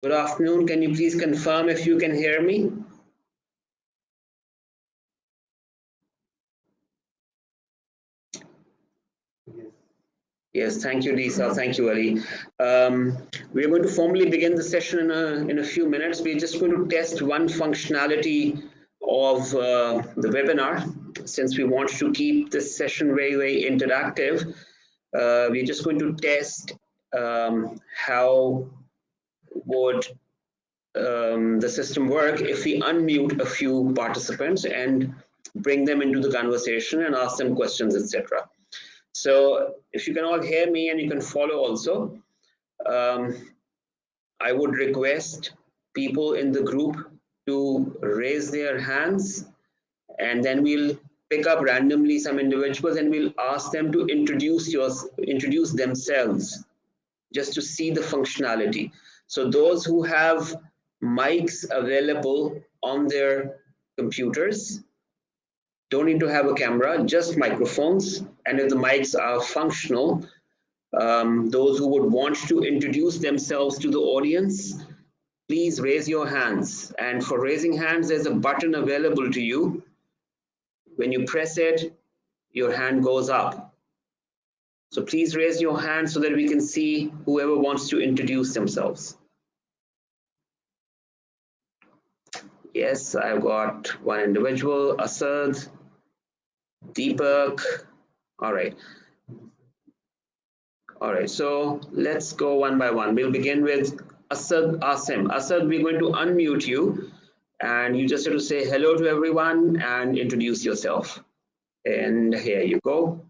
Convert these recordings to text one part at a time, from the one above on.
Good afternoon. Can you please confirm if you can hear me? Yes, thank you, Lisa. Thank you, Ali. We are going to formally begin the session in a few minutes. We're just going to test one functionality of the webinar. Since we want to keep this session very, very interactive, we're just going to test how would the system work if we unmute a few participants and bring them into the conversation and ask them questions, etc. So if you can all hear me and you can follow also, I would request people in the group to raise their hands, and then we'll pick up randomly some individuals and we'll ask them to introduce themselves just to see the functionality. So those who have mics available on their computers don't need to have a camera, just microphones. And if the mics are functional, those who would want to introduce themselves to the audience, please raise your hands. And for raising hands, there's a button available to you. When you press it, your hand goes up. So please raise your hand so that we can see whoever wants to introduce themselves. Yes, I've got one individual, Asad, Deepak. All right. All right, so let's go one by one. We'll begin with Asad Asim. Asad, we're going to unmute you and you just have to say hello to everyone and introduce yourself. And here you go.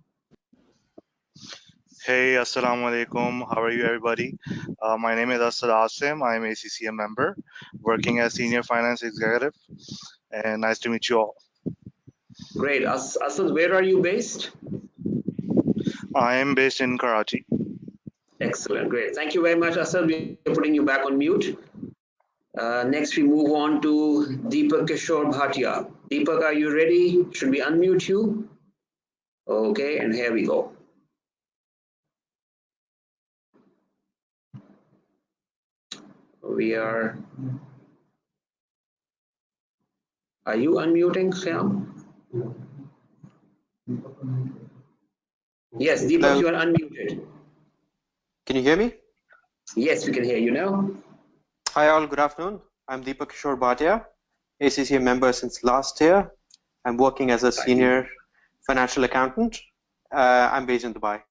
Hey, assalamu alaikum. How are you, everybody? My name is Asad Asim. I'm a CCM member working as senior finance executive, and nice to meet you all. Great. Asad, where are you based? I am based in Karachi. Excellent. Great. Thank you very much, Asad. We're putting you back on mute. Next, we move on to Deepak Kishore Bhatia. Deepak, are you ready? Should we unmute you? Okay, and here we go. Are you unmuting, Shyam? Yes, Deepak, hello. You are unmuted. Can you hear me? Yes, we can hear you now. Hi all, good afternoon. I'm Deepak Kishore Bhatia, ACCA member since last year. I'm working as a senior financial accountant. I'm based in Dubai.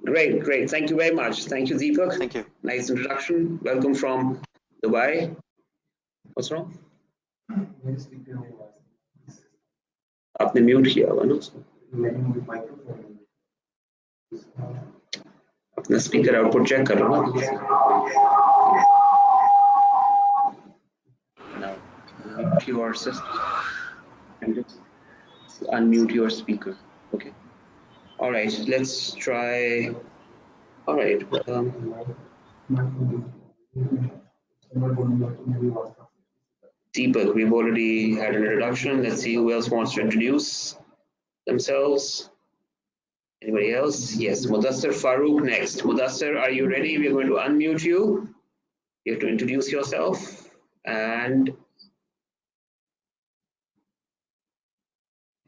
Great, great. Thank you very much. Thank you, Deepak. Thank you. Nice introduction. Welcome from Dubai. What's wrong? आपने mute किया हुआ ना उसको अपना speaker output check करो ना now mute your system and just unmute your speaker. Okay, all right, let's try. All right, Deepak, we've already had an introduction. Let's see who else wants to introduce themselves. Anybody else? Yes, Mudassir Farooq next. Mudassir, are you ready? We're going to unmute you. You have to introduce yourself and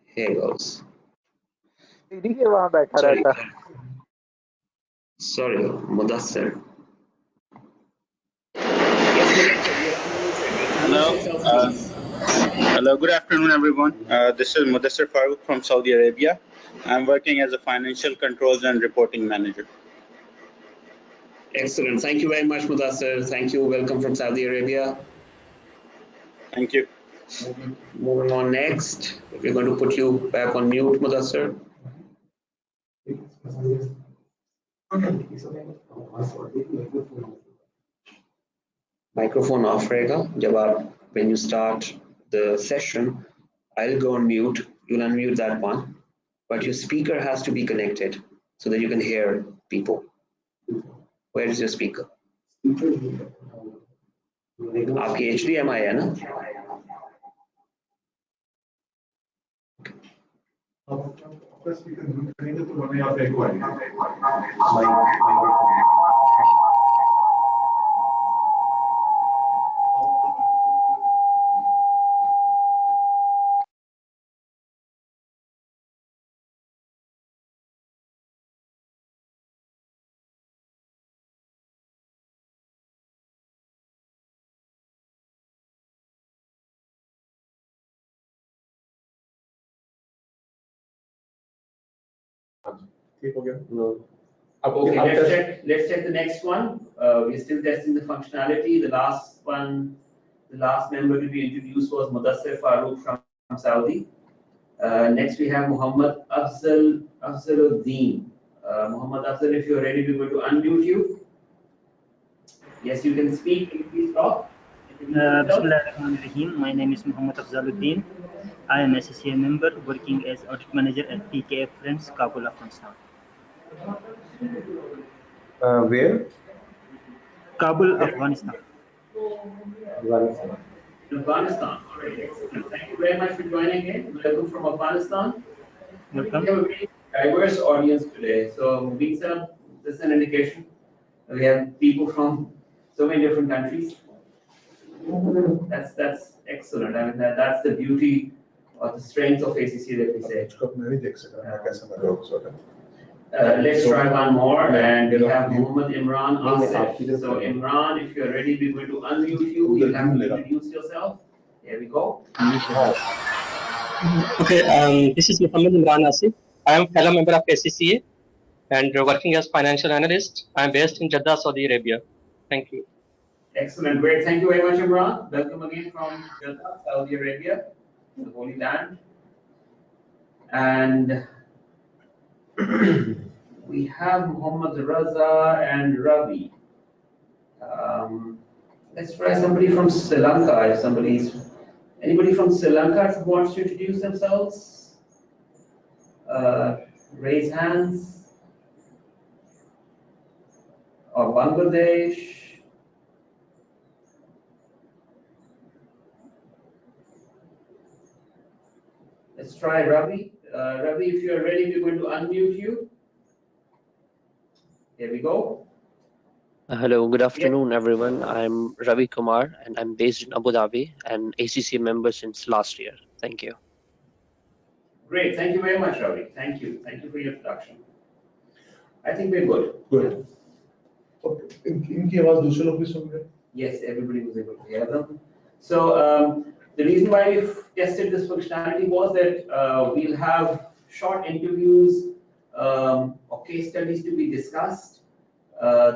here goes. Sorry, Mudassir. Hello. Hello. Good afternoon, everyone. This is Mudassir Farooq from Saudi Arabia. I'm working as a financial controls and reporting manager. Excellent. Thank you very much, Mudassir. Thank you. Welcome from Saudi Arabia. Thank you. Moving on next. We're going to put you back on mute, Mudassir. Microphone off रहेगा जब आप when you start the session I'll go on mute, you'll unmute that one, but your speaker has to be connected so that you can hear people. Where is your speaker? आपकी HDMI है ना? No. Okay, let's check the next one. We're still testing the functionality. The last member to be introduced was Mudassir Farooq from Saudi. Next we have Muhammad Afzaluddin. Muhammad Afzal, if you're ready, we're going to unmute you. Yes, you can speak. Can you please talk? Bismillahirrahmanirrahim. My name is Muhammad Afzaluddin. I am a SCA member working as audit manager at PKF Friends, Kabul, Afghanistan. Where? Kabul, Afghanistan. Afghanistan. All right, excellent. Thank you very much for joining in. Welcome from Afghanistan. Welcome. We have a very diverse audience today. So this is an indication. We have people from so many different countries. That's excellent. I mean that's the beauty or the strength of ACC that we say. Let's try one more, and we have Muhammad Imran Asif. So Imran, if you're ready, we're going to unmute you. You'll have to introduce yourself. Here we go. Okay, this is Muhammad Imran Asif. I am fellow member of SCCA and working as financial analyst. I am based in Jeddah, Saudi Arabia. Thank you. Excellent, great. Thank you very much, Imran. Welcome again from Jeddah, Saudi Arabia, the Holy Land. And we have Muhammad Raza and Ravi. Let's try somebody from Sri Lanka. If anybody from Sri Lanka who wants to introduce themselves, raise hands. Or Bangladesh. Let's try Ravi. Ravi, if you're ready, we're going to unmute you. Here we go. Hello, good afternoon, everyone. I'm Ravi Kumar, and I'm based in Abu Dhabi and ACC member since last year. Thank you. Great. Thank you very much, Ravi. Thank you. Thank you for your introduction. I think we're good. Good. Yes, everybody was able to hear them. So the reason why we've tested this functionality was that we'll have short interviews or case studies to be discussed.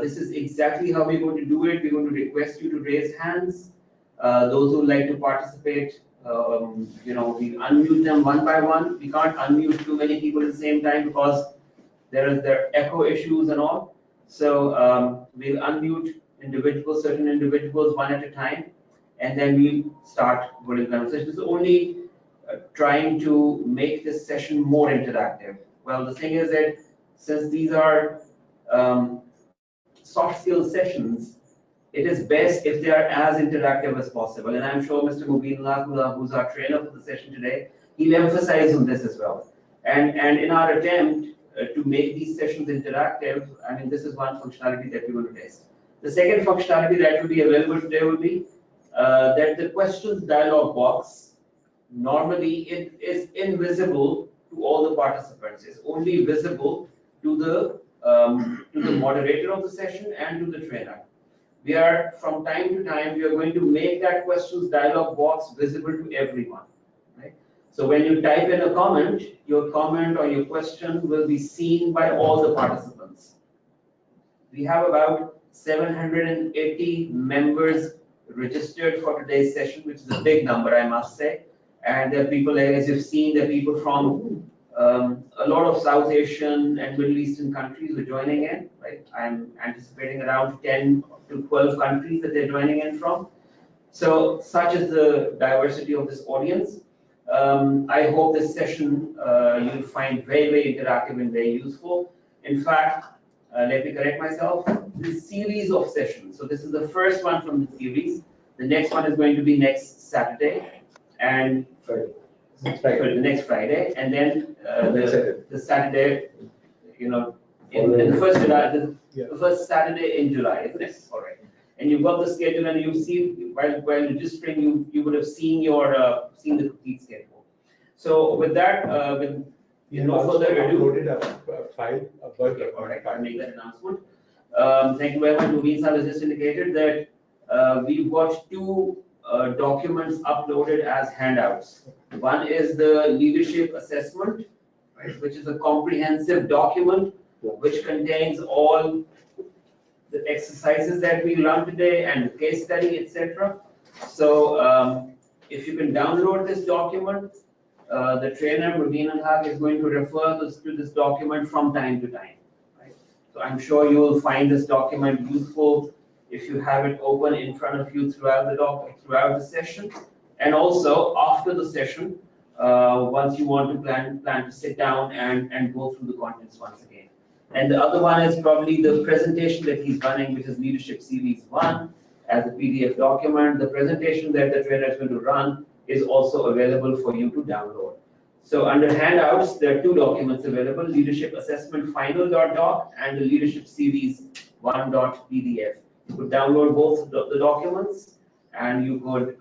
This is exactly how we're going to do it. We're going to request you to raise hands. Those who would like to participate, we'll unmute them one by one. We can't unmute too many people at the same time because there are echo issues and all. So we'll unmute certain individuals one at a time, and then we'll start holding conversations. This is only trying to make this session more interactive. Well, the thing is that since these are soft skills sessions, it is best if they are as interactive as possible. And I'm sure Mr. Mubinullah, who's our trainer for the session today, he'll emphasize on this as well. And in our attempt to make these sessions interactive, I mean, this is one functionality that we're going to test. The second functionality that will be available today will be that the questions dialog box, normally it is invisible to all the participants. It's only visible to the moderator of the session and to the trainer. We are, from time to time, we are going to make that questions dialog box visible to everyone. Right? So when you type in a comment, your comment or your question will be seen by all the participants. We have about 780 members registered for today's session, which is a big number, I must say. And there are people, as you've seen, there are people from a lot of South Asian and Middle Eastern countries who are joining in. Right? I'm anticipating around 10 to 12 countries that they're joining in from. So such is the diversity of this audience. I hope this session you'll find very, very interactive and very useful. In fact, let me correct myself, this series of sessions. So this is the first one from the series. The next one is going to be next Saturday and the next Friday, and then the Saturday, in the first July, the first Saturday in July, isn't it? All right. And you've got the schedule, and you see while registering, you would have seen seen the complete schedule. So with that, with no further ado, uploaded a file. All right, I'll make that announcement. Thank you very much. Nuveen has just indicated that we've got two documents uploaded as handouts. One is the leadership assessment, right, which is a comprehensive document which contains all the exercises that we learned today and the case study, etc. So if you can download this document, the trainer Mubin al-Haq is going to refer to this document from time to time. Right? So I'm sure you will find this document useful if you have it open in front of you throughout the session, and also after the session, once you want to plan to sit down and go through the contents once again. And the other one is probably the presentation that he's running, which is Leadership Series 1 as a PDF document. The presentation that the trainer is going to run is also available for you to download. So under handouts, there are two documents available, Leadership Assessment Final.doc and the Leadership Series 1.pdf. You could download both the documents, and you could,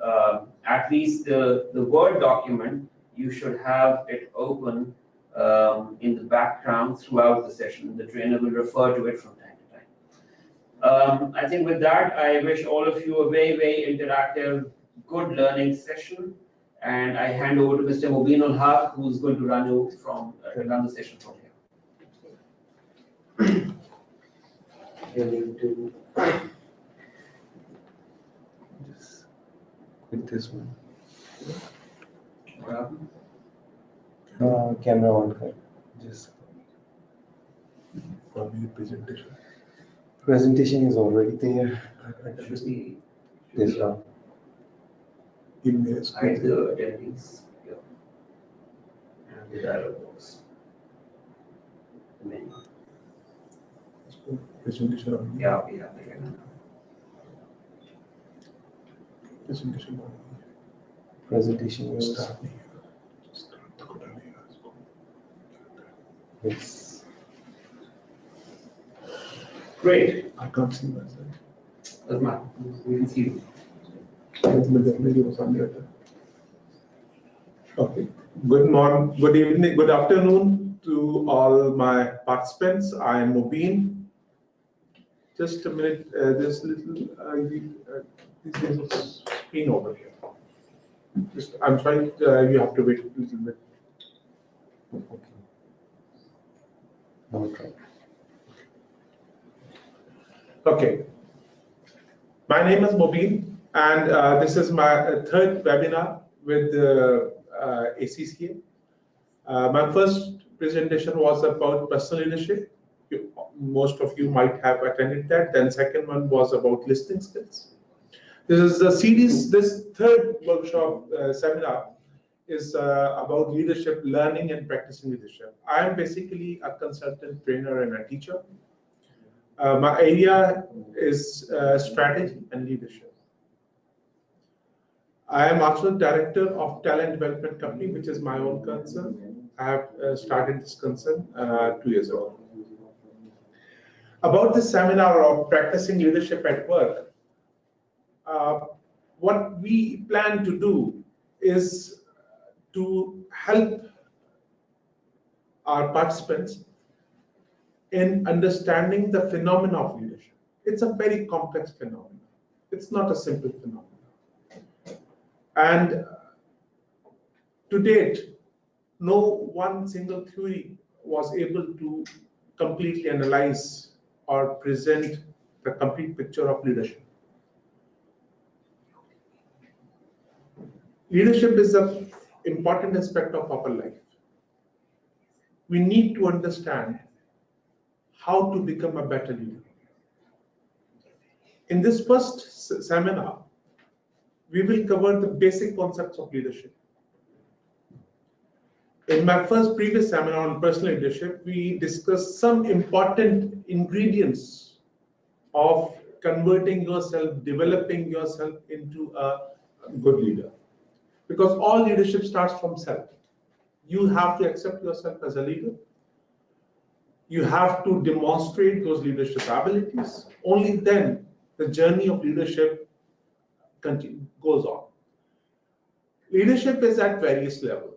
at least the Word document, you should have it open in the background throughout the session. The trainer will refer to it from time to time. I think with that, I wish all of you a very, very interactive, good learning session. And I hand over to Mr. Mubin al-Haq, who's going to run the session from here. Just click this one. Camera on. Just presentation. Presentation is already there. This one. Hide the attendees. Yeah. And the dialog box. Presentation on. Yeah, we have the right. Presentation on. Presentation will start. Yes. Great. I can't see myself. Doesn't matter. We can see you. Okay. Good morning, good evening, good afternoon to all my participants. I am Mubin. Just a minute. This little this is a screen over here. Just, I'm trying. You have to wait a little bit. Okay. Okay. My name is Mubin, and this is my third webinar with ACCA. My first presentation was about personal leadership. Most of you might have attended that. Then second one was about listening skills. This is a series. This third workshop seminar is about leadership, learning and practicing leadership. I am basically a consultant, trainer, and a teacher. My area is strategy and leadership. I am also director of talent development company, which is my own concern. I have started this concern 2 years ago. About this seminar of practicing leadership at work, what we plan to do is to help our participants in understanding the phenomena of leadership. It's a very complex phenomenon. It's not a simple phenomenon. And to date, no one single theory was able to completely analyze or present the complete picture of leadership. Leadership is an important aspect of our life. We need to understand how to become a better leader. In this first seminar, we will cover the basic concepts of leadership. In my previous seminar on personal leadership, we discussed some important ingredients of converting yourself, developing yourself into a good leader. Because all leadership starts from self. You have to accept yourself as a leader. You have to demonstrate those leadership abilities. Only then the journey of leadership goes on. Leadership is at various levels,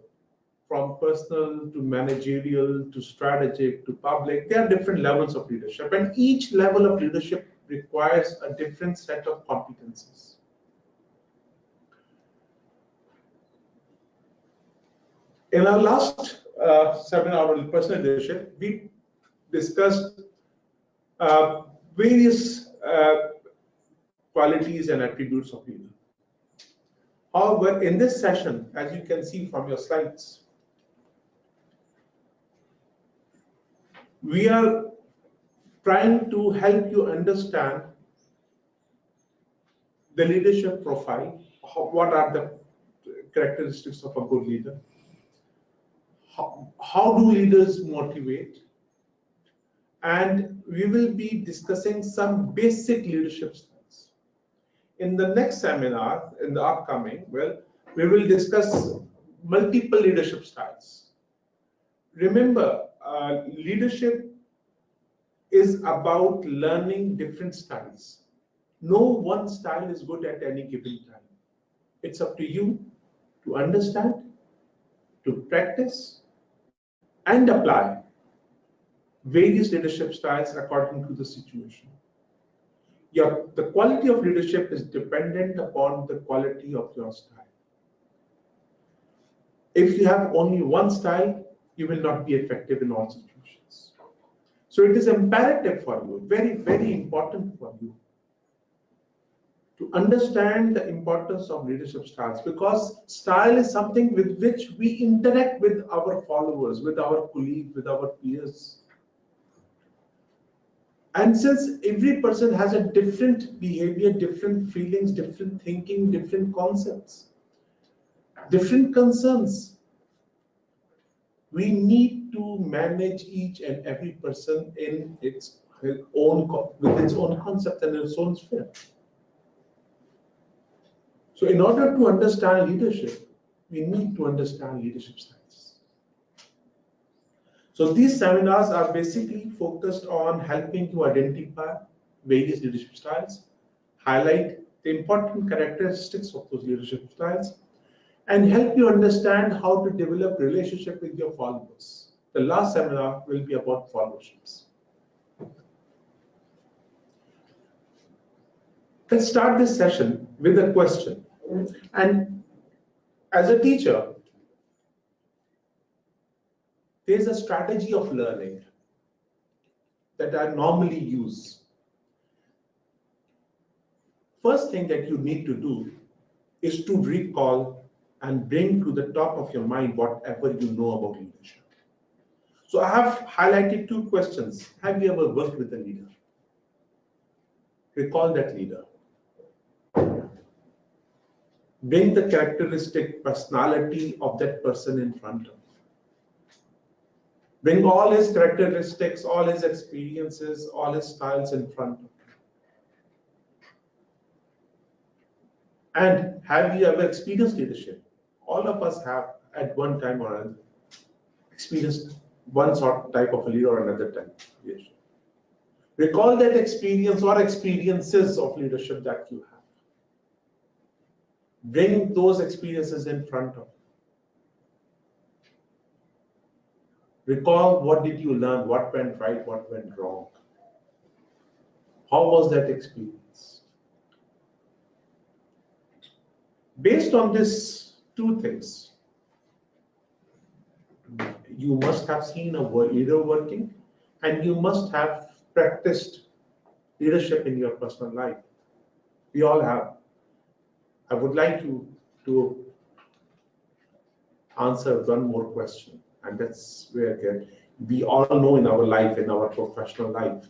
from personal to managerial to strategic to public. There are different levels of leadership, and each level of leadership requires a different set of competencies. In our last seminar on personal leadership, we discussed various qualities and attributes of leader. However, in this session, as you can see from your slides, we are trying to help you understand the leadership profile, what are the characteristics of a good leader, how do leaders motivate, and we will be discussing some basic leadership styles. In the next seminar, in the upcoming, well, we will discuss multiple leadership styles. Remember, leadership is about learning different styles. No one style is good at any given time. It's up to you to understand, to practice, and apply various leadership styles according to the situation. The quality of leadership is dependent upon the quality of your style. If you have only one style, you will not be effective in all situations. So it is imperative for you, very, very important for you, to understand the importance of leadership styles, because style is something with which we interact with our followers, with our colleagues, with our peers. And since every person has a different behavior, different feelings, different thinking, different concepts, different concerns, we need to manage each and every person in its own, with its own concept and its own sphere. So in order to understand leadership, we need to understand leadership styles. So these seminars are basically focused on helping you identify various leadership styles, highlight the important characteristics of those leadership styles, and help you understand how to develop relationship with your followers. The last seminar will be about followerships. Let's start this session with a question. And as a teacher, there's a strategy of learning that I normally use. First thing that you need to do is to recall and bring to the top of your mind whatever you know about leadership. So I have highlighted two questions. Have you ever worked with a leader? Recall that leader. Bring the characteristic personality of that person in front of you. Bring all his characteristics, all his experiences, all his styles in front of you. And have you ever experienced leadership? All of us have at one time or another experienced one sort type of a leader or another type of leadership. Recall that experience or experiences of leadership that you have. Bring those experiences in front of you. Recall what did you learn, what went right, what went wrong. How was that experience? Based on these two things, you must have seen a leader working, and you must have practiced leadership in your personal life. We all have. I would like to answer one more question, and that's where we all know in our life, in our professional life.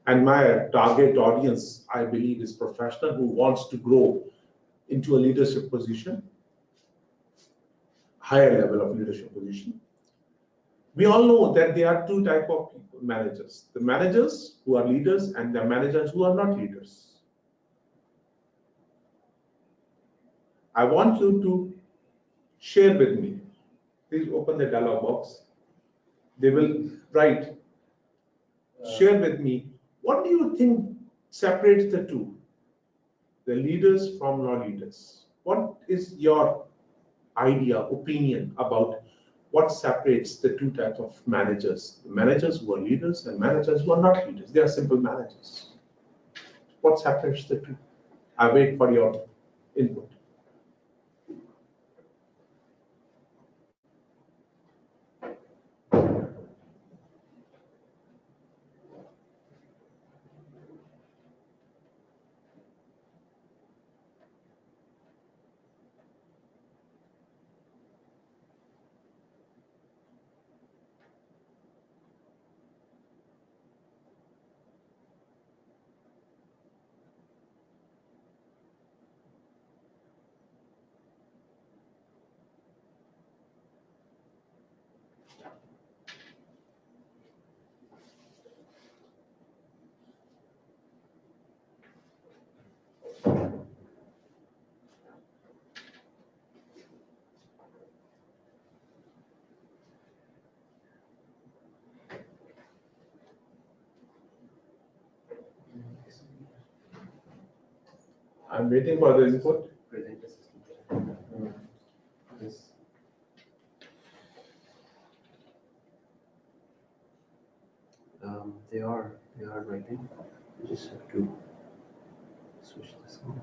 And my target audience, I believe, is professional who wants to grow into a leadership position, higher level of leadership position. We all know that there are two types of people, managers. The managers who are leaders and the managers who are not leaders. I want you to share with me. Please open the dialog box. They will write, share with me, what do you think separates the two? The leaders from non-leaders. What is your idea, opinion about what separates the two types of managers? The managers who are leaders and managers who are not leaders. They are simple managers. What separates the two? I wait for your input. I'm waiting for the input. Yes. They are writing. You just have to switch this on.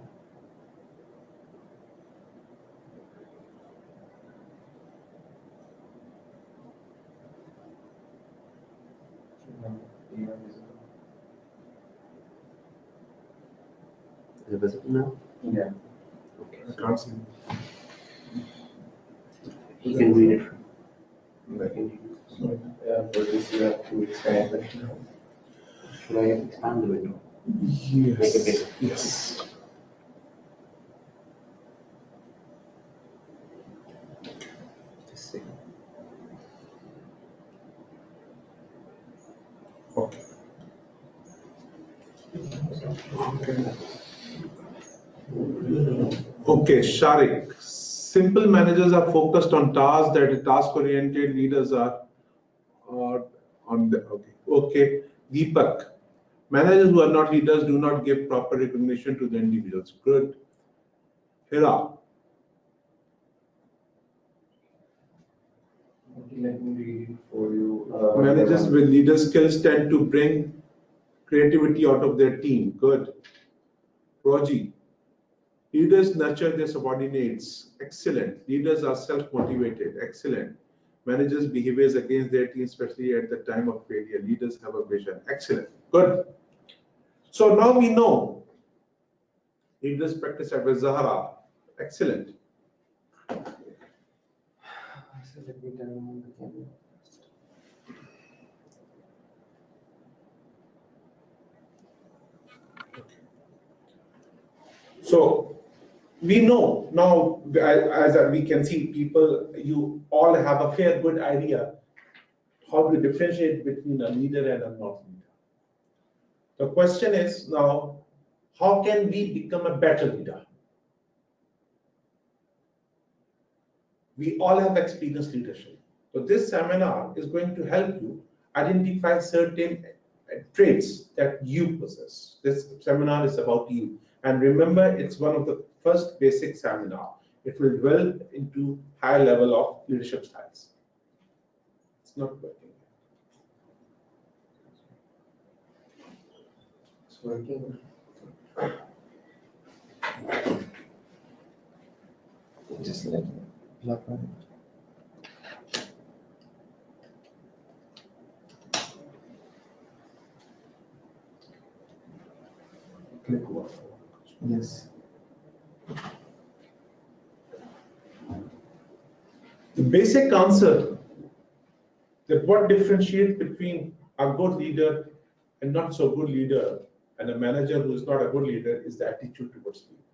Is it visible now? Yeah. Okay. I can't see. You can read it from back into For this you have to expand it. Should I expand the window? Yes. Make it bigger. Yes. Just see. Okay. Okay, Sharik. Simple managers are focused on tasks that are task-oriented. Leaders are on the okay. Okay, Deepak. Managers who are not leaders do not give proper recognition to the individuals. Good. Hira. Let me read it for you. Managers with leader skills tend to bring creativity out of their team. Good. Roji. Leaders nurture their subordinates. Excellent. Leaders are self-motivated. Excellent. Managers behaviors against their team, especially at the time of failure. Leaders have a vision. Excellent. Good. So now we know leaders practice at Zahara. Excellent. So let me turn on the camera. So we know now, as we can see, people, you all have a fair good idea how to differentiate between a leader and a not leader. The question is now, how can we become a better leader? We all have experienced leadership. So this seminar is going to help you identify certain traits that you possess. This seminar is about you. And remember, it's one of the first basic seminar. It will delve into high level of leadership styles. It's not working. It's working. Just let me lock on it. Click one. Yes. The basic answer that what differentiates between a good leader and not so good leader and a manager who is not a good leader is the attitude towards people.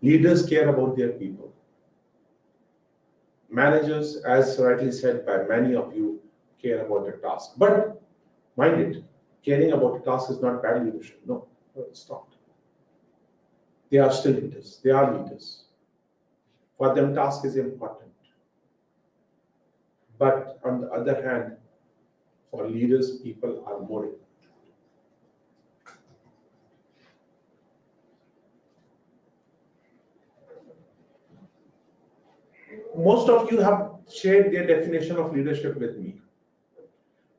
Leaders care about their people. Managers, as rightly said by many of you, care about the task. But mind it, caring about the task is not bad leadership. No, it's not. They are still leaders. They are leaders. For them, task is important. But on the other hand, for leaders, people are more important. Most of you have shared their definition of leadership with me.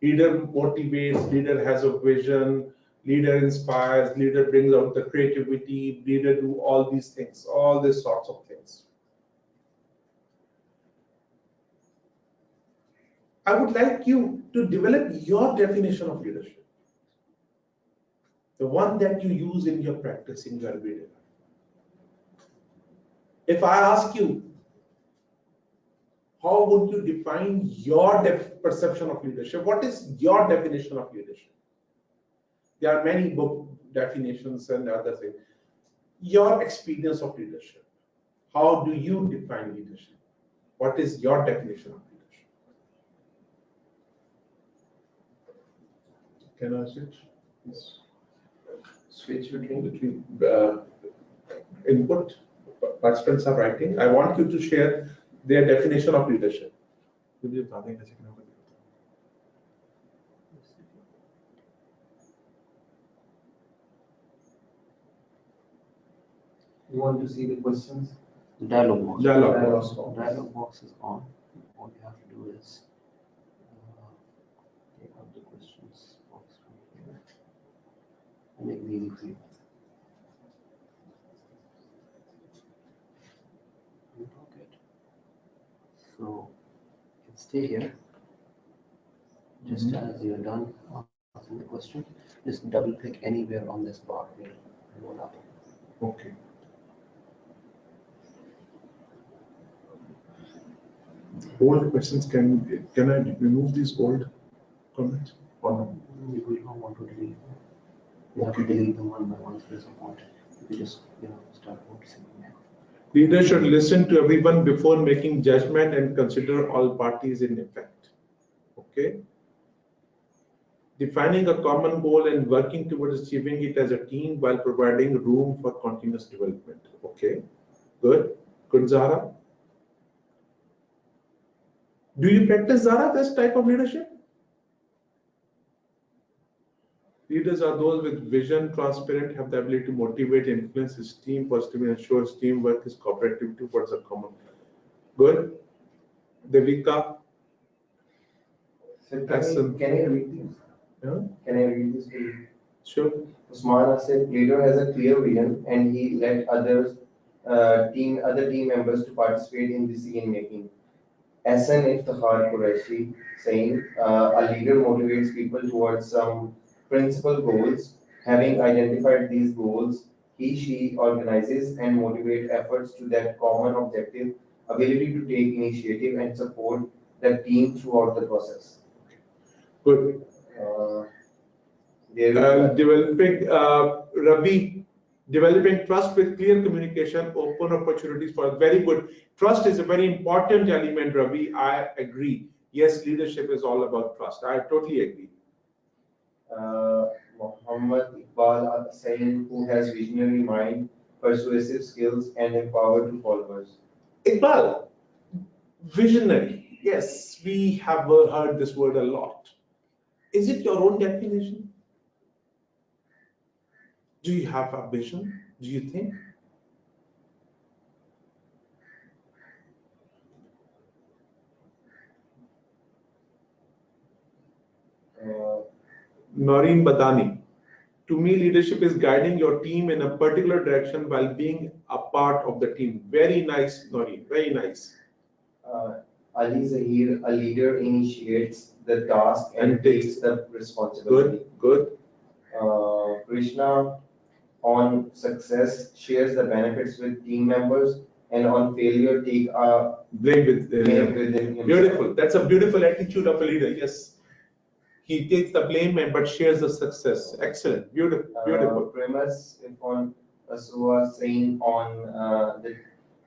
Leader motivates, leader has a vision, leader inspires, leader brings out the creativity, leader do all these things, all these sorts of things. I would like you to develop your definition of leadership, the one that you use in your practice, in your everyday life. If I ask you, how would you define your perception of leadership? What is your definition of leadership? There are many book definitions and other things. Your experience of leadership. How do you define leadership? What is your definition of leadership? Can I switch? Yes. Switch between input. Participants are writing. I want you to share their definition of leadership. You want to see the questions? The dialog box. Dialog box is on. What you have to do is take out the questions box from here and make it easy for you. Okay. So you can stay here. Just as you're done asking the question, just double click anywhere on this bar here and roll up. Okay. Old questions, can I remove these old comments or no? You will not want to delete them. You have to delete them one by one, so there's no point. You just start noticing them. Leaders should listen to everyone before making judgment and consider all parties in effect. Okay. Defining a common goal and working towards achieving it as a team while providing room for continuous development. Okay. Good. Good, Zara. Do you practice, Zara, this type of leadership? Leaders are those with vision, transparent, have the ability to motivate, influence his team positively, ensure his teamwork is cooperative towards a common. Good. Devika. So can I read this? Yeah? Can I read this to you? Sure. Usman said, leader has a clear vision and he led other team members to participate in decision making. Hassan Iftihar Qureshi saying, a leader motivates people towards some principal goals. Having identified these goals, she organizes and motivates efforts to that common objective, ability to take initiative and support the team throughout the process. Good. Developing trust with clear communication, open opportunities for very good. Trust is a very important element, Ravi. I agree. Yes, leadership is all about trust. I totally agree. Muhammad Iqbal saying, who has visionary mind, persuasive skills, and empowered to followers. Iqbal, visionary. Yes, we have heard this word a lot. Is it your own definition? Do you have a vision? Do you think? Noreen Badani. To me, leadership is guiding your team in a particular direction while being a part of the team. Very nice, Noreen. Very nice. Ali Zahir, a leader initiates the task and takes the responsibility. Good. Krishna, on success, shares the benefits with team members, and on failure, take blame within himself. Beautiful. That's a beautiful attitude of a leader. Yes. He takes the blame but shares the success. Excellent. Beautiful. Premise on Asua saying on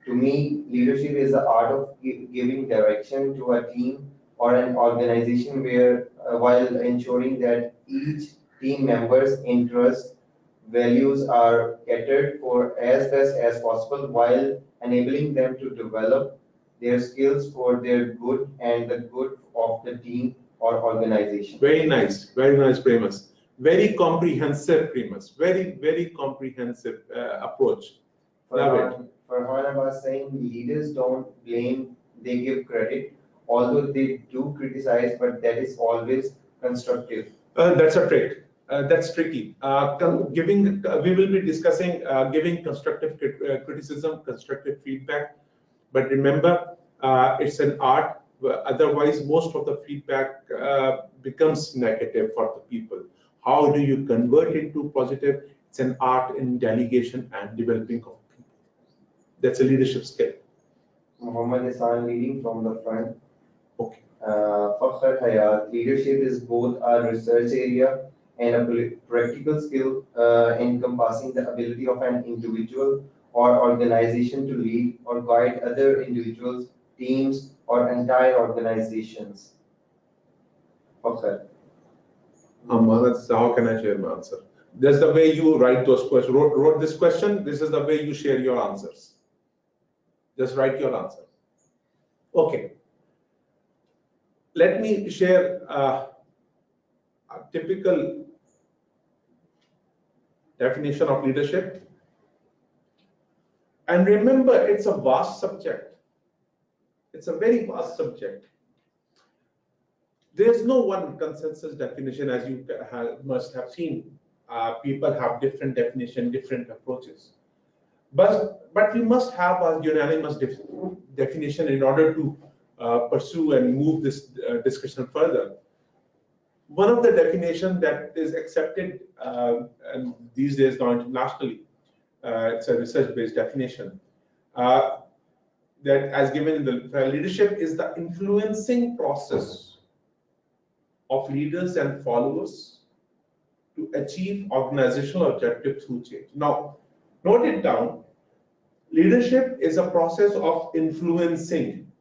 to me, leadership is the art of giving direction to a team or an organization where while ensuring that each team member's interests, values are catered for as best as possible while enabling them to develop their skills for their good and the good of the team or organization. Very nice, Premas. Very comprehensive, Premas. Very comprehensive approach. Farhan was saying leaders don't blame, they give credit, although they do criticize, but that is always constructive. That's a trick. That's tricky. We will be discussing giving constructive criticism, constructive feedback. But remember, it's an art. Otherwise, most of the feedback becomes negative for the people. How do you convert it to positive? It's an art in delegation and developing of people. That's a leadership skill. Muhammad Hassan leading from the front. Okay. Fakhr Hayat, leadership is both a research area and a practical skill encompassing the ability of an individual or organization to lead or guide other individuals, teams, or entire organizations. Okay. How can I share my answer? That's the way you write those questions. Wrote this question. This is the way you share your answers. Just write your answer. Okay. Let me share a typical definition of leadership. And remember, it's a vast subject. It's a very vast subject. There's no one consensus definition, as you must have seen. People have different definition, different approaches. But we must have a unanimous definition in order to pursue and move this discussion further. One of the definitions that is accepted and these days now internationally, it's a research-based definition, that as given in the leadership is the influencing process of leaders and followers to achieve organizational objectives through change. Now, note it down. Leadership is a process of influencing.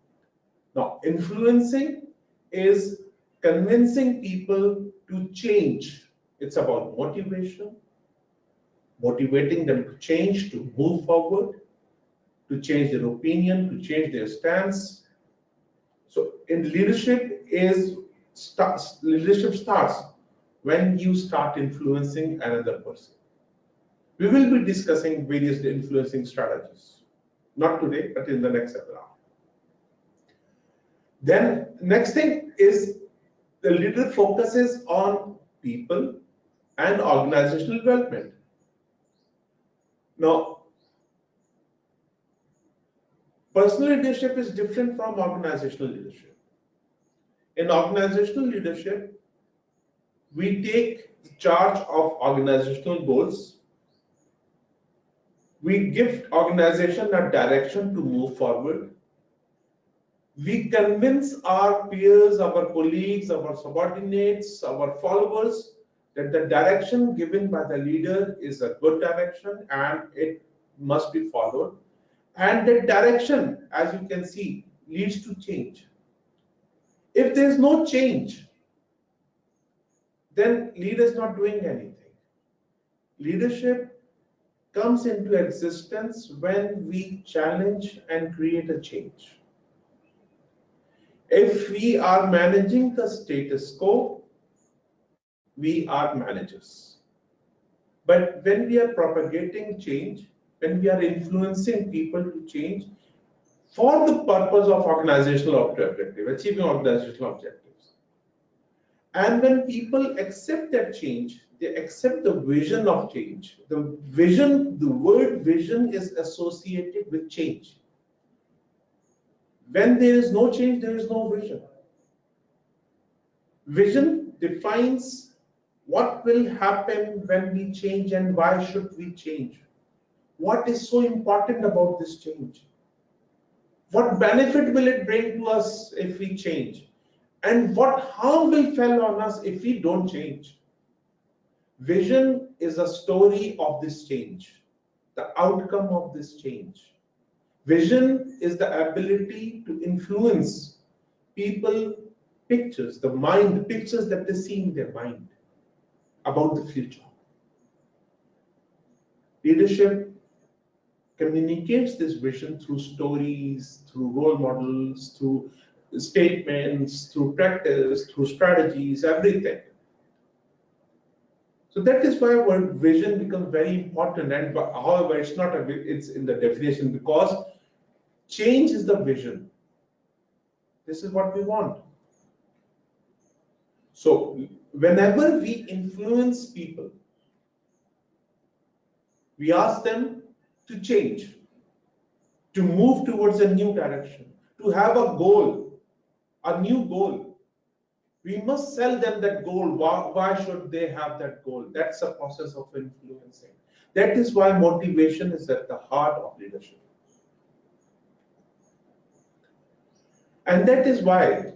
Now, influencing is convincing people to change. It's about motivation, motivating them to change, to move forward, to change their opinion, to change their stance. So, in leadership starts when you start influencing another person. We will be discussing various influencing strategies. Not today, but in the next webinar. Then, next thing is the leader focuses on people and organizational development. Now, personal leadership is different from organizational leadership. In organizational leadership, we take charge of organizational goals. We give organization a direction to move forward. We convince our peers, our colleagues, our subordinates, our followers that the direction given by the leader is a good direction and it must be followed. And that direction, as you can see, leads to change. If there is no change, then leader is not doing anything. Leadership comes into existence when we challenge and create a change. If we are managing the status quo, we are managers. But when we are propagating change, when we are influencing people to change for the purpose of organizational objective, achieving organizational objectives, and when people accept that change, they accept the vision of change. The vision, the word vision is associated with change. When there is no change, there is no vision. Vision defines what will happen when we change and why should we change. What is so important about this change? What benefit will it bring to us if we change? And what harm will fall on us if we don't change? Vision is a story of this change, the outcome of this change. Vision is the ability to influence people, pictures, the mind, the pictures that they see in their mind about the future. Leadership communicates this vision through stories, through role models, through statements, through practice, through strategies, everything. So that is why word vision becomes very important. And however, it's not it's in the definition because change is the vision. This is what we want. So whenever we influence people, we ask them to change, to move towards a new direction, to have a goal, a new goal. We must sell them that goal. Why should they have that goal? That's a process of influencing. That is why motivation is at the heart of leadership. And that is why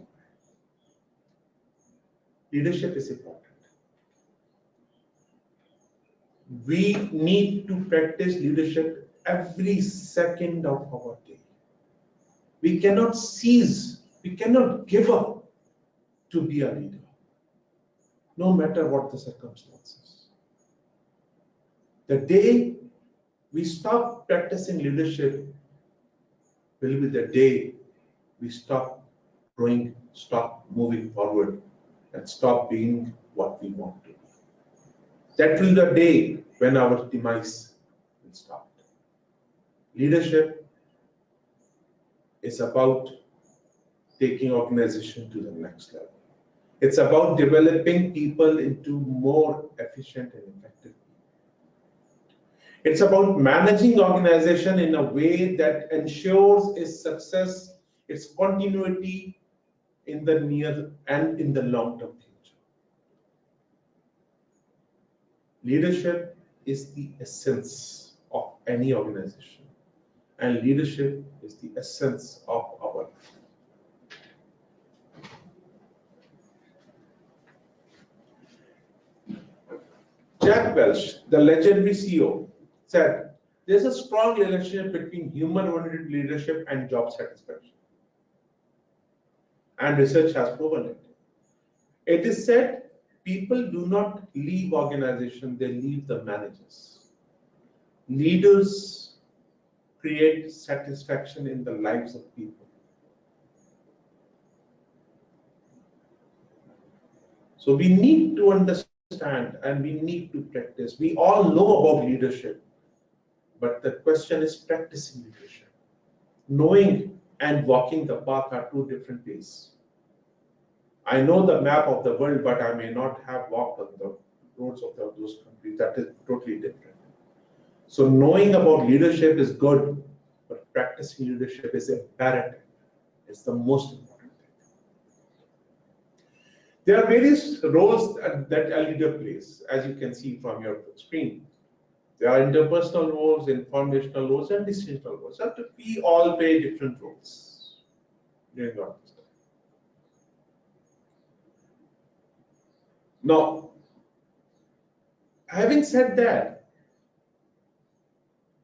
leadership is important. We need to practice leadership every second of our day. We cannot cease, we cannot give up to be a leader, no matter what the circumstances. The day we stop practicing leadership will be the day we stop growing, stop moving forward, and stop being what we want to be. That will be the day when our demise will start. Leadership is about taking organization to the next level. It's about developing people into more efficient and effective. It's about managing organization in a way that ensures its success, its continuity in the near and in the long-term future. Leadership is the essence of any organization, and leadership is the essence of our life. Jack Welch, the legendary CEO, said, there's a strong relationship between human-oriented leadership and job satisfaction. And research has proven it. It is said, people do not leave organization, they leave the managers. Leaders create satisfaction in the lives of people. So we need to understand and we need to practice. We all know about leadership, but the question is practicing leadership. Knowing and walking the path are two different ways. I know the map of the world, but I may not have walked on the roads of those countries. That is totally different. So knowing about leadership is good, but practicing leadership is imperative. It's the most important. There are various roles that a leader plays, as you can see from your screen. There are interpersonal roles, informational roles, and decisional roles. So we all play different roles during our time. Now, having said that,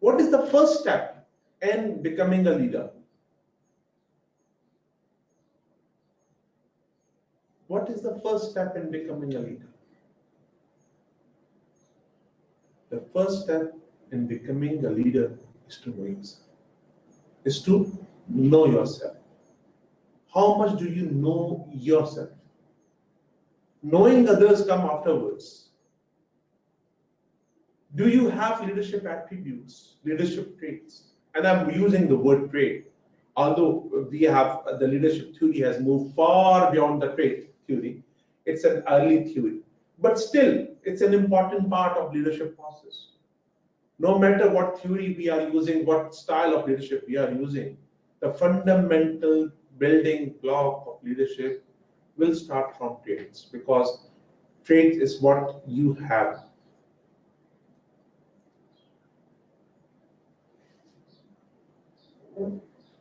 what is the first step in becoming a leader? What is the first step in becoming a leader? The first step in becoming a leader is to know yourself. Is to know yourself. How much do you know yourself? Knowing others come afterwards. Do you have leadership attributes, leadership traits? And I'm using the word trait. Although we have the leadership theory has moved far beyond the trait theory, it's an early theory. But still, it's an important part of leadership process. No matter what theory we are using, what style of leadership we are using, the fundamental building block of leadership will start from traits, because traits is what you have.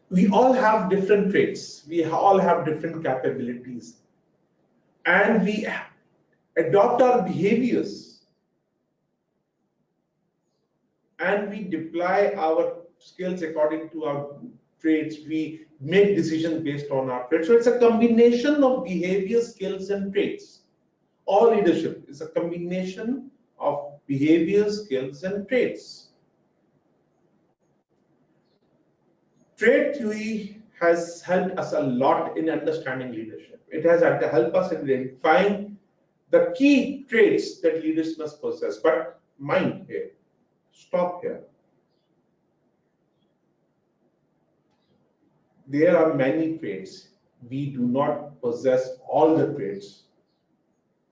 We all have different traits. We all have different capabilities. And we adopt our behaviors. And we deploy our skills according to our traits. We make decisions based on our traits. So it's a combination of behavior, skills, and traits. All leadership is a combination of behavior, skills, and traits. Trait theory has helped us a lot in understanding leadership. It has helped us in identifying the key traits that leaders must possess. But mind here, stop here. There are many traits. We do not possess all the traits.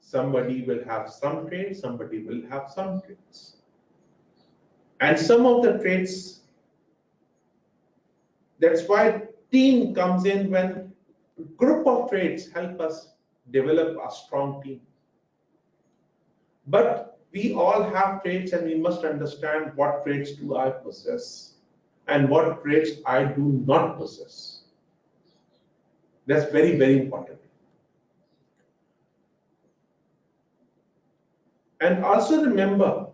Somebody will have some traits, somebody will have some traits. And some of the traits, that's why team comes in, when group of traits help us develop a strong team. But we all have traits, and we must understand what traits do I possess and what traits I do not possess. That's very, very important. And also remember,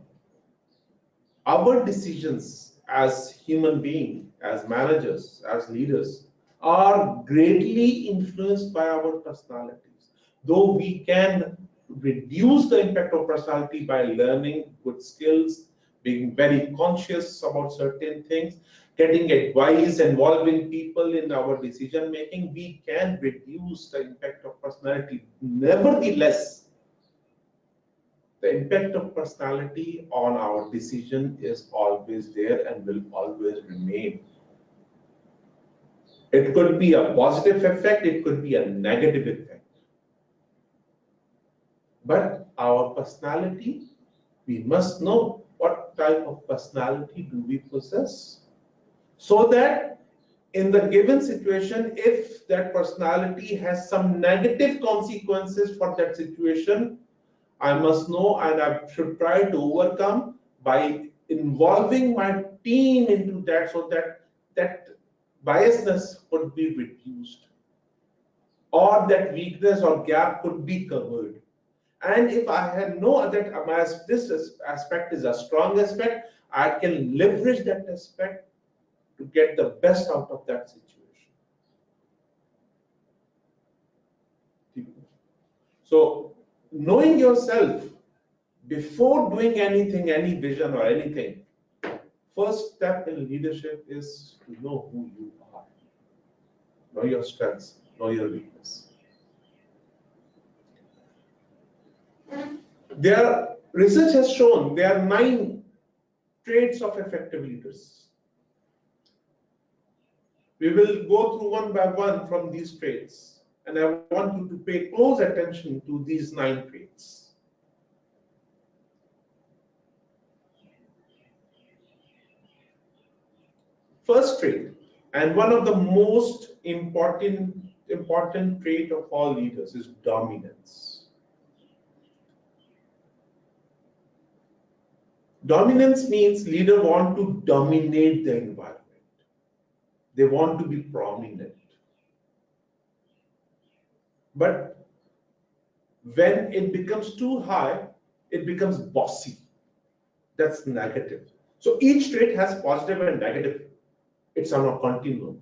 our decisions as human beings, as managers, as leaders, are greatly influenced by our personalities. Though we can reduce the impact of personality by learning good skills, being very conscious about certain things, getting advice, involving people in our decision making, we can reduce the impact of personality. Nevertheless, the the impact of personality on our decision is always there and will always remain. It could be a positive effect, it could be a negative effect. But our personality, we must know what type of personality do we possess, so that in the given situation, if that personality has some negative consequences for that situation, I must know and I should try to overcome by involving my team into that, so that that biasness could be reduced, or that weakness or gap could be covered. And if I had know that this aspect is a strong aspect, I can leverage that aspect to get the best out of that situation. So knowing yourself before doing anything, any vision or anything, first step in leadership is to know who you are. Know your strengths, know your weakness. Research has shown there are 9 traits of effective leaders. We will go through one by one from these traits, and I want you to pay close attention to these 9 traits. First trait, and one of the most important trait of all leaders, is dominance. Dominance means leader want to dominate the environment. They want to be prominent. But when it becomes too high, it becomes bossy. That's negative. So each trait has positive and negative. It's on a continuum,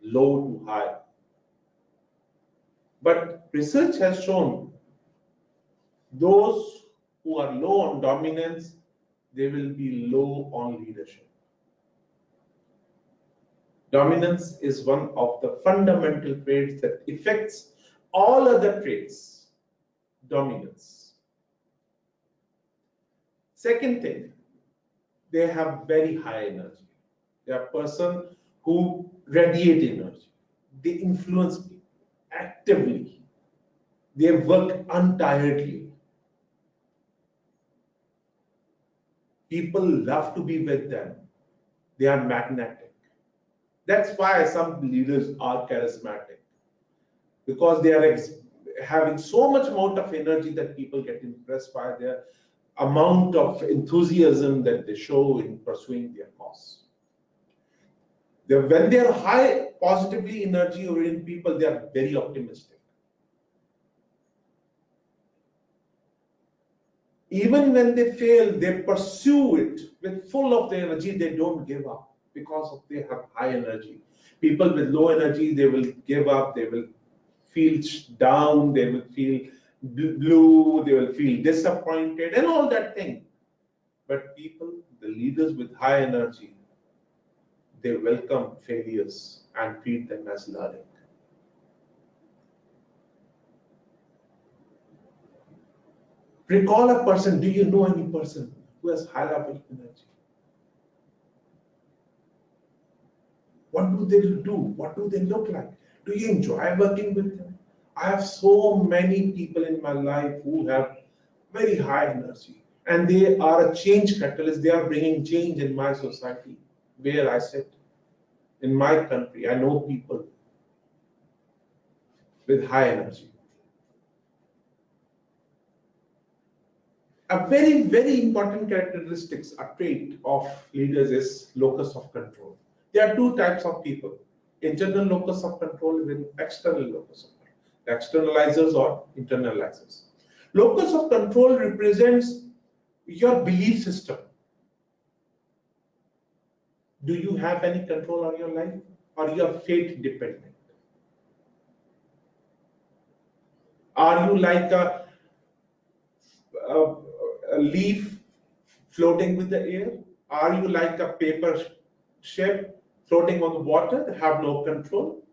low to high. But research has shown those who are low on dominance, they will be low on leadership. Dominance is one of the fundamental traits that affects all other traits. Dominance. Second thing, they have very high energy. They are a person who radiate energy. They influence people actively. They work untiredly. People love to be with them. They are magnetic. That's why some leaders are charismatic, because they are having so much amount of energy that people get impressed by their amount of enthusiasm that they show in pursuing their cause. When they are high positively energy-oriented people, they are very optimistic. Even when they fail, they pursue it with full of their energy. They don't give up because they have high energy. People with low energy, they will give up. They will feel down. They will feel blue. They will feel disappointed and all that thing. But people, the leaders with high energy, they welcome failures and treat them as learning. Recall a person. Do you know any person who has high level energy? What do they do? What do they look like? Do you enjoy working with them? I have so many people in my life who have very high energy, and they are a change catalyst. They are bringing change in my society where I sit. In my country, I know people with high energy. A very, very important characteristics, a trait of leaders is locus of control. There are 2 types of people: internal locus of control and external locus of control. Externalizers or internalizers. Locus of control represents your belief system. Do you have any control on your life, or you are fate dependent? Are you like a leaf floating with the air? Are you like a paper ship floating on the water that have no control?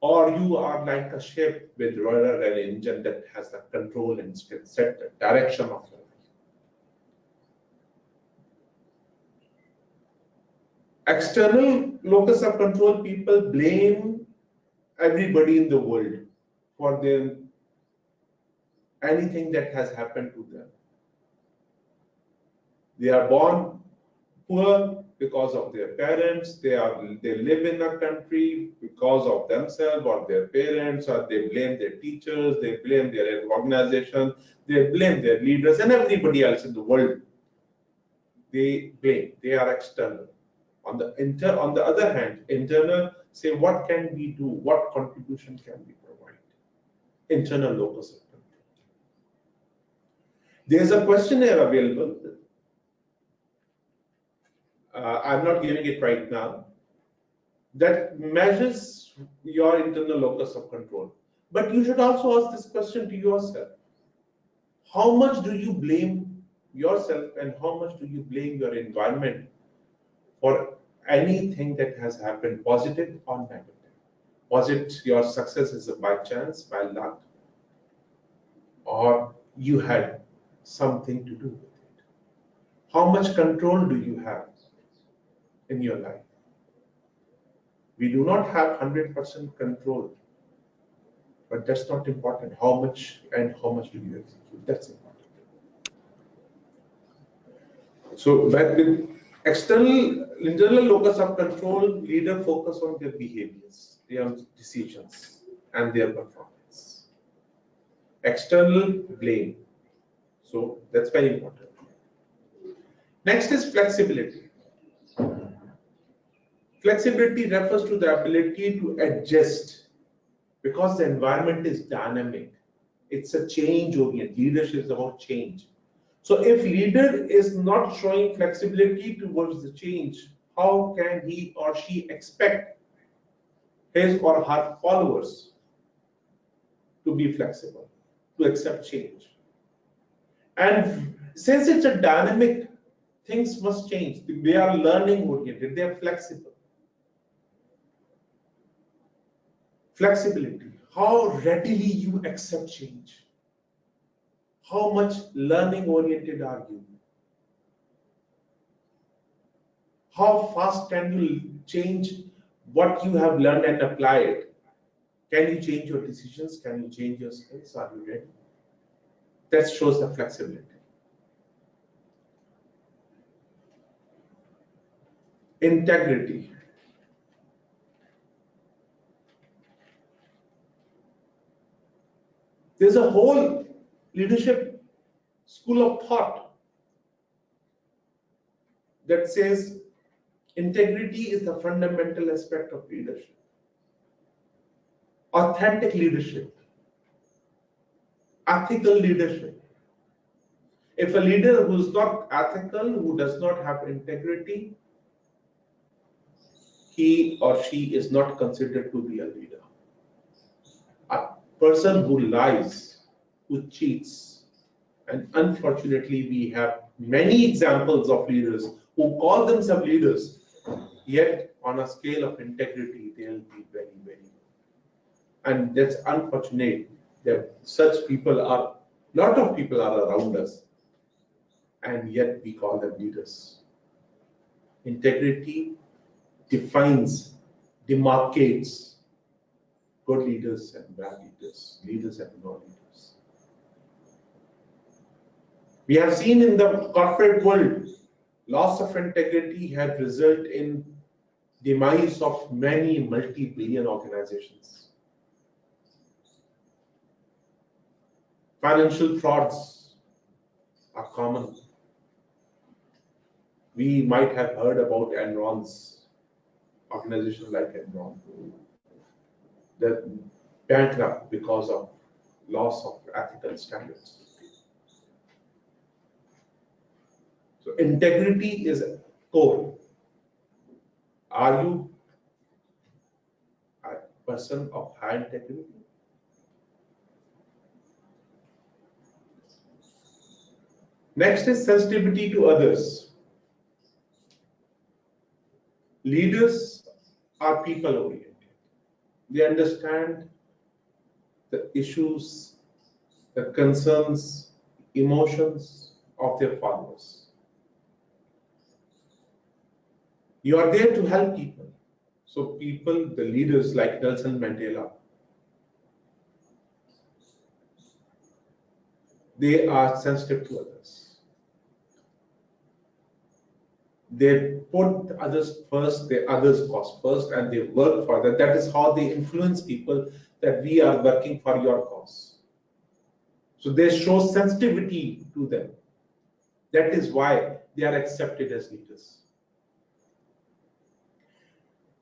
Or you are like a ship with rudder and engine that has the control and set the direction of your life? External locus of control, people blame everybody in the world for anything that has happened to them. They are born poor because of their parents, they live in a country because of themselves or their parents, or they blame their teachers, they blame their organization, they blame their leaders and everybody else in the world. They blame, they are external. On the other hand, internal, say what can we do, what contribution can we provide? Internal locus of control. There's a questionnaire available. I'm not giving it right now, that measures your internal locus of control. But you should also ask this question to yourself. How much do you blame yourself and how much do you blame your environment for anything that has happened, positive or negative? Was it your success is by chance, by luck, or you had something to do with it? How much control do you have in your life? We do not have 100% control, but that's not important. How much and how much do you execute? That's important. So, but with internal locus of control, leader focus on their behaviors, their decisions, and their performance. External blame. So that's very important. Next is flexibility. Flexibility refers to the ability to adjust because the environment is dynamic. It's a change-oriented. Leadership is about change. So if leader is not showing flexibility towards the change, how can he or she expect his or her followers to be flexible, to accept change? And since it's a dynamic, things must change. They are learning-oriented. They are flexible. Flexibility. How readily you accept change. How much learning-oriented are you? How fast can you change what you have learned and apply it? Can you change your decisions? Can you change your skills? Are you ready? That shows the flexibility. Integrity. There's a whole leadership school of thought that says integrity is the fundamental aspect of leadership. Authentic leadership, ethical leadership. If a leader who is not ethical, who does not have integrity, he or she is not considered to be a leader. A person who lies, who cheats, and unfortunately we have many examples of leaders who call themselves leaders, yet on a scale of integrity they'll be very, very low. And that's unfortunate that such people are, lot of people are around us, and yet we call them leaders. Integrity defines, demarcates good leaders and bad leaders, leaders and no leaders. We have seen in the corporate world, loss of integrity has resulted in demise of many multi-billion organizations. Financial frauds are common. We might have heard about Enron's, organization like Enron, that bankrupt because of loss of ethical standards. So integrity is core. Are you a person of high integrity? Next is sensitivity to others. Leaders are people oriented. They understand the issues, the concerns, emotions of their followers. You are there to help people. So people, the leaders like Nelson Mandela, they are sensitive to others. They put others first, the others cause first, and they work for that. That is how they influence people that we are working for your cause. So they show sensitivity to them. That is why they are accepted as leaders.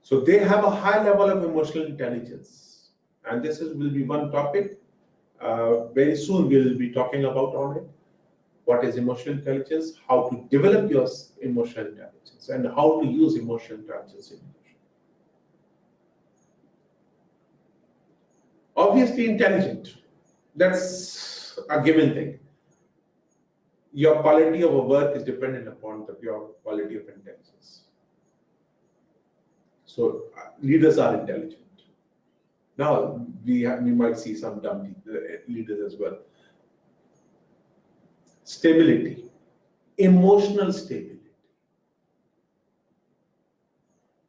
So they have a high level of emotional intelligence. And this will be one topic. Very soon we'll be talking about on it. What is emotional intelligence, how to develop your emotional intelligence, and how to use emotional intelligence in leadership. Obviously intelligent, that's a given thing. Your quality of a work is dependent upon your quality of intelligence. So leaders are intelligent. Now we might see some dumb leaders as well. Stability, emotional stability.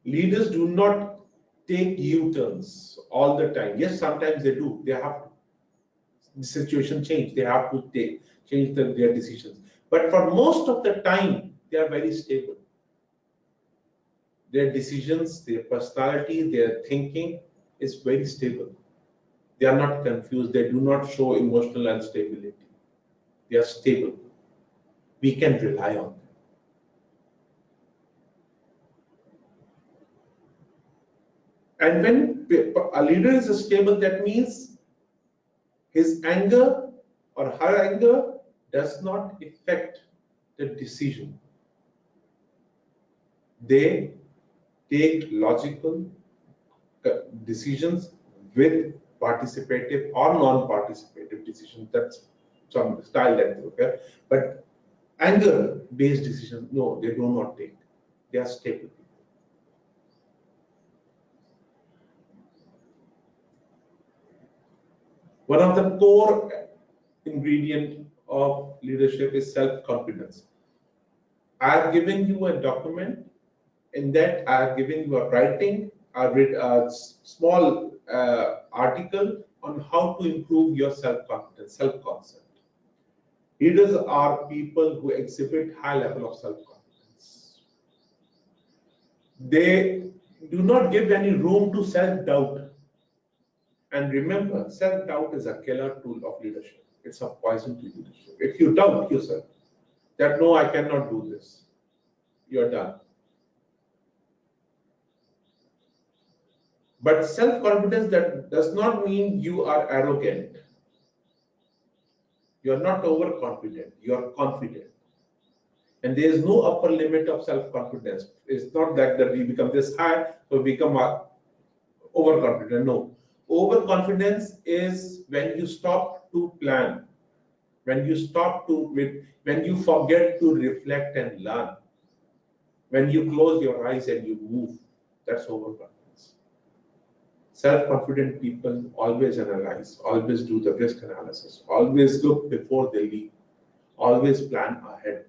Leaders do not take U-turns all the time. Yes, sometimes they do. They have to. The situation change. They have to change their decisions. But for most of the time, they are very stable. Their decisions, their personality, their thinking is very stable. They are not confused. They do not show emotional instability. They are stable. We can rely on them. And when a leader is stable, that means his anger or her anger does not affect the decision. They take logical decisions with participative or non-participative decisions. That's some style that is okay. But anger-based decisions, no, they do not take. They are stable. One of the core ingredient of leadership is self-confidence. I have given you a document. In that, I have given you a writing, a small article on how to improve your self-confidence, self-concept. Leaders are people who exhibit high level of self-confidence. They do not give any room to self-doubt. And remember, self-doubt is a killer tool of leadership. It's a poison to leadership. If you doubt yourself, that no, I cannot do this, you're done. But self-confidence, that does not mean you are arrogant. You are not overconfident, you are confident. And there is no upper limit of self-confidence. It's not that we become this high, so we become overconfident. No. Overconfidence is when you stop to plan, when you when you forget to reflect and learn, when you close your eyes and you move. That's overconfidence. Self-confident people always analyze, always do the risk analysis, always look before they leap, always plan ahead.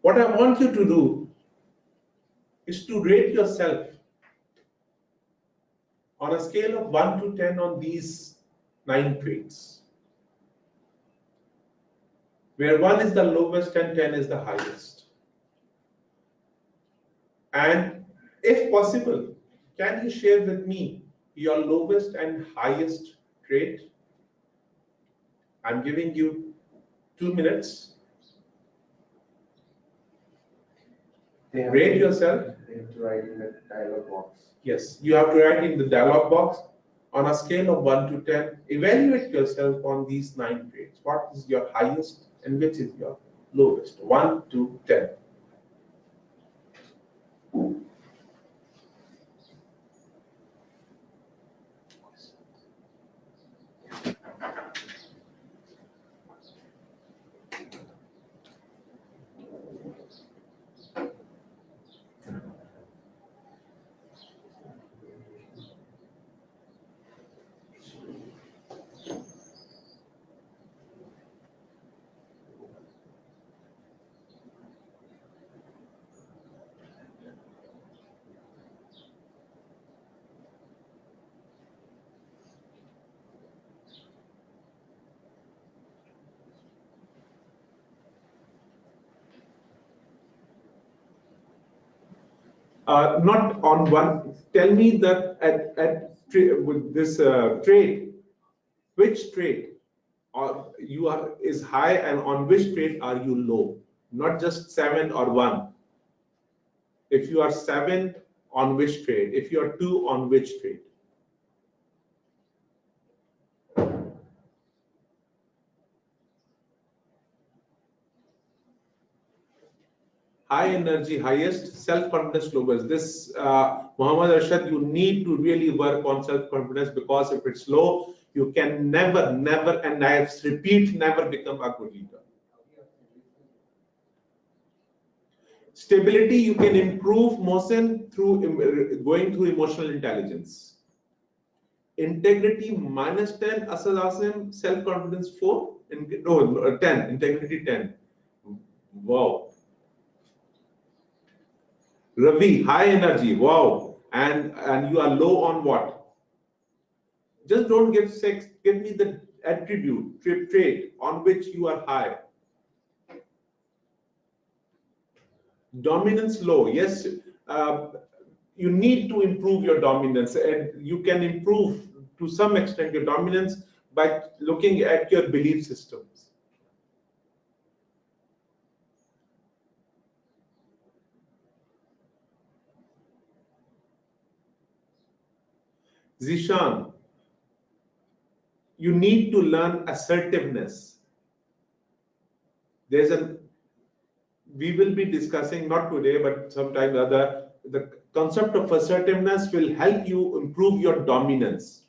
What I want you to do is to rate yourself on a scale of 1 to 10 on these 9 traits, where 1 is the lowest and 10 is the highest. And if possible, can you share with me your lowest and highest trait? I'm giving you 2 minutes. Rate yourself. They have to write in the dialog box. Yes, you have to write in the dialog box on a scale of 1 to 10. Evaluate yourself on these 9 traits. What is your highest and which is your lowest? 1 to 10. Not on one. Tell me that with this trade, which trade is high and on which trade are you low? Not just 7 or 1. If you are 7, on which trade? If you are 2, on which trade? High energy, highest, self-confidence, lowest. This, Muhammad Arshad, you need to really work on self-confidence, because if it's low, you can never, and I repeat, never become a good leader. Stability, you can improve, Mohsen, through going through emotional intelligence. Integrity -10, Asad Asim, self-confidence 4, no, 10, integrity 10. Wow. Ravi, high energy, wow. And you are low on what? Just don't give 6, give me the attribute, trait on which you are high. Dominance low, yes. You need to improve your dominance, and you can improve to some extent your dominance by looking at your belief systems. Zishan, you need to learn assertiveness. We will be discussing, not today, but sometime other, the concept of assertiveness will help you improve your dominance.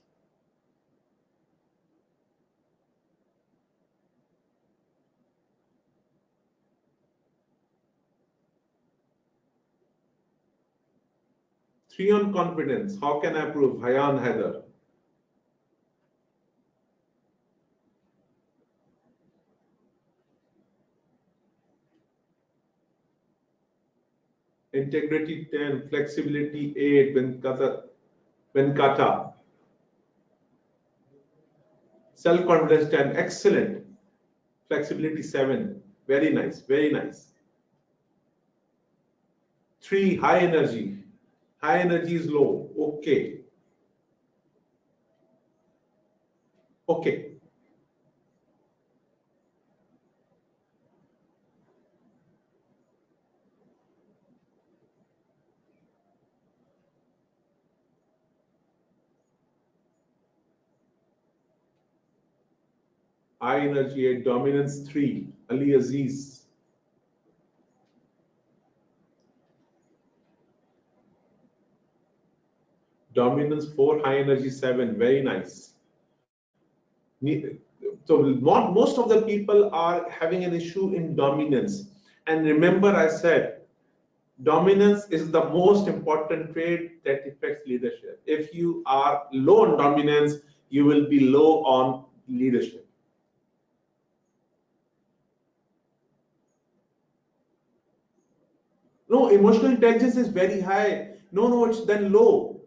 Three on confidence, how can I prove? Hayan Heather. Integrity 10, flexibility 8, Venkata. Self-confidence 10, excellent. Flexibility 7, very nice, very nice. 3, high energy. High energy is low, okay. Okay. High energy 8, dominance 3, Ali Aziz. Dominance 4, high energy 7, very nice. So most of the people are having an issue in dominance. And remember, I said, dominance is the most important trait that affects leadership. If you are low on dominance, you will be low on leadership. No, emotional intelligence is very high. No, it's then low.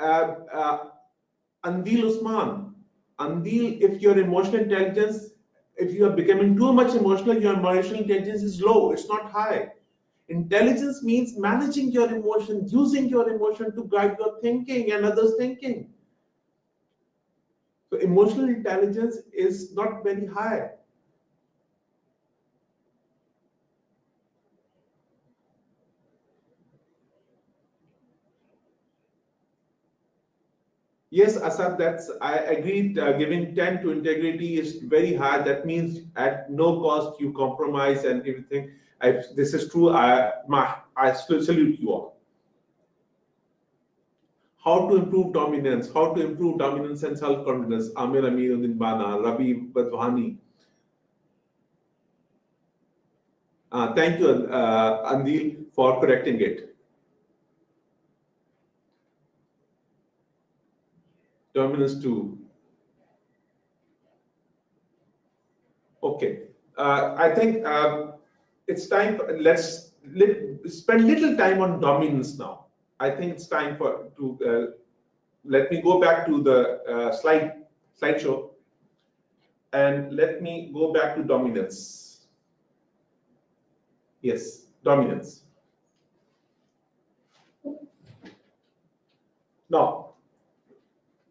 Andil Usman. Andil, if your emotional intelligence, if you are becoming too much emotional, your emotional intelligence is low. It's not high. Intelligence means managing your emotion, using your emotion to guide your thinking and others' thinking. So emotional intelligence is not very high. Yes, Asad, I agree. Giving 10 to integrity is very high. That means at no cost you compromise and everything. This is true. I salute you all. How to improve dominance? How to improve dominance and self-confidence? Amir Aminuddin Bana, Rabi Badwani. Thank you, Andil, for correcting it. Dominance 2. Okay. I think it's time. Let's spend little time on dominance now. I think it's time to let me go back to the slideshow, and let me go back to dominance. Yes, dominance. Now,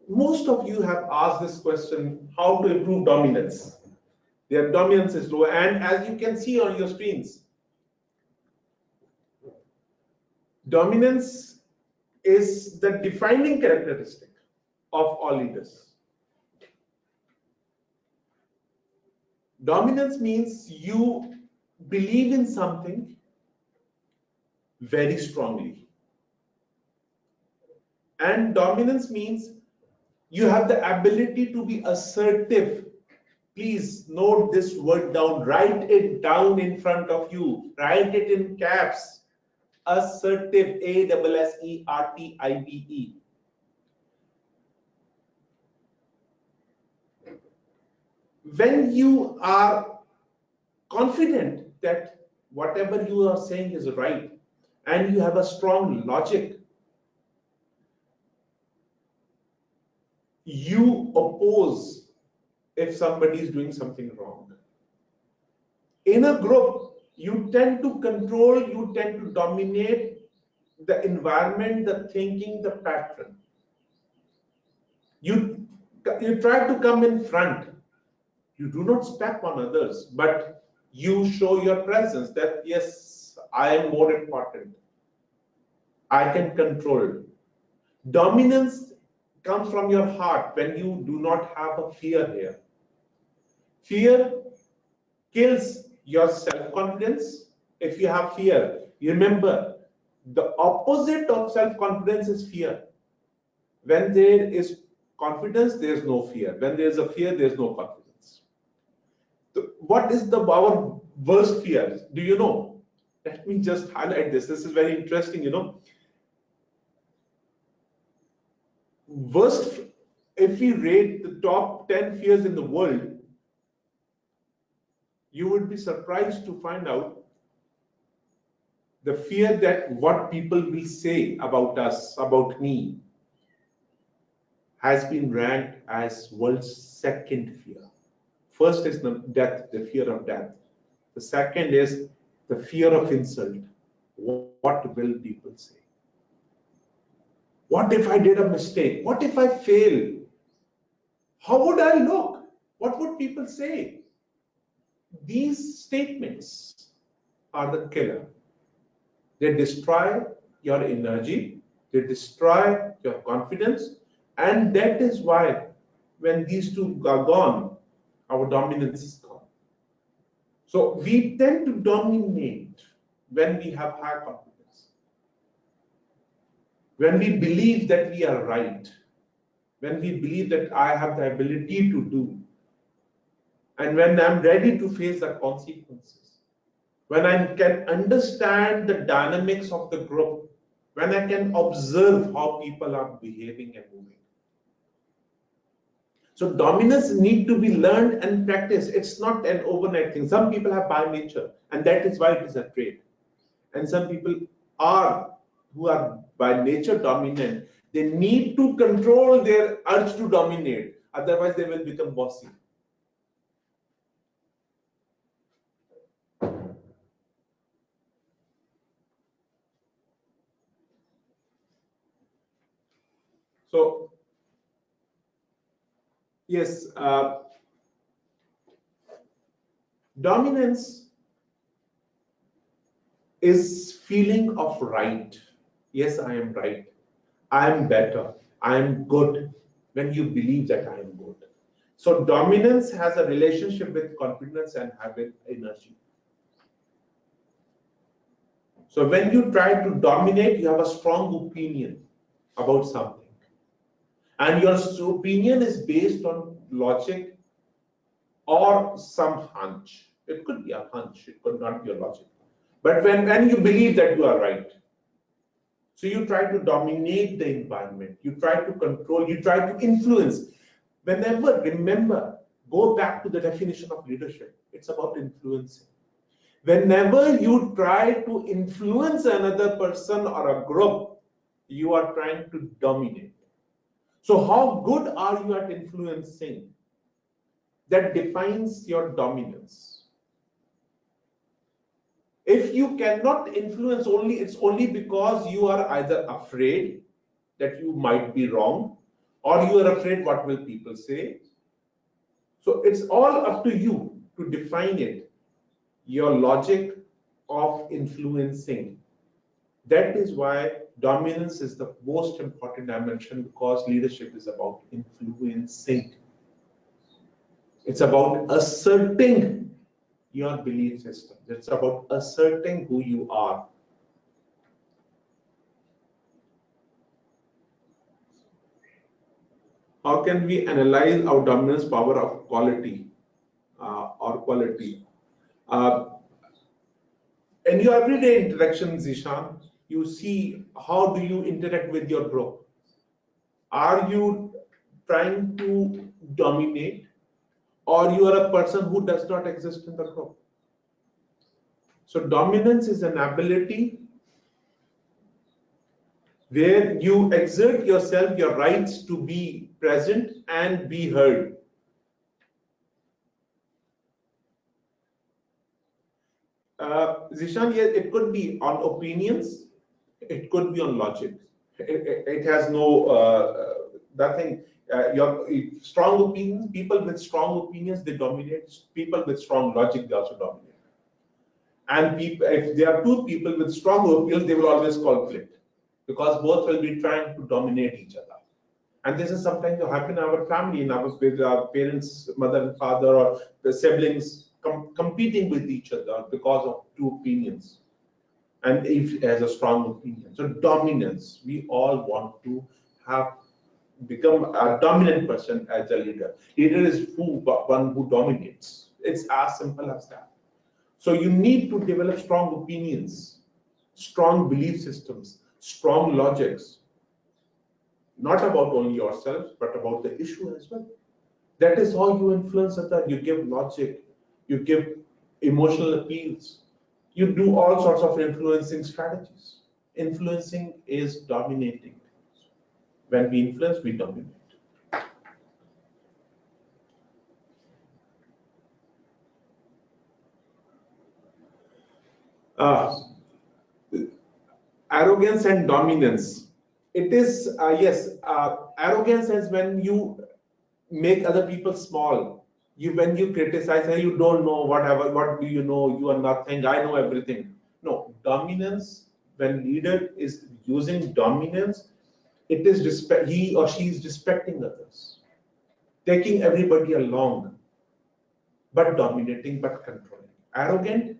most of you have asked this question, how to improve dominance. Their dominance is low, and as you can see on your screens, dominance is the defining characteristic of all leaders. Dominance means you believe in something very strongly. And dominance means you have the ability to be assertive. Please note this word down, write it down in front of you, write it in caps. Assertive, A-S-S-E-R-T-I-V-E. When you are confident that whatever you are saying is right and you have a strong logic, you oppose if somebody is doing something wrong. In a group, you tend to control, you tend to dominate the environment, the thinking, the pattern. You try to come in front. You do not step on others, but you show your presence that yes, I am more important. I can control. Dominance comes from your heart when you do not have a fear here. Fear kills your self-confidence. If you have fear, remember the opposite of self-confidence is fear. When there is confidence, there is no fear. When there is a fear, there is no confidence. So what is our worst fear? Do you know? Let me just highlight this. This is very interesting, you know. Worst, if we rate the top 10 fears in the world, you would be surprised to find out the fear that what people will say about us, about me, has been ranked as world's second fear. First is the death, the fear of death. The second is the fear of insult. What will people say? What if I did a mistake? What if I fail? How would I look? What would people say? These statements are the killer. They destroy your energy, they destroy your confidence, and that is why when these two are gone, our dominance is gone. So we tend to dominate when we have high confidence, when we believe that we are right, when we believe that I have the ability to do, and when I'm ready to face the consequences, when I can understand the dynamics of the group, when I can observe how people are behaving and moving. So dominance needs to be learned and practiced. It's not an overnight thing. Some people have by nature, and that is why it is a trait. And some people who are by nature dominant, they need to control their urge to dominate. Otherwise, they will become bossy. So, yes, dominance is feeling of right. Yes, I am right. I am better. I am good. When you believe that I am good. So dominance has a relationship with confidence and habit energy. So when you try to dominate, you have a strong opinion about something. And your opinion is based on logic or some hunch. It could be a hunch, it could not be a logic. But when you believe that you are right, so you try to dominate the environment, you try to control, you try to influence. Whenever, remember, go back to the definition of leadership. It's about influencing. Whenever you try to influence another person or a group, you are trying to dominate. So how good are you at influencing? That defines your dominance. If you cannot influence it's only because you are either afraid that you might be wrong, or you are afraid what will people say. So it's all up to you to define it, your logic of influencing. That is why dominance is the most important dimension, because leadership is about influencing. It's about asserting your belief system. It's about asserting who you are. How can we analyze our dominance power of quality or quality? In your everyday interaction, Zishan, you see how do you interact with your group? Are you trying to dominate, or you are a person who does not exist in the group? So dominance is an ability where you exert yourself, your rights to be present and be heard. Zishan, yes, it could be on opinions, it could be on logic. It has no nothing. Your strong opinions, people with strong opinions, they dominate. People with strong logic, they also dominate. And people, if there are two people with strong opinions, they will always conflict, because both will be trying to dominate each other. And this is sometimes to happen in our family, in our with our parents, mother and father, or the siblings competing with each other because of two opinions. And if has a strong opinion. So dominance, we all want to have become a dominant person as a leader. Leader is one who dominates. It's as simple as that. So you need to develop strong opinions, strong belief systems, strong logics, not about only yourself, but about the issue as well. That is how you influence others. You give logic, you give emotional appeals, you do all sorts of influencing strategies. Influencing is dominating. When we influence, we dominate. Arrogance and dominance. It is, yes, arrogance is when you make other people small. When you criticize, and you don't know whatever, what do you know? You are nothing, I know everything. No, dominance, when leader is using dominance, it is respect, he or she is respecting others, taking everybody along, but dominating, but controlling. Arrogant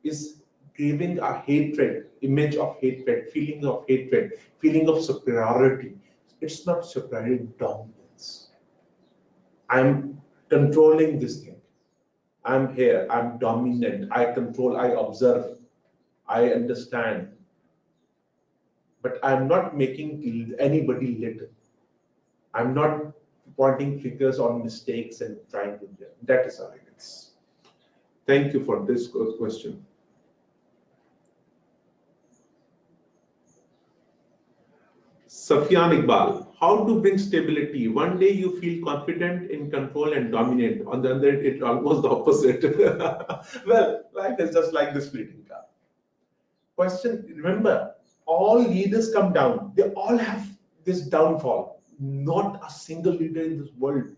is giving a hatred, image of hatred, feeling of hatred, feeling of superiority. It's not superiority, dominance. I'm controlling this thing. I'm here, I'm dominant, I control, I observe, I understand. But I'm not making anybody little. I'm not pointing fingers on mistakes and trying to do that. Is arrogance. Thank you for this question. Safian Iqbal, how to bring stability? One day you feel confident, in control and dominant. On the other, it's almost the opposite. Well, life is just like this fleeting car. Question, remember, all leaders come down. They all have this downfall. Not a single leader in this world.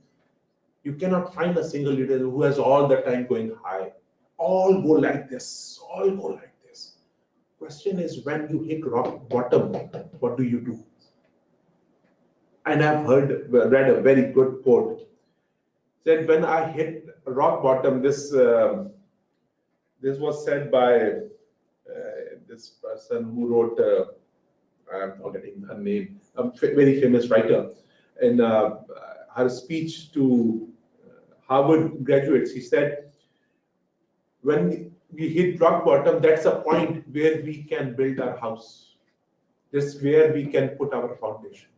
You cannot find a single leader who has all the time going high. All go like this. All go like this. Question is, when you hit rock bottom, what do you do? And I've read a very good quote. Said, when I hit rock bottom, this was said by this person who wrote, I'm forgetting her name, a very famous writer. In her speech to Harvard graduates, he said, when we hit rock bottom, that's a point where we can build our house. That's where we can put our foundation.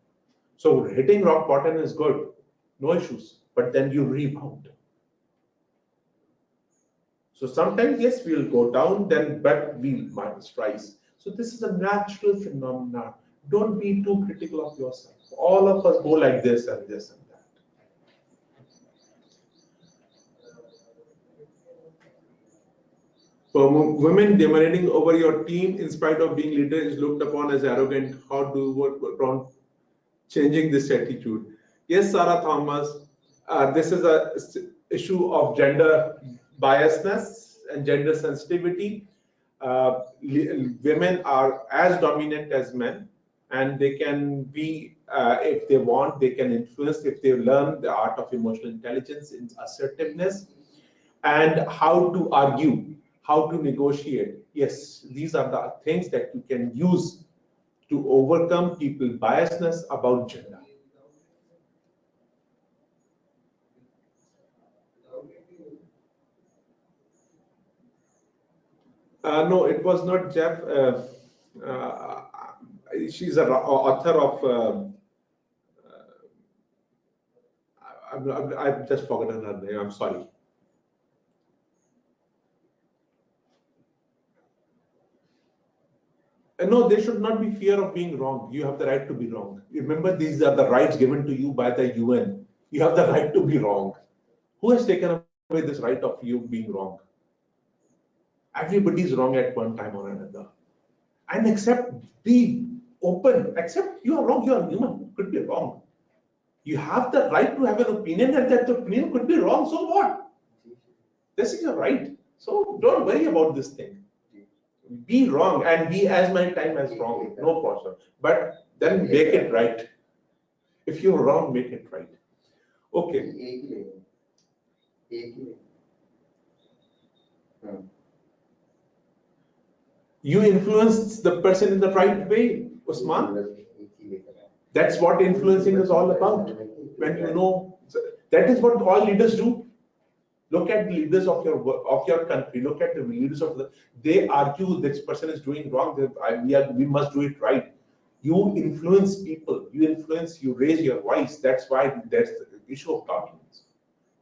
So hitting rock bottom is good, no issues, but then you rebound. So sometimes, yes, we'll go down, but we'll minus rise. So this is a natural phenomenon. Don't be too critical of yourself. All of us go like this and this and that. For women, dominating over your team in spite of being leader is looked upon as arrogant. How do you work around changing this attitude. Yes, Sarah Thomas, this is a issue of gender biasness and gender sensitivity. Women are as dominant as men, and they can be, if they want, they can influence if they learn the art of emotional intelligence, in assertiveness, and how to argue, how to negotiate. Yes, these are the things that you can use to overcome people's biasness about gender. No, it was not Jeff. She's an author of. I've just forgotten her name. I'm sorry. No, there should not be fear of being wrong. You have the right to be wrong. Remember, these are the rights given to you by the UN. You have the right to be wrong. Who has taken away this right of you being wrong? Everybody is wrong at one time or another. And accept, be open, accept you are wrong, you are human, you could be wrong. You have the right to have an opinion, and that opinion could be wrong, so what? This is your right. So don't worry about this thing. Be wrong and be as many times as wrong, no problem. But then make it right. If you're wrong, make it right. Okay. You influence the person in the right way, Usman. That's what influencing is all about. When you know, that is what all leaders do. Look at the leaders of your country. Look at the leaders of they argue this person is doing wrong. We must do it right. You influence people. You raise your voice. That's why there's the issue of dominance.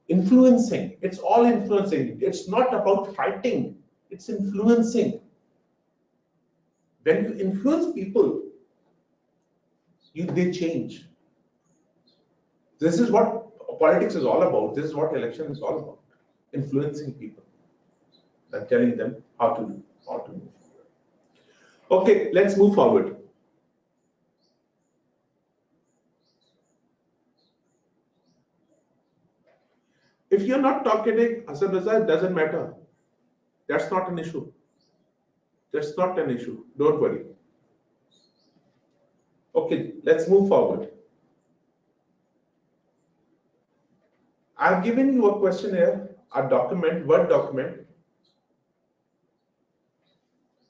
Influencing. It's all influencing. It's not about fighting. It's influencing. When you influence people, they change. This is what politics is all about. This is what election is all about. Influencing people and telling them how to move forward. Okay, let's move forward. If you're not talkative, Hassan Raza, it doesn't matter. That's not an issue. That's not an issue. Don't worry. Okay, let's move forward. I've given you a questionnaire, a document, Word document.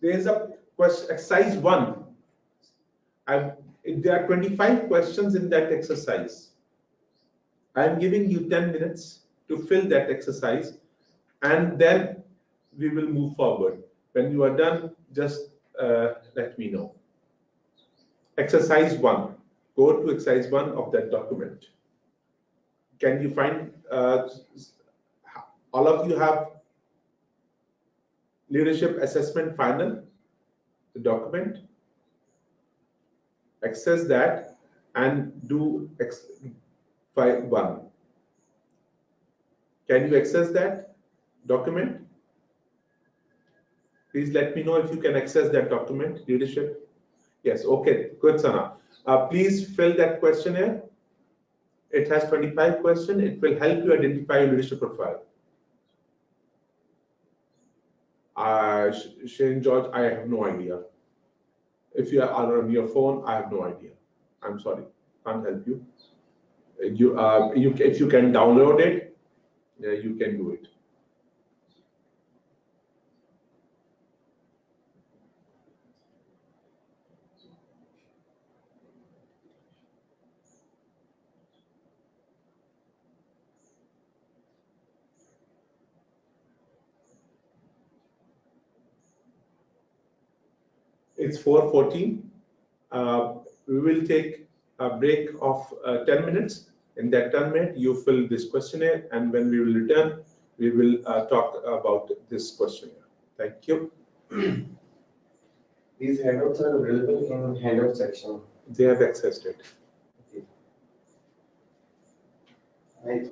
There is a question, exercise 1. There are 25 questions in that exercise. I'm giving you 10 minutes to fill that exercise, and then we will move forward. When you are done, just let me know. Exercise 1. Go to exercise 1 of that document. Can you find, all of you have leadership assessment final, the document? Access that and do exercise 1. Can you access that document? Please let me know if you can access that document, leadership. Yes, okay, good, Sana. Please fill that questionnaire. It has 25 questions. It will help you identify your leadership profile. Shane George, I have no idea. If you are on your phone, I have no idea. I'm sorry, can't help you. If you can download it, you can do it. It's 4:14. We will take a break of 10 minutes. In that 10 minutes, you fill this questionnaire, and when we will return, we will talk about this questionnaire. Thank you. These handouts are available in handout section. They have accessed it. Okay.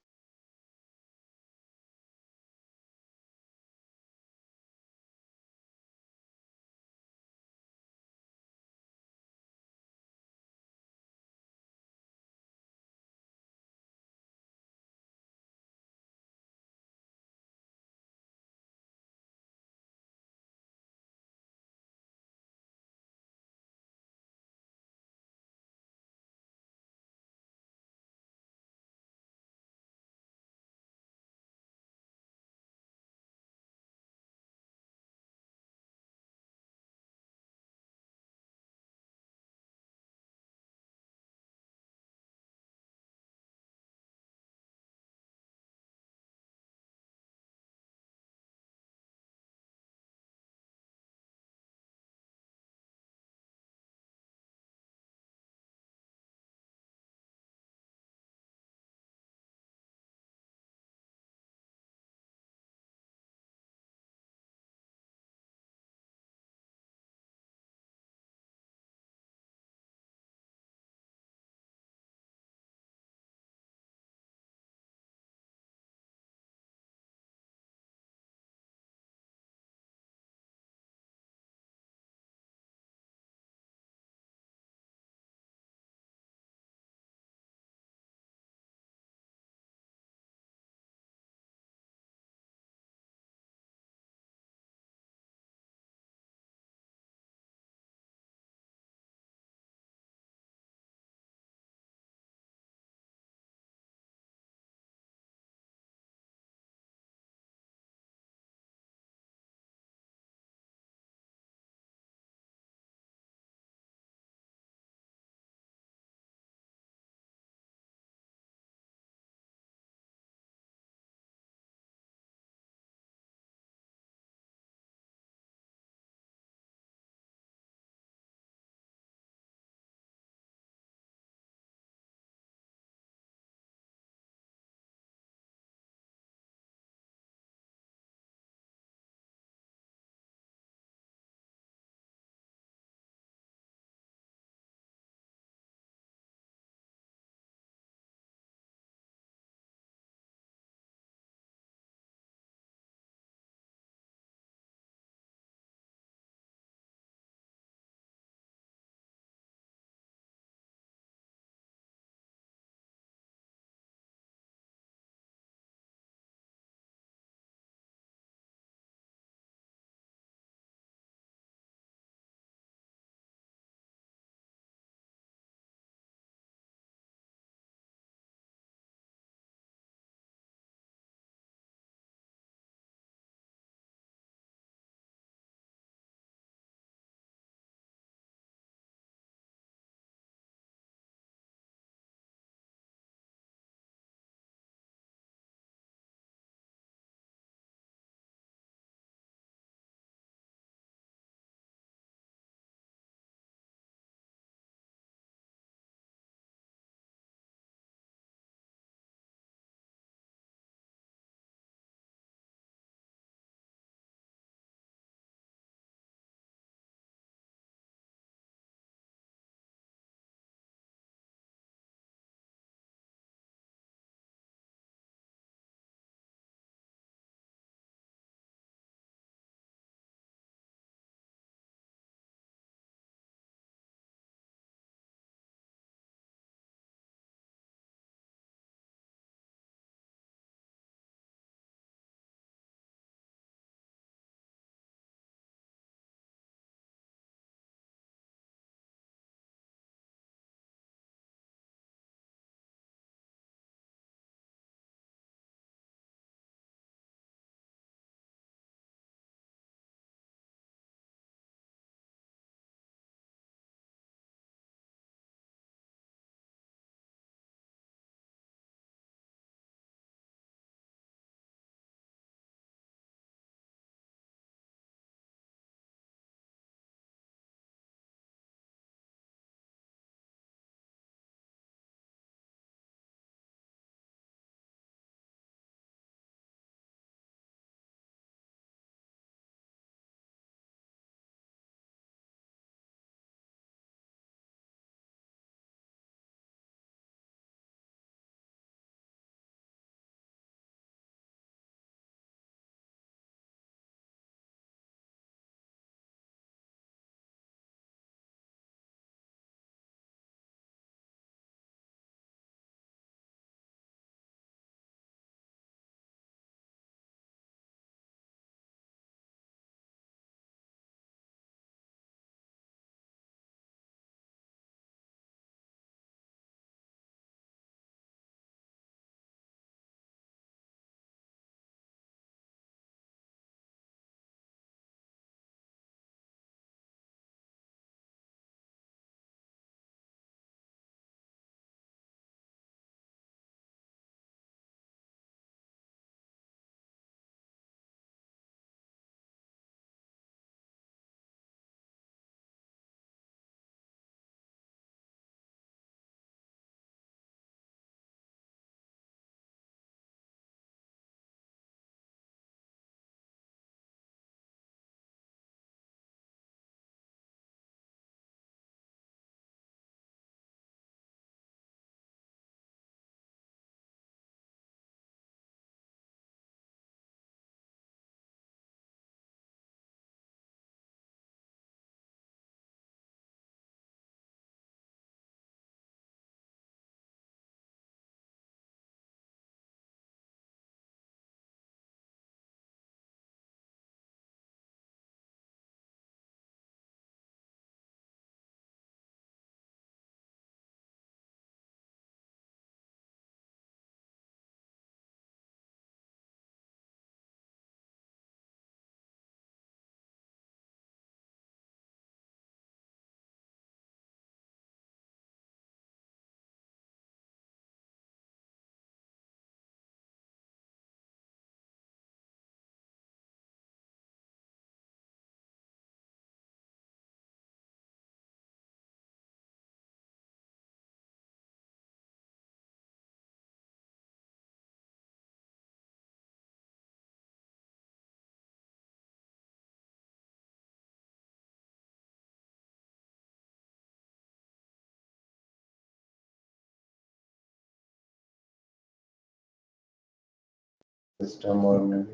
system or maybe.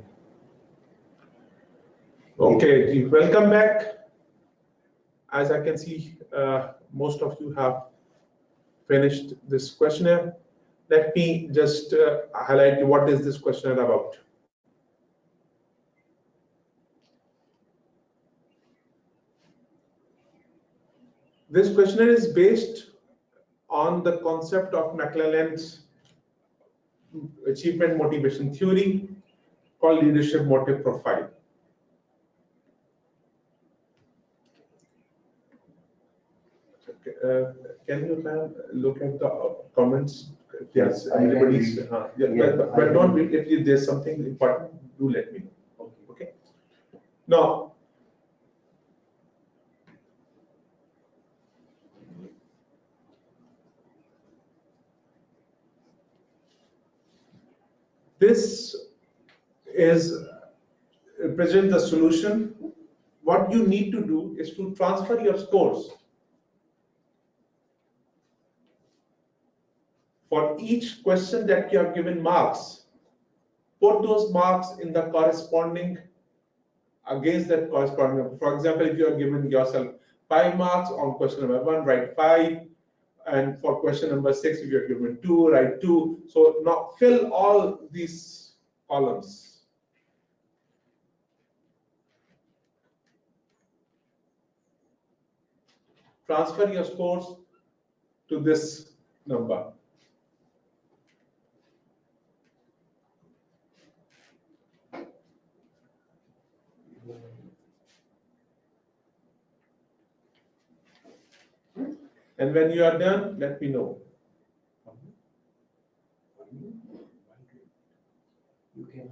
Okay, welcome back. As I can see, most of you have finished this questionnaire. Let me just highlight what is this questionnaire about. This questionnaire is based on the concept of McClelland's achievement motivation theory called leadership motive profile. Can you look at the comments? Yes, everybody's. But don't read. If there's something important, do let me know. Okay. Now, this is present the solution. What you need to do is to transfer your scores. For each question that you have given marks, put those marks in the corresponding, against that corresponding. For example, if you are given yourself 5 marks on question number 1, write 5. And for question number 6, if you're given 2, write 2. So now fill all these columns. Transfer your scores to this number. And when you are done, let me know. You can,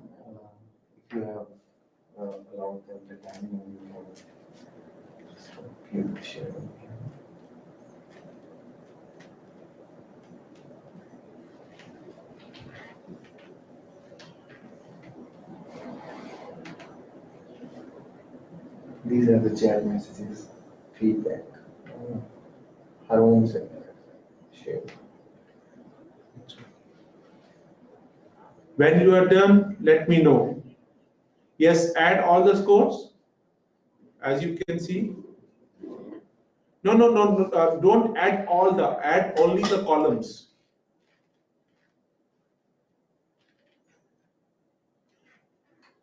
if you have allowed them the time, you can share. These are the chat messages, feedback. Harun said share. When you are done, let me know. Yes, add all the scores, as you can see. No, don't add all add only the columns.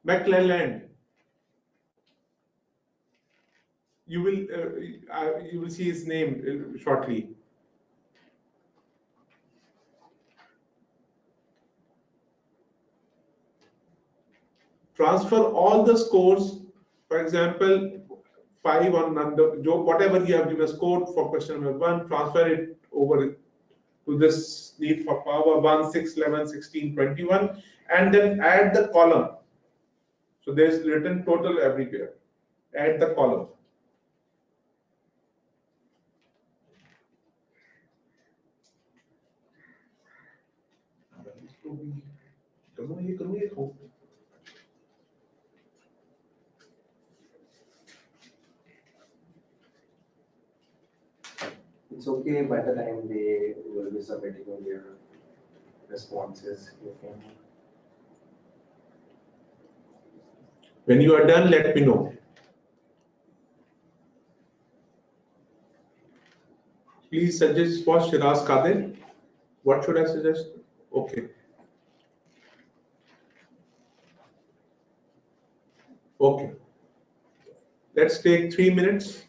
McClelland. You will see his name shortly. Transfer all the scores. For example, 5 on whatever you have given a score for question number 1, transfer it over to this need for power 1, 6, 11, 16, 21, and then add the column. So there's written total everywhere. Add the column. It's okay by the time they will be submitting their responses. You can. When you are done, let me know. Please suggest for Shiraz Kadir. What should I suggest? Okay. Okay. Let's take 3 minutes.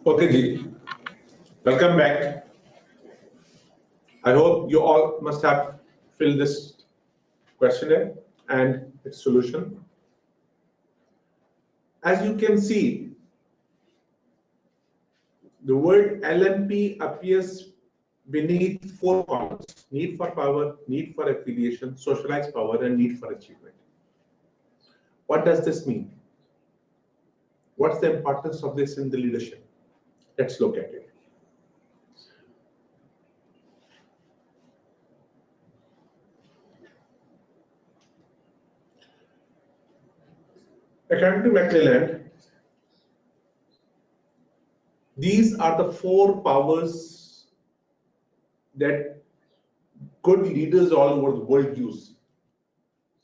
Okay, Ji. Welcome back. I hope you all must have filled this questionnaire and its solution. As you can see, the word LMP appears beneath 4 columns: need for power, need for affiliation, socialized power, and need for achievement. What does this mean? What's the importance of this in the leadership? Let's look at it. According to McClelland, these are the 4 powers that good leaders all over the world use.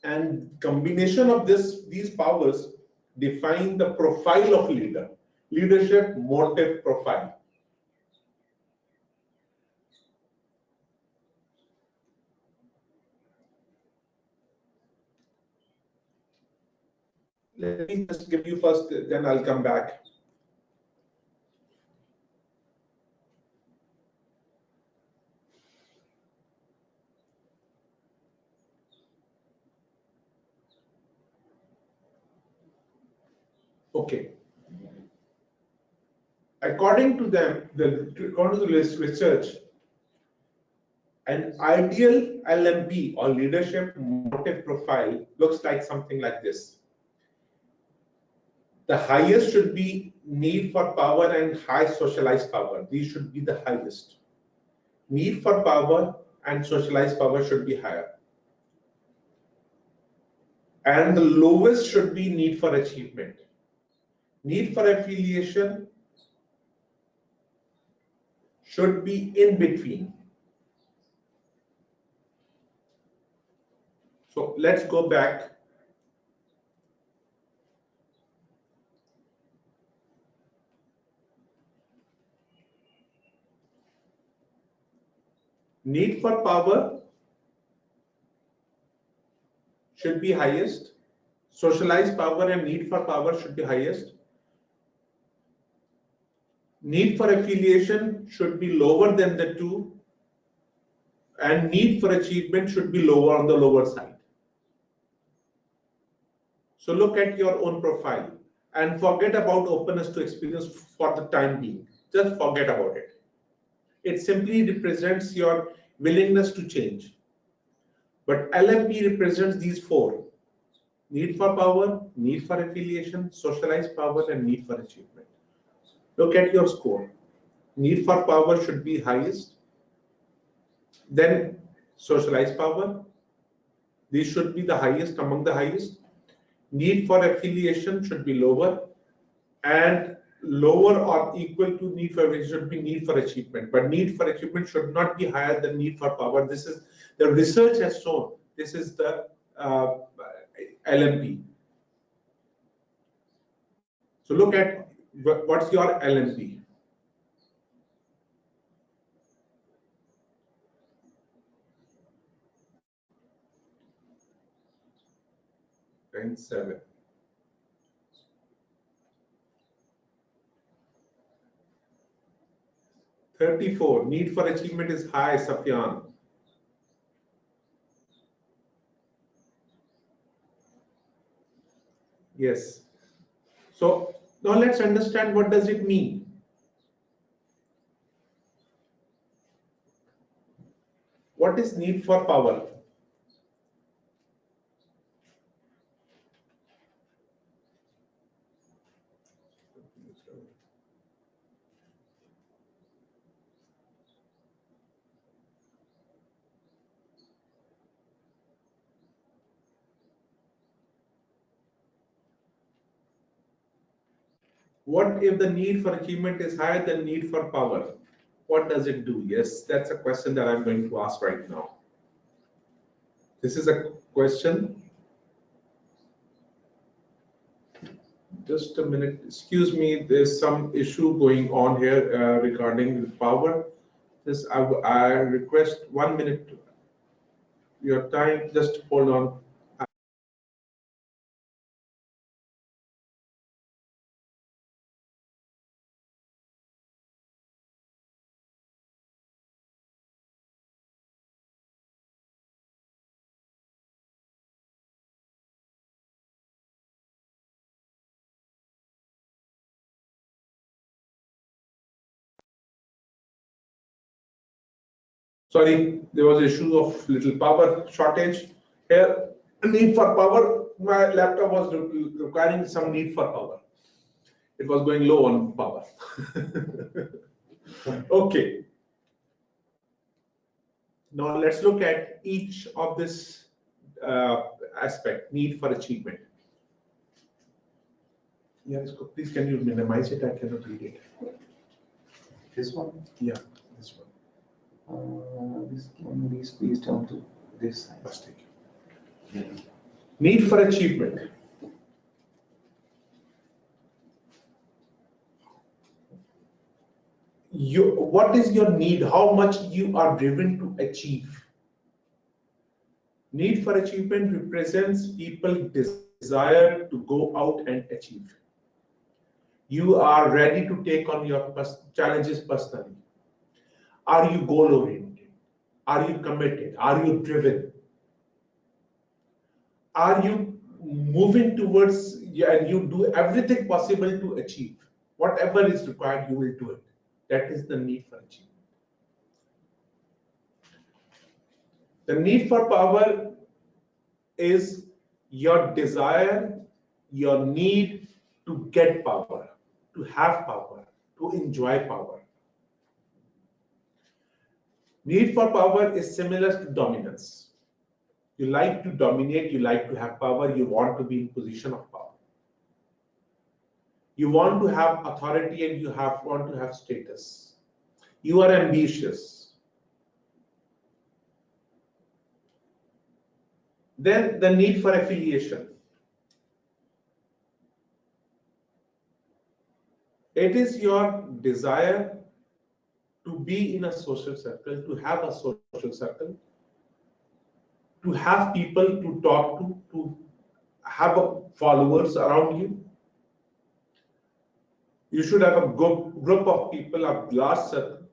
And combination of these powers define the profile of leader. Leadership motive profile. Let me just give you first, then I'll come back. Okay. According to them, according to the research, an ideal LMP or leadership motive profile looks like something like this. The highest should be need for power and high socialized power. These should be the highest. Need for power and socialized power should be higher. And the lowest should be need for achievement. Need for affiliation should be in between. So let's go back. Need for power should be highest. Socialized power and need for power should be highest. Need for affiliation should be lower than the 2. And need for achievement should be lower on the lower side. So look at your own profile and forget about openness to experience for the time being. Just forget about it. It simply represents your willingness to change. But LMP represents these 4: need for power, need for affiliation, socialized power, and need for achievement. Look at your score. Need for power should be highest. Then socialized power. These should be the highest, among the highest. Need for affiliation should be lower. And lower or equal to need for affiliation should be need for achievement. But need for achievement should not be higher than need for power. This is the research has shown. This is the LMP. So look at what's your LMP. Rank 7. $34. Need for achievement is high, Safyan. Yes. So now let's understand what does it mean. What is need for power? What if the need for achievement is higher than need for power? What does it do? Yes, that's a question that I'm going to ask right now. This is a question. Just a minute. Excuse me, there's some issue going on here regarding the power. I request 1 minute your time. Just hold on. Sorry, there was issue of little power shortage here. Need for power. My laptop was requiring some need for power. It was going low on power. Okay. Now let's look at each of this aspect, need for achievement. Yes, please can you minimize it? I cannot read it. This one? Yeah, this one. This one we squeeze down to this side. Mistake. Need for achievement. What is your need? How much you are driven to achieve? Need for achievement represents people's desire to go out and achieve. You are ready to take on your challenges personally. Are you goal-oriented? Are you committed? Are you driven? Are you moving towards, and you do everything possible to achieve? Whatever is required, you will do it. That is the need for achievement. The need for power is your desire, your need to get power, to have power, to enjoy power. Need for power is similar to dominance. You like to dominate, you like to have power, you want to be in position of power. You want to have authority and you want to have status. You are ambitious. Then the need for affiliation. It is your desire to be in a social circle, to have a social circle, to have people to talk to have followers around you. You should have a group of people, a large circle.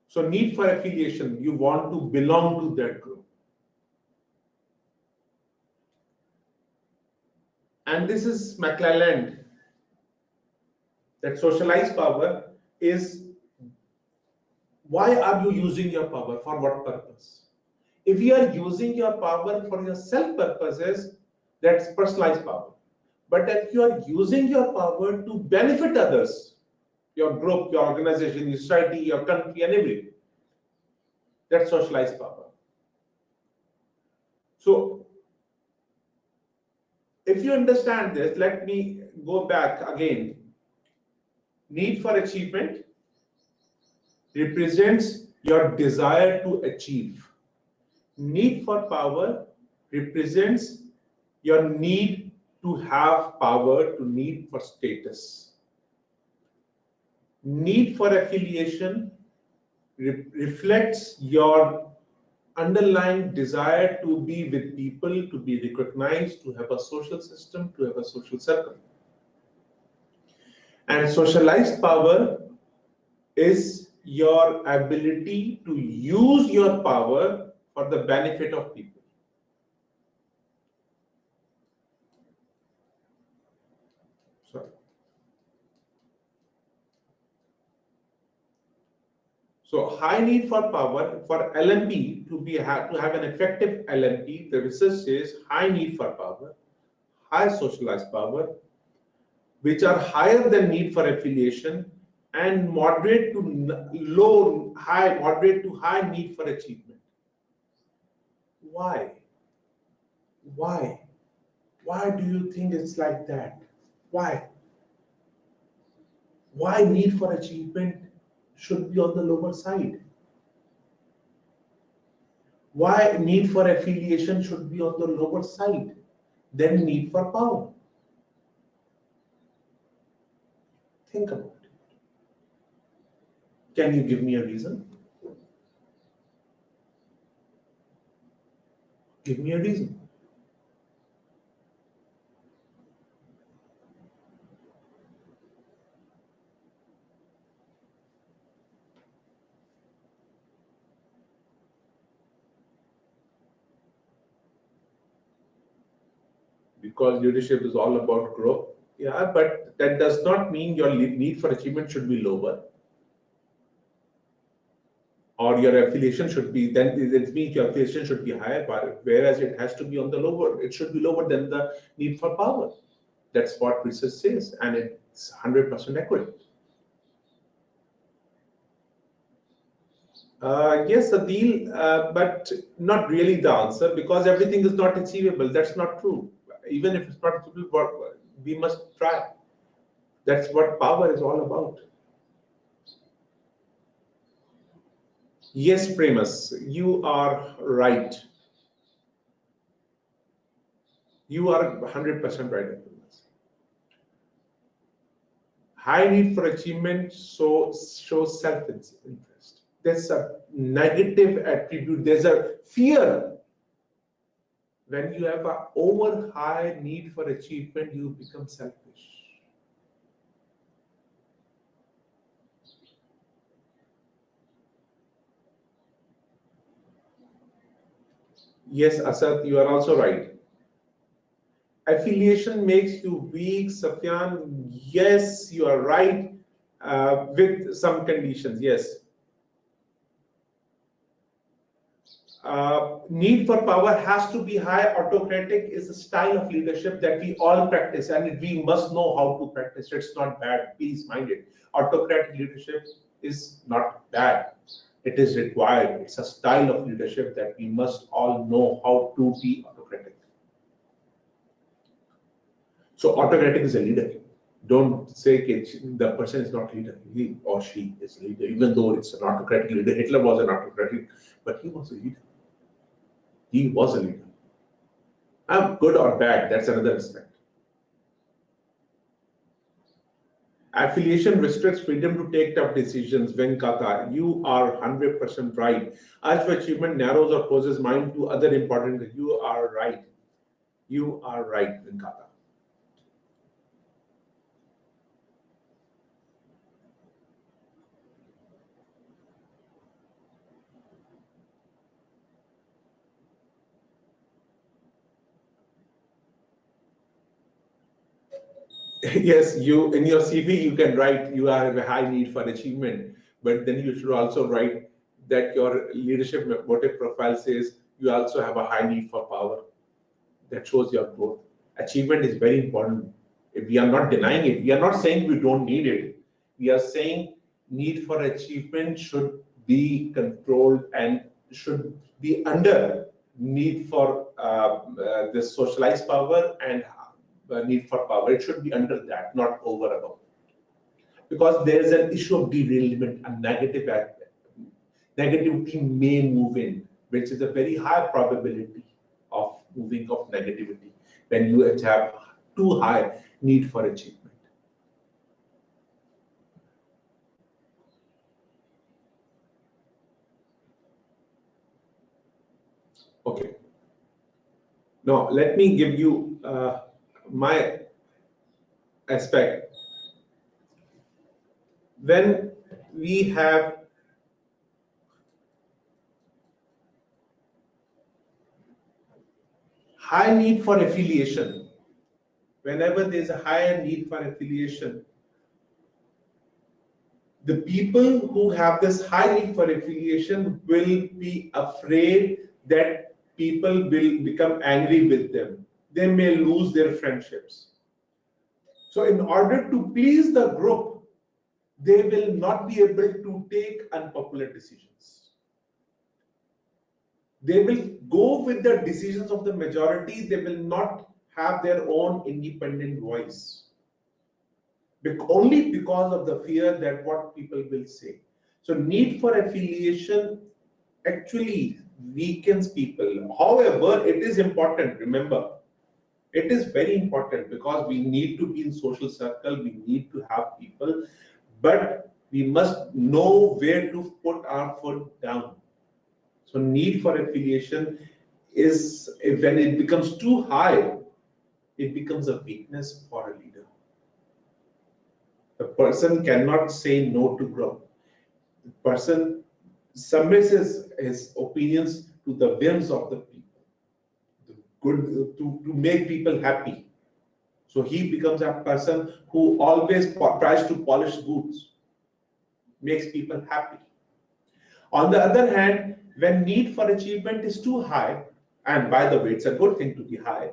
So need for affiliation, you want to belong to that group. And this is McClelland, that socialized power is, why are you using your power? For what purpose? If you are using your power for your self purposes, that's personalized power. But if you are using your power to benefit others, your group, your organization, your society, your country, and everything, that's socialized power. So, if you understand this, let me go back again. Need for achievement represents your desire to achieve. Need for power represents your need to have power, to need for status. Need for affiliation reflects your underlying desire to be with people, to be recognized, to have a social system, to have a social circle. And socialized power is your ability to use your power for the benefit of people. Sorry. So high need for power, for LMP to have an effective LMP, the research says high need for power, high socialized power, which are higher than need for affiliation, and moderate to high need for achievement. Why? Why? Why do you think it's like that? Why? Why need for achievement should be on the lower side? Why need for affiliation should be on the lower side than need for power? Think about it. Can you give me a reason? Give me a reason. Because leadership is all about growth. Yeah, but that does not mean your need for achievement should be lower. or your affiliation should be, then it means your affiliation should be higher, whereas it has to be on the lower. It should be lower than the need for power. That's what research says, and it's 100% accurate. Yes, Adil, but not really the answer, because everything is not achievable. That's not true. Even if it's not achievable, we must try. That's what power is all about. Yes, Premas, you are right. You are 100% right. High need for achievement shows self-interest. There's a negative attribute. There's a fear. When you have an over high need for achievement, you become selfish. Yes, Asad, you are also right. Affiliation makes you weak, Safyan. Yes, you are right, with some conditions, yes. Need for power has to be high. Autocratic is a style of leadership that we all practice, and we must know how to practice. It's not bad, please mind it. Autocratic leadership is not bad. It is required. It's a style of leadership that we must all know how to be autocratic. So autocratic is a leader. Don't say the person is not leader. He or she is a leader, even though it's an autocratic leader. Hitler was an autocratic, but he was a leader. He was a leader. Good or bad, that's another aspect. Affiliation restricts freedom to take tough decisions. Venkata, you are 100% right. As for achievement narrows or closes mind to other important, you are right. You are right, Venkata. Yes, you in your CV you can write you have a high need for achievement, but then you should also write that your leadership motive profile says you also have a high need for power. That shows your growth. Achievement is very important. If we are not denying it, we are not saying we don't need it. We are saying need for achievement should be controlled and should be under need for the socialized power and need for power. It should be under that, not over above. Because there is an issue of derailment, a negative aspect. Negativity may move in, which is a very high probability of moving of negativity when you have too high need for achievement. Okay. Now let me give you my aspect. When we have high need for affiliation, whenever there's a higher need for affiliation, the people who have this high need for affiliation will be afraid that people will become angry with them. They may lose their friendships. So in order to please the group, they will not be able to take unpopular decisions. They will go with the decisions of the majority. They will not have their own independent voice. Only because of the fear that what people will say. So need for affiliation actually weakens people. However, it is important, remember, it is very important because we need to be in social circle, we need to have people, but we must know where to put our foot down. So need for affiliation is, when it becomes too high, it becomes a weakness for a leader. The person cannot say no to group. The person submits his opinions to the whims of the people, to make people happy. So he becomes a person who always tries to polish boots, makes people happy. On the other hand, when need for achievement is too high, and by the way, it's a good thing to be high,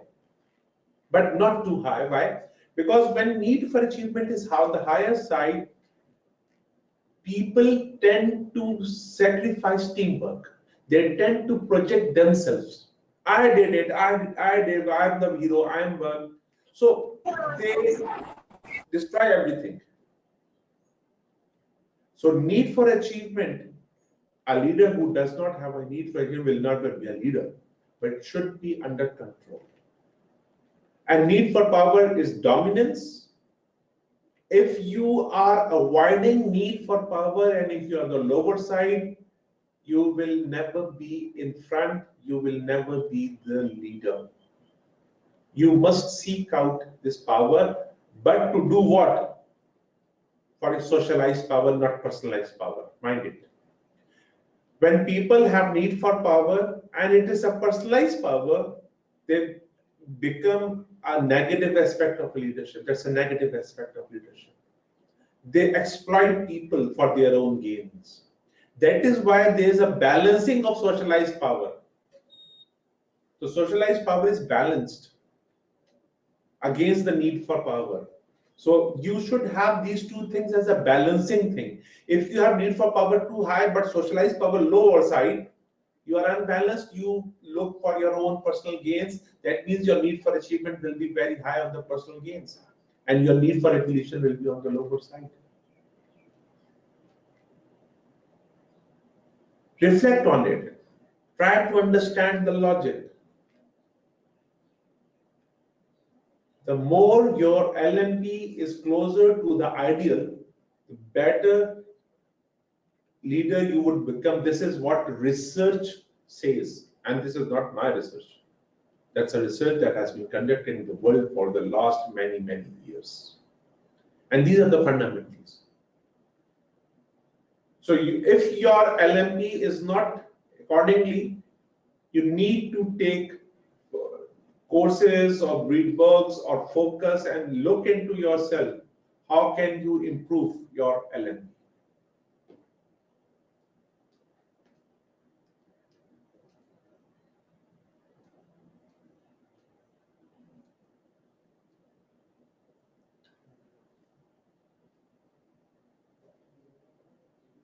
but not too high. Why? Because when need for achievement is on the higher side, people tend to sacrifice teamwork. They tend to project themselves. I did it, I did, I'm the hero, I'm one. So they destroy everything. So need for achievement, a leader who does not have a need for achievement will not be a leader, but it should be under control. And need for power is dominance. If you are avoiding need for power and if you are the lower side, you will never be in front, you will never be the leader. You must seek out this power, but to do what? For socialized power, not personalized power. Mind it. When people have need for power and it is a personalized power, they become a negative aspect of leadership. That's a negative aspect of leadership. They exploit people for their own gains. That is why there is a balancing of socialized power. So socialized power is balanced against the need for power. So you should have these two things as a balancing thing. If you have need for power too high but socialized power lower side, you are unbalanced, you look for your own personal gains. That means your need for achievement will be very high on the personal gains and your need for recognition will be on the lower side. Reflect on it. Try to understand the logic. The more your LMP is closer to the ideal, the better leader you would become. This is what research says, and this is not my research. That's a research that has been conducted in the world for the last many, many years. And these are the fundamentals. So if your LMP is not accordingly, you need to take courses or read books or focus and look into yourself. How can you improve your LMP?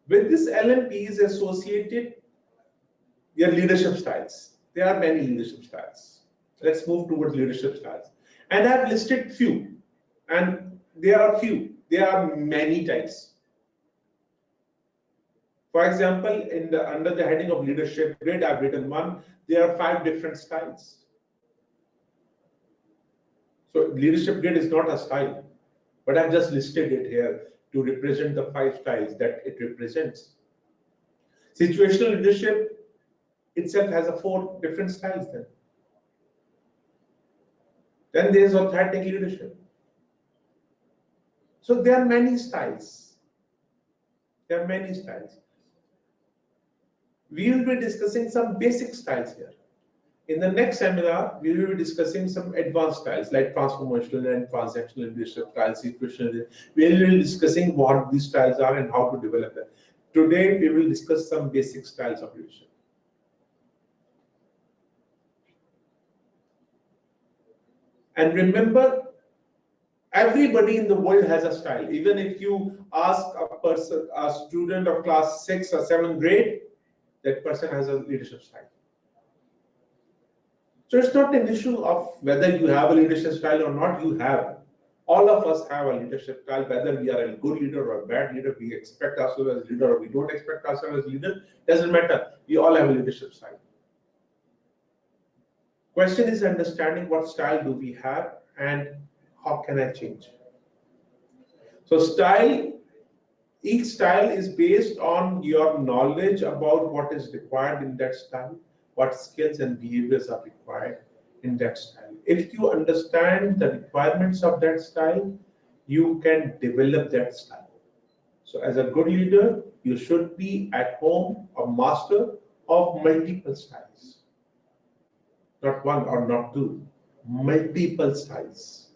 With this LMP is associated your leadership styles. There are many leadership styles. Let's move towards leadership styles. And I've listed few. And there are few. There are many types. For example, under the heading of leadership grid, I've written one. There are 5 different styles. So leadership grid is not a style, but I've just listed it here to represent the 5 styles that it represents. Situational leadership itself has 4 different styles then. Then there's authentic leadership. So there are many styles. There are many styles. We will be discussing some basic styles here. In the next seminar, we will be discussing some advanced styles like transformational and transactional leadership styles, situational. We will be discussing what these styles are and how to develop them. Today, we will discuss some basic styles of leadership. And remember, everybody in the world has a style. Even if you ask a student of class 6 or 7th grade, that person has a leadership style. So it's not an issue of whether you have a leadership style or not. You have. All of us have a leadership style, whether we are a good leader or a bad leader, we expect ourselves as a leader or we don't expect ourselves as a leader, doesn't matter. We all have a leadership style. Question is understanding what style do we have and how can I change? So each style is based on your knowledge about what is required in that style, what skills and behaviors are required in that style. If you understand the requirements of that style, you can develop that style. So as a good leader, you should be at home a master of multiple styles. Not one or not two, multiple styles.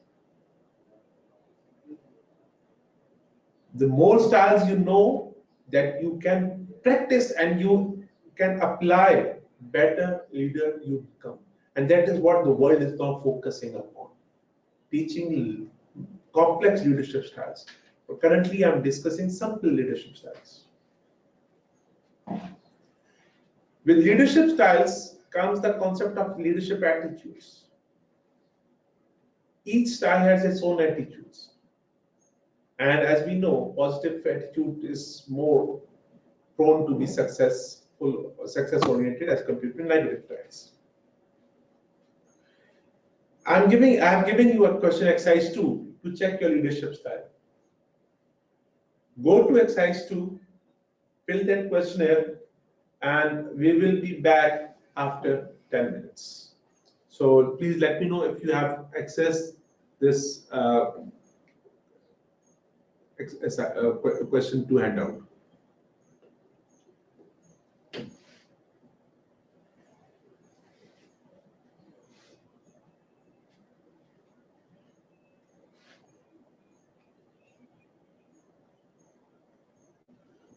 The more styles you know, that you can practice and you can apply, better leader you become. And that is what the world is now focusing upon, teaching complex leadership styles. But currently, I'm discussing simple leadership styles. With leadership styles comes the concept of leadership attitudes. Each style has its own attitudes. And as we know, positive attitude is more prone to be successful or success-oriented as compared to negative styles. I'm giving you a question, exercise 2, to check your leadership style. Go to exercise 2, fill that questionnaire, and we will be back after 10 minutes. So please let me know if you have accessed this question 2 handout.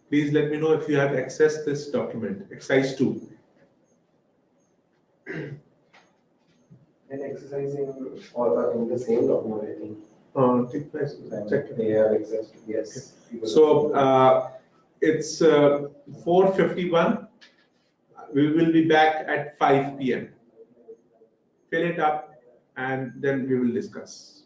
Please let me know if you have accessed this document, exercise 2. And exercising or in the same document, I think. Check. They have access to, yes. So it's 4:51. We will be back at 5 p.m. Fill it up and then we will discuss.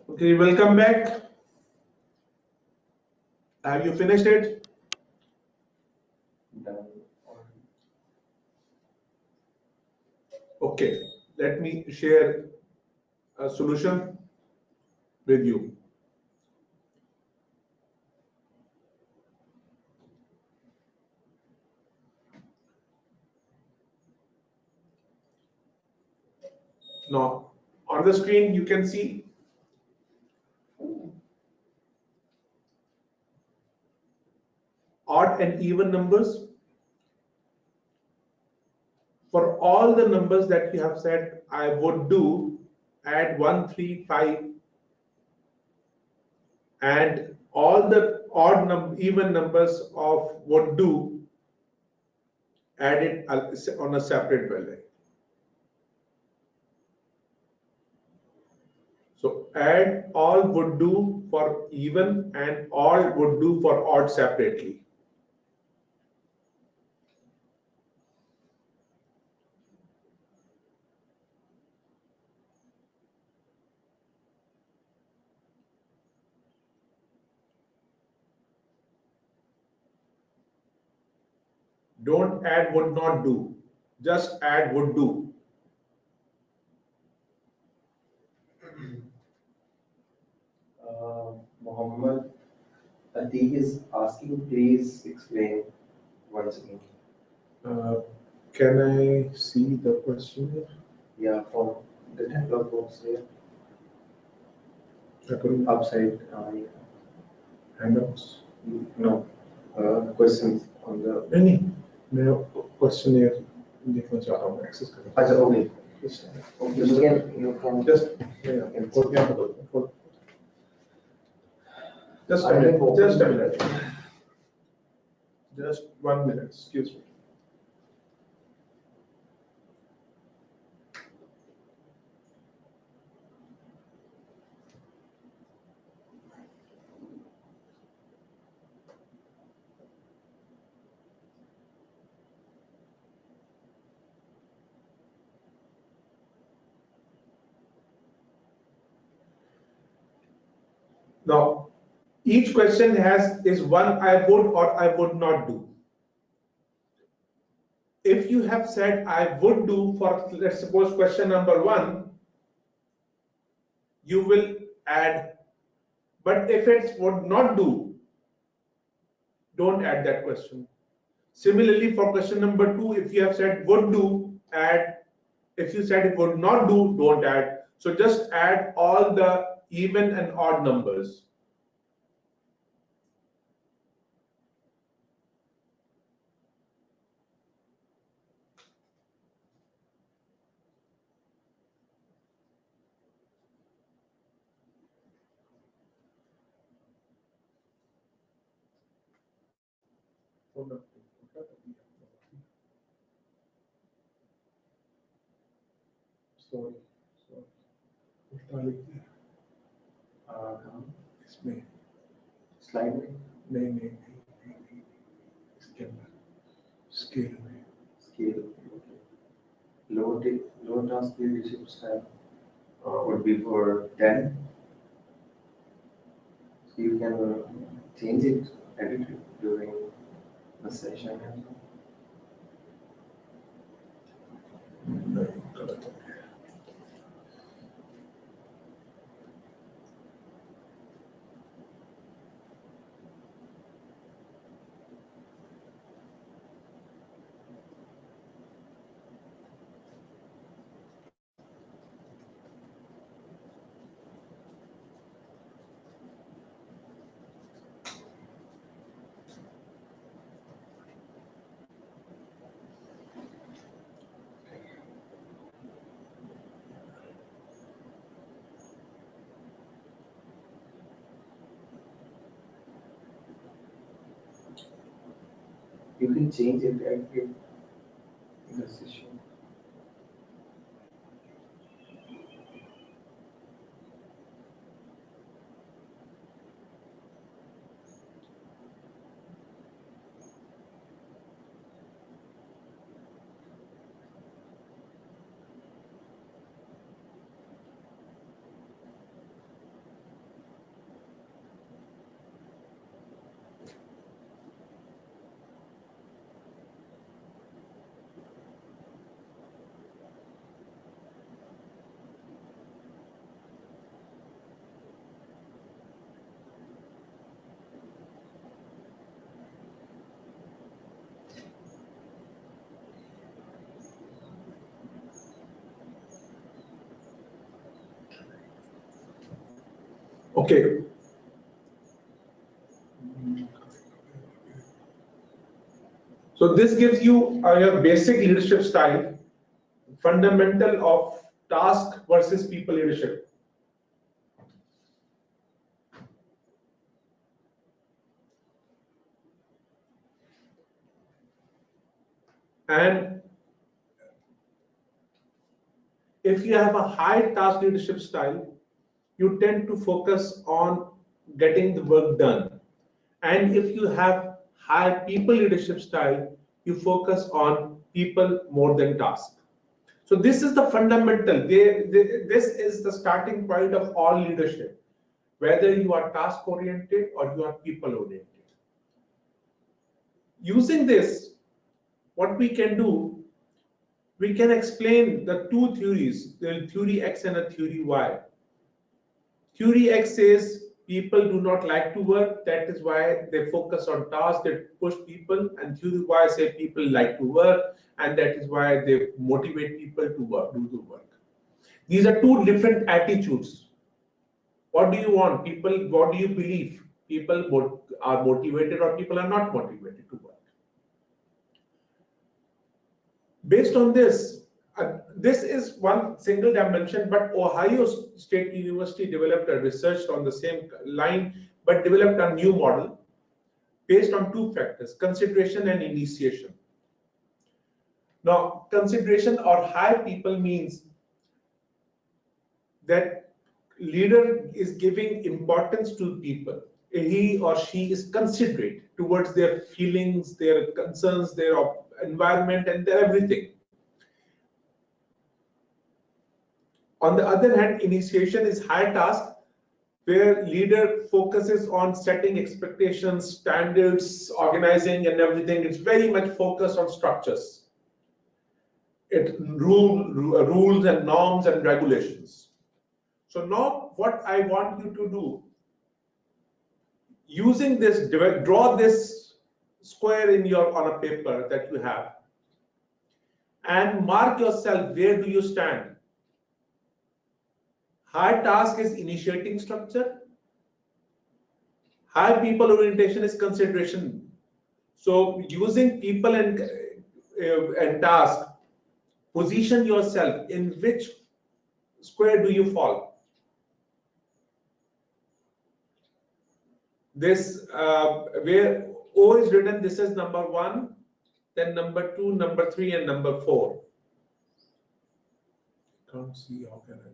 Okay, welcome back. Have you finished it? Done. Okay, let me share a solution with you. Now, on the screen, you can see odd and even numbers. For all the numbers that you have said, I would do, add 1, 3, 5, and all the even numbers of would do, add it on a separate value. So add all would do for even and all would do for odd separately. Don't add would not do, just add would do. Muhammad Atiq is asking, please explain once again. Can I see the question here? Yeah, from the dialog box here, Upside upside, handouts. no, questions on the. नहीं मैं questionnaire देखना चाह रहा हूँ access करना. अच्छा, okay. Okay, You can just just a minute. Just 1 minute. Excuse me. Now, each question is one I would or I would not do. If you have said I would do for, let's suppose, question number 1, you will add. But if it would not do, don't add that question. Similarly, for question number 2, if you have said would do, add. If you said it would not do, don't add. So just add all the even and odd numbers. Sorry. इसमें slide में, नहीं इसके अंदर scale में scale, okay. Low task leadership style would be for 10. So you can change it, edit it during the session. नहीं गलत हो गया. You can change it in the session. Okay. So this gives you your basic leadership style, fundamental of task versus people leadership. And if you have a high task leadership style, you tend to focus on getting the work done. And if you have high people leadership style, you focus on people more than task. So this is the fundamental. This is the starting point of all leadership, whether you are task oriented or you are people oriented. Using this, what we can do, we can explain the two theories, the theory X and a theory Y. Theory X says people do not like to work, that is why they focus on tasks that push people, and theory Y say people like to work, and that is why they motivate people to work, do the work. These are two different attitudes. What do you want? People, what do you believe? People are motivated or people are not motivated to work? Based on this, this is one single dimension, but Ohio State University developed a research on the same line, but developed a new model based on two factors, consideration and initiation. Now, consideration or high people means that leader is giving importance to people. He or she is considerate towards their feelings, their concerns, their environment, and their everything. On the other hand, initiation is high task, where leader focuses on setting expectations, standards, organizing, and everything. It's very much focused on structures. Rules and norms and regulations. So now what I want you to do, using this, draw this square in on a paper that you have, and mark yourself, where do you stand? High task is initiating structure. High people orientation is consideration. So using people and task, position yourself in which square do you fall? This where O is written, this is number 1, then number 2, number 3, and number 4. Can't see, how can I?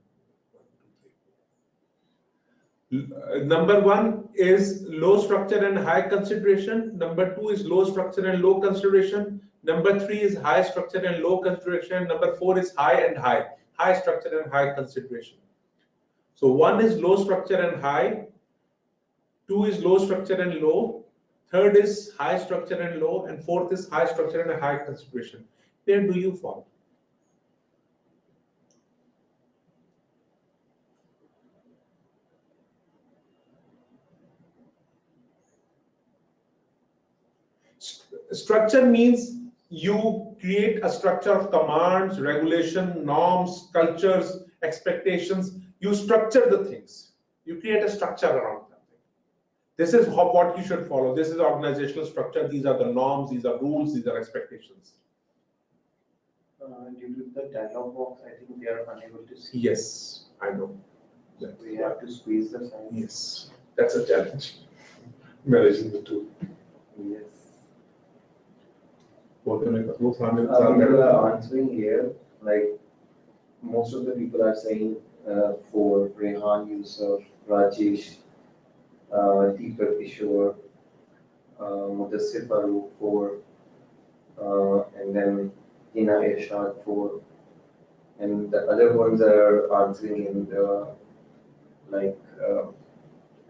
Number 1 is low structure and high consideration. Number 2 is low structure and low consideration. Number 3 is high structure and low consideration. Number 4 is high structure and high consideration. So 1 is low structure and high. 2 is low structure and low. 3rd is high structure and low, and 4th is high structure and high consideration. Where do you fall? Structure means you create a structure of commands, regulation, norms, cultures, expectations. You structure the things. You create a structure around them. This is what you should follow. This is organizational structure. These are the norms. These are rules. These are expectations. Due to the dialog box, I think they are unable to see. Yes, I know. So we have to squeeze the sign. Yes, that's a challenge. Managing the two. Yes. People are answering here, like most of the people are saying for Rehan, Yusuf, Rajesh, Deepak Kishore, Mudassir Farooq for, and then Ina Irshad for, and the other ones are answering in the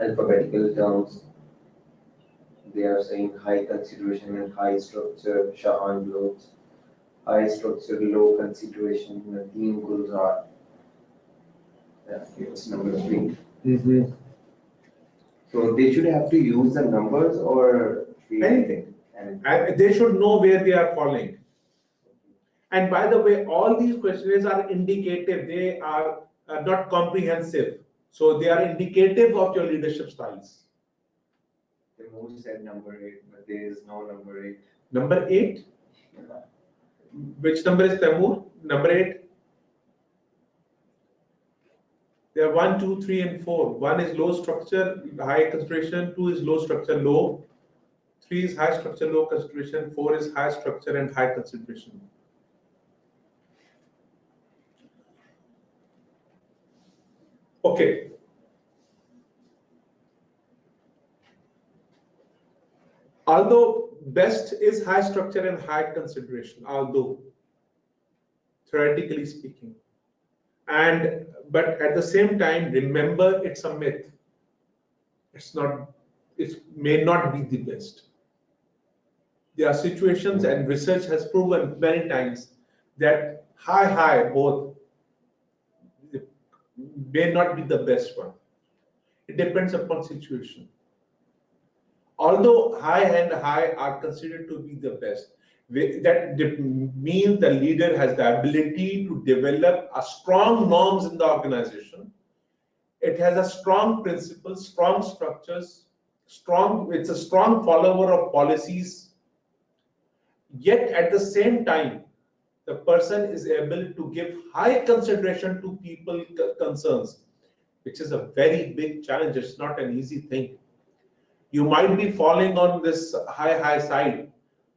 alphabetical terms. They are saying high consideration and high structure, Shahan Globes, high structure, low consideration, Nadeem Gulzar. It's number 3. So they should have to use the numbers or anything. And they should know where they are falling. And by the way, all these questionnaires are indicative. They are not comprehensive. So they are indicative of your leadership styles. Timur said number 8, but there is no number 8. Number 8? Which number is Timur? Number 8? There are 1, 2, 3, and 4. 1 is low structure, high concentration. 2 is low structure, low. 3 is high structure, low concentration. 4 is high structure and high concentration. Okay. Although best is high structure and high concentration, although theoretically speaking, but at the same time, remember it's a myth. It's not. It may not be the best. There are situations, and research has proven many times that high both may not be the best one. It depends upon situation. Although high and high are considered to be the best, that means the leader has the ability to develop a strong norms in the organization. It has a strong principles, strong structures, it's a strong follower of policies. Yet at the same time, the person is able to give high consideration to people concerns, which is a very big challenge. It's not an easy thing. You might be falling on this high side,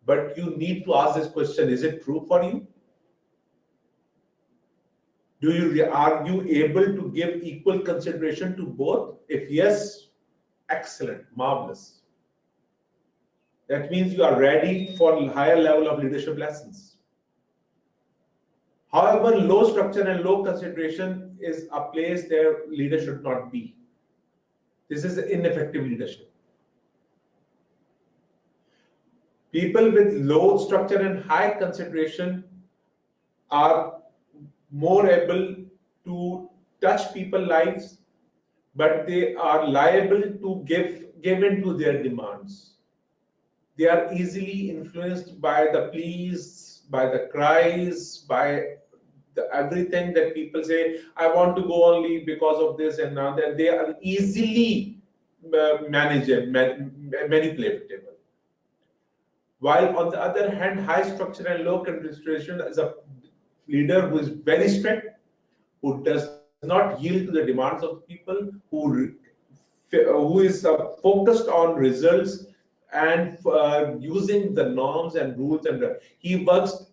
but you need to ask this question: is it true for you? Are you able to give equal consideration to both? If yes, excellent, marvelous. That means you are ready for higher level of leadership lessons. However, low structure and low consideration is a place their leader should not be. This is ineffective leadership. People with low structure and high consideration are more able to touch people's lives, but they are liable to give in to their demands. They are easily influenced by the pleas, by the cries, by everything that people say, I want to go only because of this and now that. They are easily manipulatable. While on the other hand, high structure and low concentration is a leader who is very strict, who does not yield to the demands of people, who is focused on results and using the norms and rules, and he does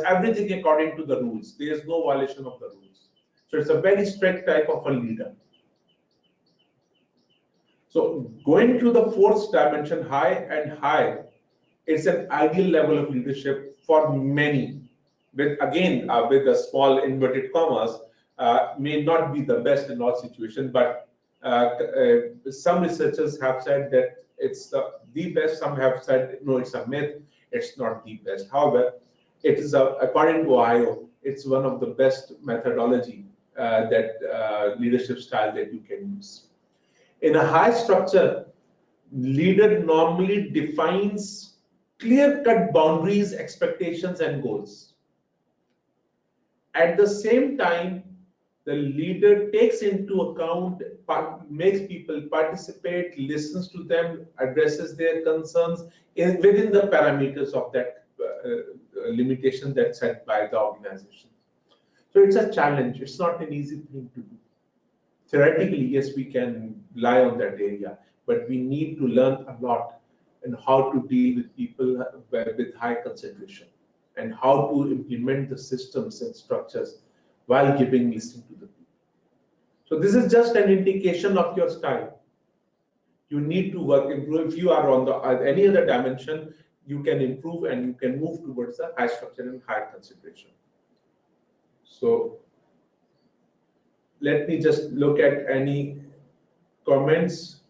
everything according to the rules. There is no violation of the rules. So it's a very strict type of a leader. So going to the fourth dimension, high and high, it's an ideal level of leadership for many. With again, with the small inverted commas, may not be the best in all situations, but some researchers have said that it's the best. Some have said no, it's a myth. It's not the best. However, it is according to Ohio, it's one of the best methodology that leadership style that you can use. In a high structure, leader normally defines clear-cut boundaries, expectations, and goals. At the same time, the leader takes into account, makes people participate, listens to them, addresses their concerns within the parameters of that limitation that's set by the organization. So it's a challenge. It's not an easy thing to do. Theoretically, yes, we can rely on that area, but we need to learn a lot in how to deal with people with high concentration and how to implement the systems and structures while listening to the people. So this is just an indication of your style. You need to improve. If you are on any other dimension, you can improve and you can move towards the high structure and high concentration. So let me just look at any comments.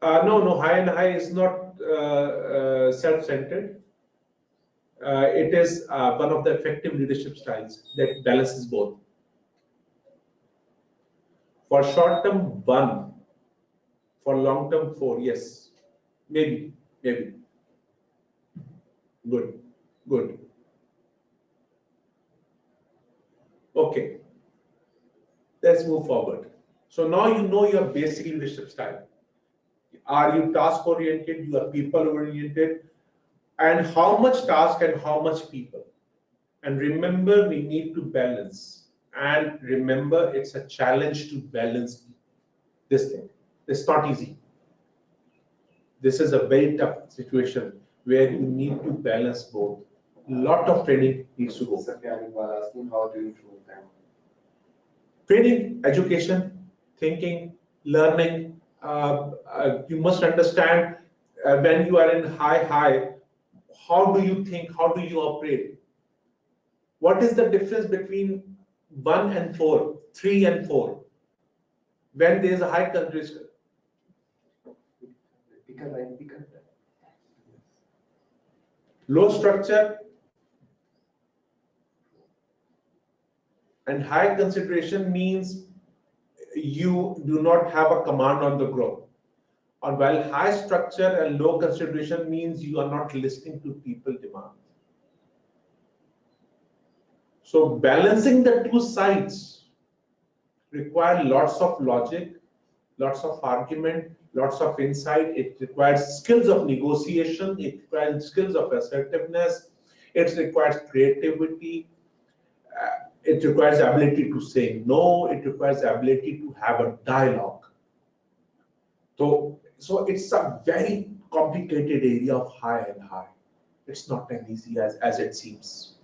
No, high and high is not self-centered. It is one of the effective leadership styles that balances both. For short term, 1. For long term, 4. Yes, maybe. Good. Okay, let's move forward. So now you know your basic leadership style. Are you task oriented? You are people oriented? And how much task and how much people? And remember, we need to balance. And remember, it's a challenge to balance this thing. It's not easy. This is a very tough situation where you need to balance both. A lot of training needs to go. While asking how to improve them. Training, education, thinking, learning. You must understand when you are in high, how do you think? How do you operate? What is the difference between 1 and 4, 3 and 4? When there is a high concentration. Low structure and high consideration means you do not have a command on the ground. Or while high structure and low consideration means you are not listening to people demand. So balancing the two sides requires lots of logic, lots of argument, lots of insight. It requires skills of negotiation. It requires skills of assertiveness. It requires creativity. It requires ability to say no. It requires ability to have a dialogue. So it's a very complicated area of high and high. It's not as easy as it seems.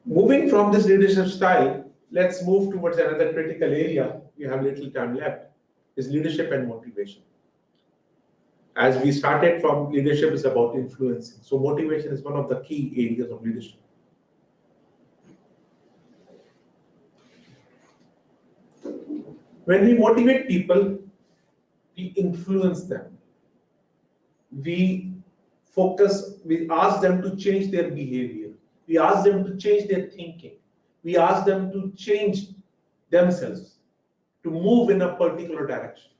Moving from this leadership style, let's move towards another critical area. We have little time left, is leadership and motivation. As we started from, leadership is about influencing. So motivation is one of the key areas of leadership. When we motivate people, we influence them. We focus, we ask them to change their behavior. We ask them to change their thinking. We ask them to change themselves, to move in a particular direction.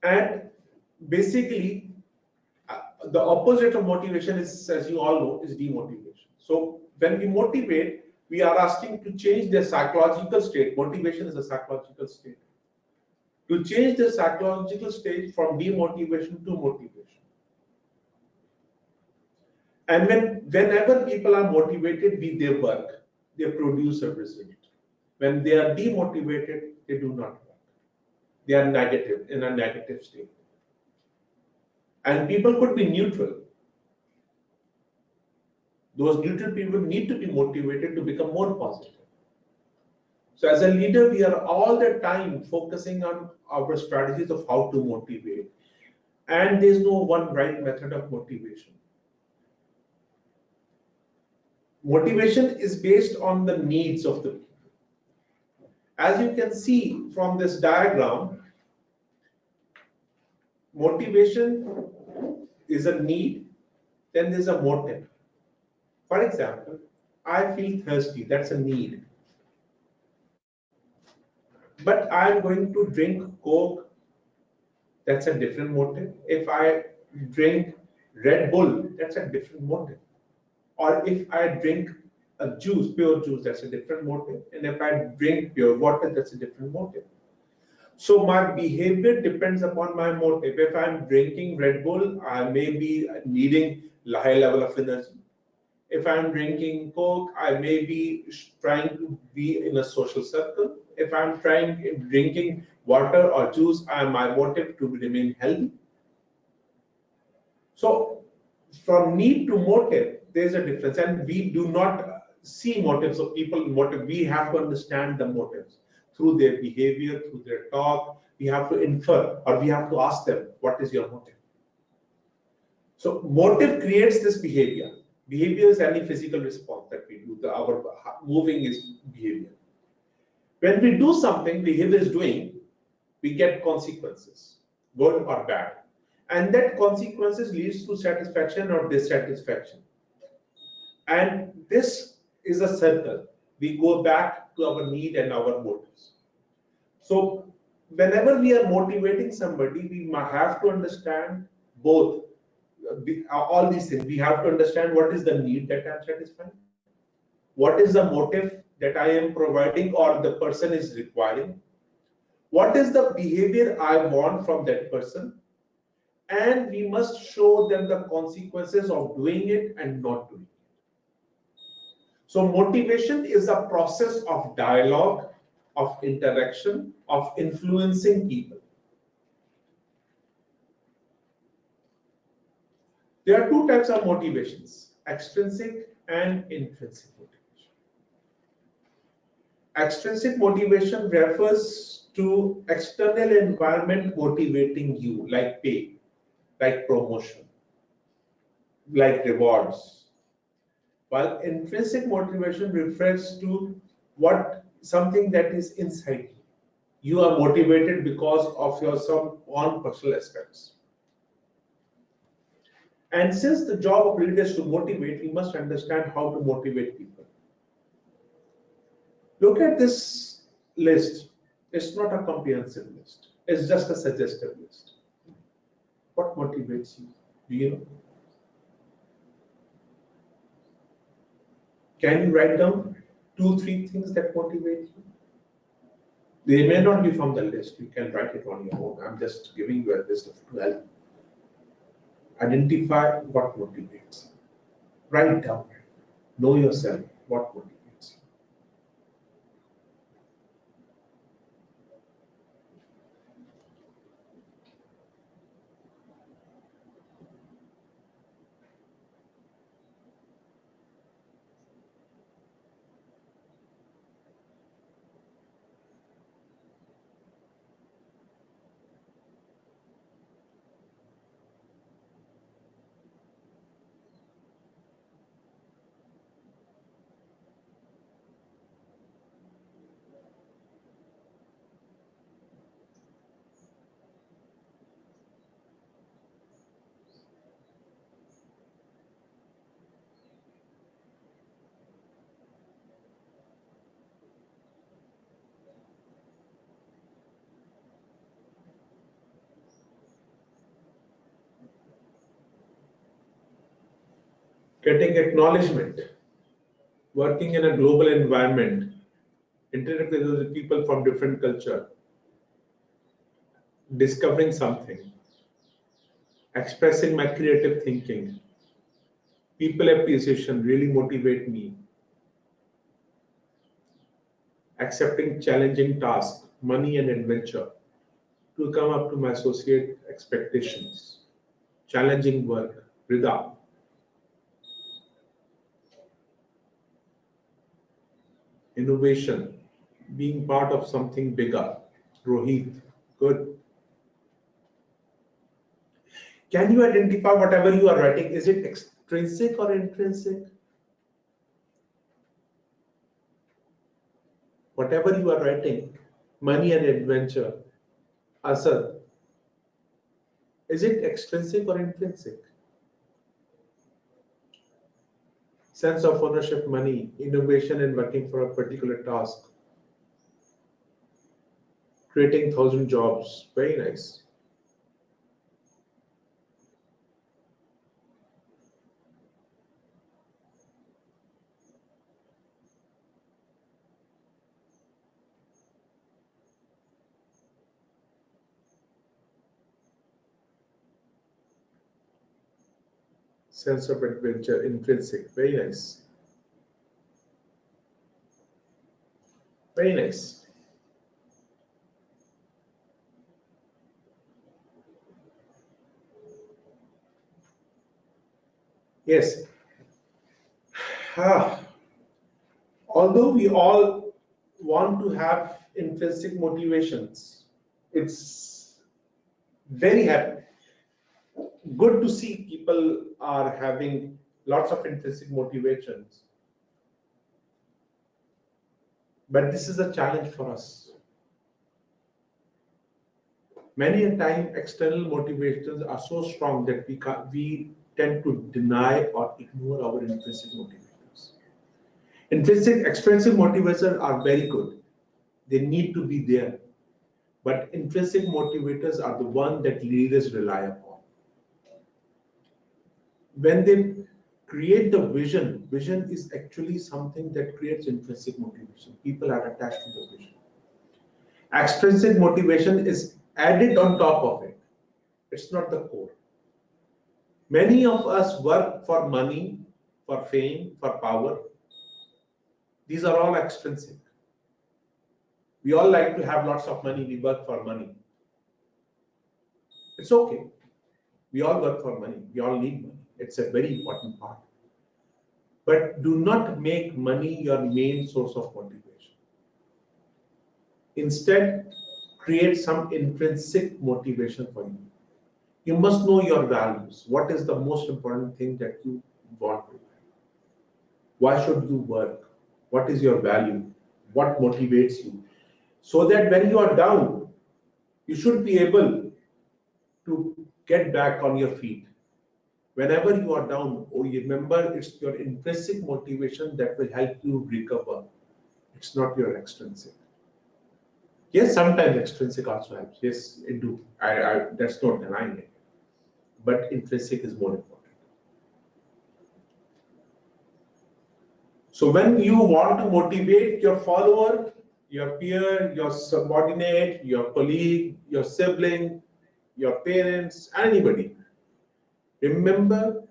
And basically, the opposite of motivation is, as you all know, is demotivation. So when we motivate, we are asking to change their psychological state. Motivation is a psychological state. To change the psychological state from demotivation to motivation. And whenever people are motivated with their work, they produce a result. When they are demotivated, they do not work. They are negative, in a negative state. And people could be neutral. Those neutral people need to be motivated to become more positive. So as a leader, we are all the time focusing on our strategies of how to motivate. And there's no one right method of motivation. Motivation is based on the needs of the people. As you can see from this diagram, motivation is a need, then there's a motive. For example, I feel thirsty, that's a need. But I'm going to drink Coke, that's a different motive. If I drink Red Bull, that's a different motive. Or if I drink a juice, pure juice, that's a different motive. And if I drink pure water, that's a different motive. So my behavior depends upon my motive. If I'm drinking Red Bull, I may be needing a high level of energy. If I'm drinking Coke, I may be trying to be in a social circle. If I'm drinking water or juice, my motive to remain healthy. So from need to motive, there's a difference, and we do not see motives of people. We have to understand the motives through their behavior, through their talk. We have to infer, or we have to ask them, what is your motive? So motive creates this behavior. Behavior is any physical response that we do. Our moving is behavior. When we do something, behavior is doing, we get consequences, good or bad. And that consequences leads to satisfaction or dissatisfaction. And this is a circle. We go back to our need and our motives. So whenever we are motivating somebody, we have to understand both all these things. We have to understand what is the need that I'm satisfying, what is the motive that I am providing or the person is requiring, what is the behavior I want from that person, and we must show them the consequences of doing it and not doing it. So motivation is a process of dialogue, of interaction, of influencing people. There are two types of motivations, extrinsic and intrinsic motivation. Extrinsic motivation refers to external environment motivating you, like pay, like promotion, like rewards. While intrinsic motivation refers to something that is inside you. You are motivated because of your some own personal aspects. And since the job of leader is to motivate, we must understand how to motivate people. Look at this list. It's not a comprehensive list. It's just a suggestive list. What motivates you? Do you know? Can you write down 2-3 things that motivate you? They may not be from the list. You can write it on your own. I'm just giving you a list of 12. Identify what motivates you. Write down. Know yourself. What motivates you. Getting acknowledgement, working in a global environment, interacting with other people from different culture, discovering something, expressing my creative thinking, people appreciation really motivate me, accepting challenging tasks, money and adventure, to come up to my associate expectations, challenging work, rida. Innovation, being part of something bigger. Rohit, good. Can you identify whatever you are writing? Is it extrinsic or intrinsic? Whatever you are writing, money and adventure, Asad, is it extrinsic or intrinsic? Sense of ownership, money, innovation and working for a particular task. Creating 1,000 jobs, very nice. Sense of adventure, intrinsic, very nice. Very nice. Yes. Although we all want to have intrinsic motivations, it's very happy. Good to see people are having lots of intrinsic motivations. But this is a challenge for us. Many a time external motivations are so strong that we tend to deny or ignore our intrinsic motivators. Extrinsic motivators are very good. They need to be there. But intrinsic motivators are the one that leaders rely upon. when they create the vision, vision is actually something that creates intrinsic motivation. People are attached to the vision. Extrinsic motivation is added on top of it. It's not the core. Many of us work for money, for fame, for power. These are all extrinsic. We all like to have lots of money, we work for money. It's okay. We all work for money, we all need money. It's a very important part. But do not make money your main source of motivation. Instead, create some intrinsic motivation for you. You must know your values. What is the most important thing that you want to do? Why should you work? What is your value? What motivates you? So that when you are down, you should be able to get back on your feet. Whenever you are down, you remember it's your intrinsic motivation that will help you recover. It's not your extrinsic. Yes, sometimes extrinsic also helps. Yes, it do. That's not denying it. But intrinsic is more important. So when you want to motivate your follower, your peer, your subordinate, your colleague, your sibling, your parents, anybody, remember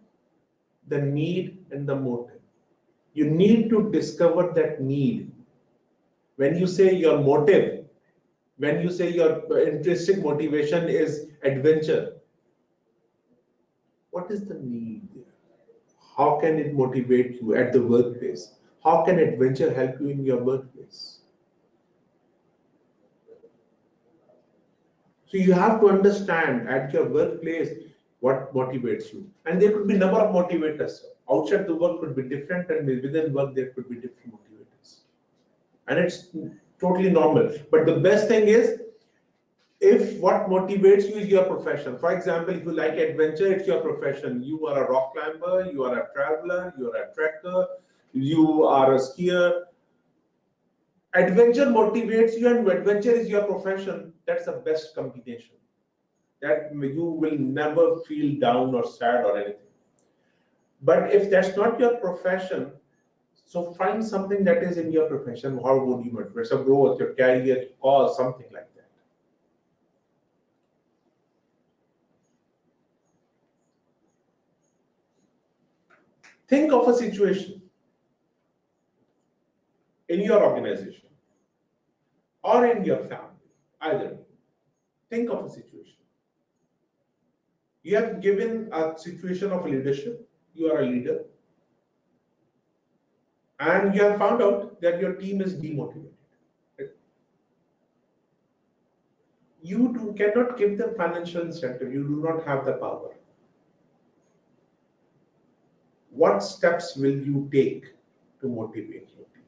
the need and the motive. You need to discover that need. When you say your motive, when you say your intrinsic motivation is adventure, what is the need there? How can it motivate you at the workplace? How can adventure help you in your workplace? So you have to understand at your workplace what motivates you. And there could be a number of motivators. Outside the work could be different, and within work there could be different motivators. And it's totally normal. But the best thing is, if what motivates you is your profession. For example, if you like adventure, it's your profession. You are a rock climber, you are a traveler, you are a trekker, you are a skier. Adventure motivates you and adventure is your profession. That's the best combination. That you will never feel down or sad or anything. But if that's not your profession, so find something that is in your profession. How would you motivate? So growth, your career, cause, something like that. Think of a situation in your organization or in your family, either. Think of a situation. You have given a situation of leadership. You are a leader. And you have found out that your team is demotivated. You cannot give them financial incentive. You do not have the power. What steps will you take to motivate your team?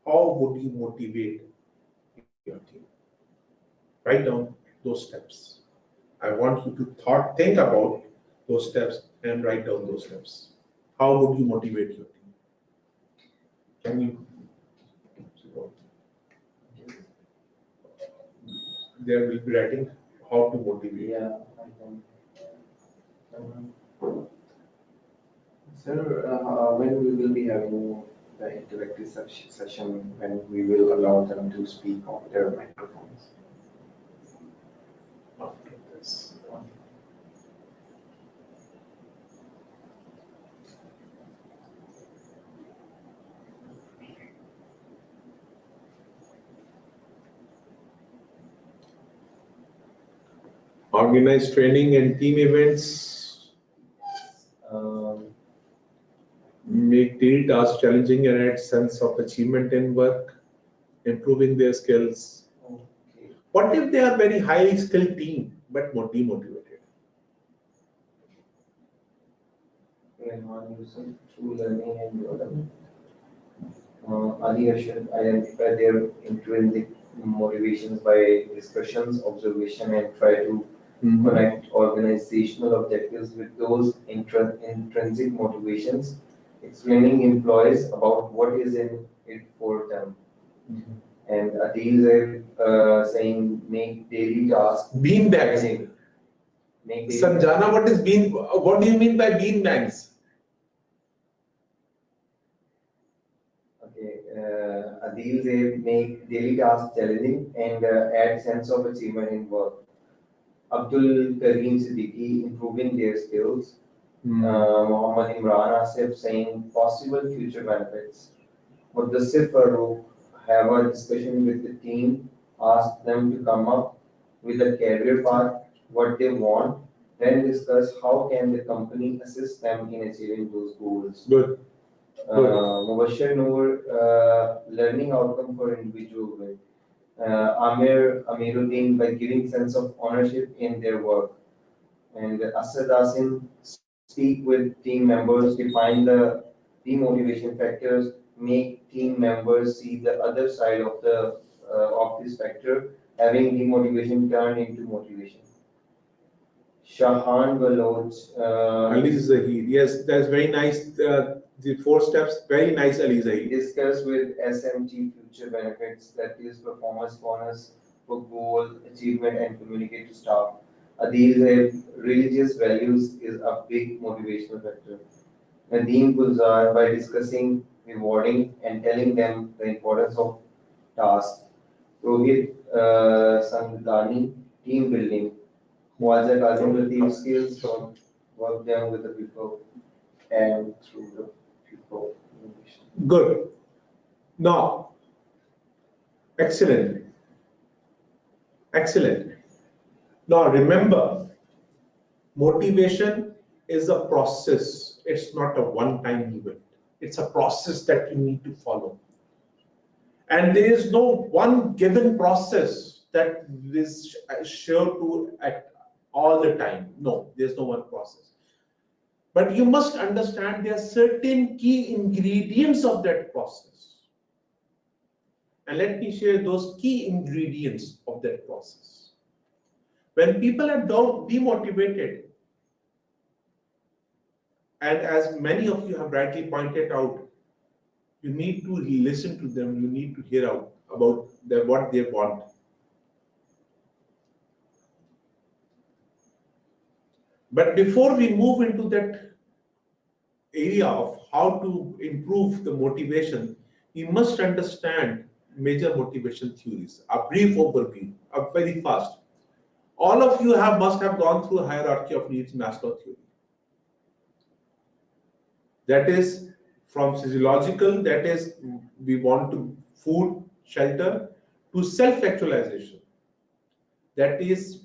How would you motivate your team? Write down those steps. I want you to think about those steps and write down those steps. How would you motivate your team? Can you? There will be writing how to motivate. Yeah. Sir, when we will be having the interactive session, when we will allow them to speak on their microphones? After this. Organize training and team events. Make daily tasks challenging and add sense of achievement in work. Improving their skills. Okay. What if they are very highly skilled team but more demotivated? Through learning and development. Earlier should identify their intrinsic motivations by discussions, observation, and try to connect organizational objectives with those intrinsic motivations, explaining employees about what is in it for them. And Adil is saying make daily tasks. Beanbag. make Sanjana, what do you mean by bean bags? Okay, Adil, they make daily tasks challenging and add sense of achievement in work. Abdul Kareem Siddiqui improving their skills. Muhammad Imran Asif saying possible future benefits. Mudassir Farooq have a discussion with the team, ask them to come up with a career path, what they want, then discuss how can the company assist them in achieving those goals. Good. Mubashir Noor, learning outcome for individual with. Amiruddin by giving sense of ownership in their work. And Asad Asim, speak with team members, define the demotivation factors, make team members see the other side of this factor, having demotivation turn into motivation. Shahan Baloch. Ali Zahid. Yes, that's very nice. The 4 steps, very nice, Ali Zahid. Discuss with SMT future benefits, that is performance bonus for goal achievement and communicate to staff. These religious values is a big motivational factor. Nadeem Gulzar by discussing rewarding and telling them the importance of tasks. Rohit Sangani, team building. Muazzar Kazim Latif skills from work done with the people and through the people. Good. Now, excellent. Excellent. Now remember, motivation is a process. It's not a one-time event. It's a process that you need to follow. And there is no one given process that is sure to act all the time. No, there's no one process. But you must understand there are certain key ingredients of that process. And let me share those key ingredients of that process. When people are demotivated, and as many of you have rightly pointed out, you need to listen to them, you need to hear out about what they want. But before we move into that area of how to improve the motivation, you must understand major motivation theories. A brief overview, very fast. All of you must have gone through hierarchy of needs Maslow theory. That is from physiological, that is we want to food, shelter, to self-actualization. That is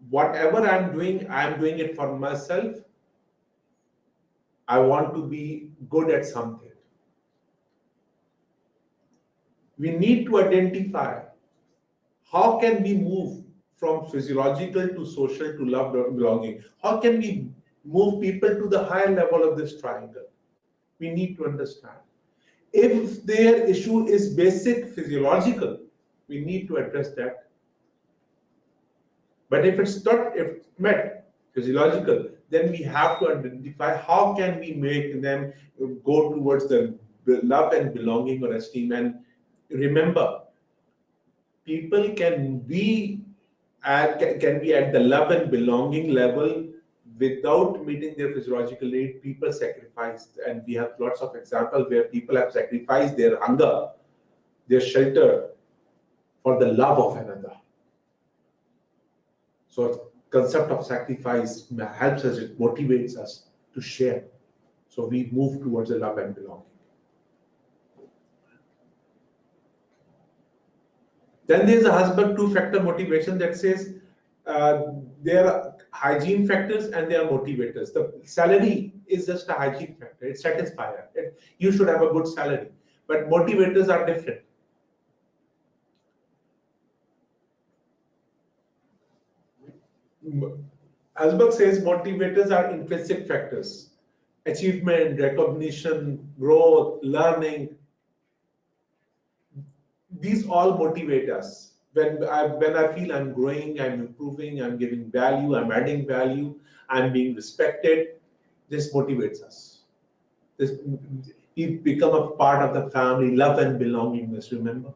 whatever I'm doing it for myself. I want to be good at something. We need to identify how can we move from physiological to social to love belonging. How can we move people to the higher level of this triangle? We need to understand. If their issue is basic physiological, we need to address that. But if it's met physiological, then we have to identify how can we make them go towards the love and belonging or esteem. And remember, people can be at the love and belonging level without meeting their physiological need. People sacrifice, and we have lots of examples where people have sacrificed their hunger, their shelter for the love of another. So concept of sacrifice helps us, it motivates us to share. So we move towards the love and belonging. Then there's a Husband 2-factor motivation that says there are hygiene factors and there are motivators. The salary is just a hygiene factor. It's satisfier. You should have a good salary. But motivators are different. Husband says motivators are intrinsic factors. Achievement, recognition, growth, learning. These all motivate us. When I feel I'm growing, I'm improving, I'm giving value, I'm adding value, I'm being respected, this motivates us. We become a part of the family, love and belongingness, remember?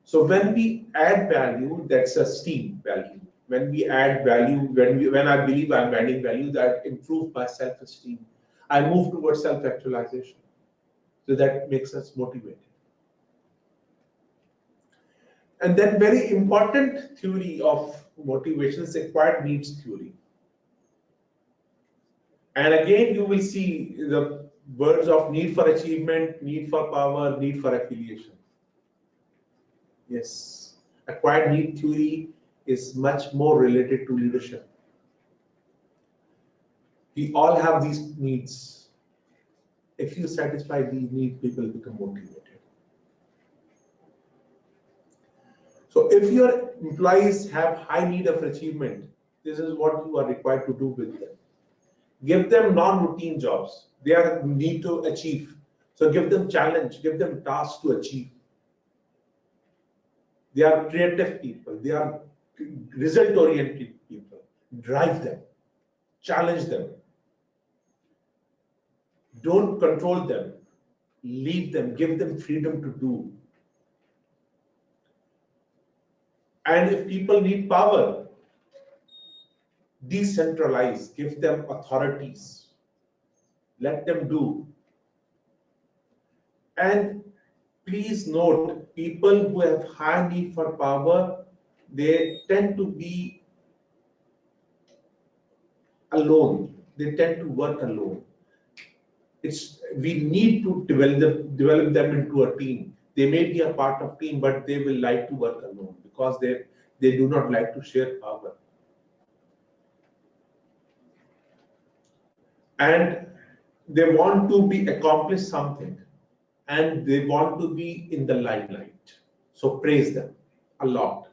So when we add value, that's esteem value. when we add value, when I believe I'm adding value, that improve my self-esteem, I move towards self-actualization. So that makes us motivated. And then very important theory of motivation is acquired needs theory. And again, you will see the words of need for achievement, need for power, need for affiliation. Yes, acquired need theory is much more related to leadership. We all have these needs. If you satisfy these needs, people become motivated. So if your employees have high need of achievement, this is what you are required to do with them. Give them non-routine jobs. They are need to achieve. So give them challenge, give them tasks to achieve. They are creative people. They are result-oriented people. Drive them, challenge them. Don't control them. Lead them, give them freedom to do. And if people need power, decentralize, give them authorities. Let them do. And please note, people who have high need for power, they tend to be alone. They tend to work alone. We need to develop them into a team. They may be a part of team, but they will like to work alone because they do not like to share power. And they want to accomplish something, and they want to be in the limelight. So praise them a lot.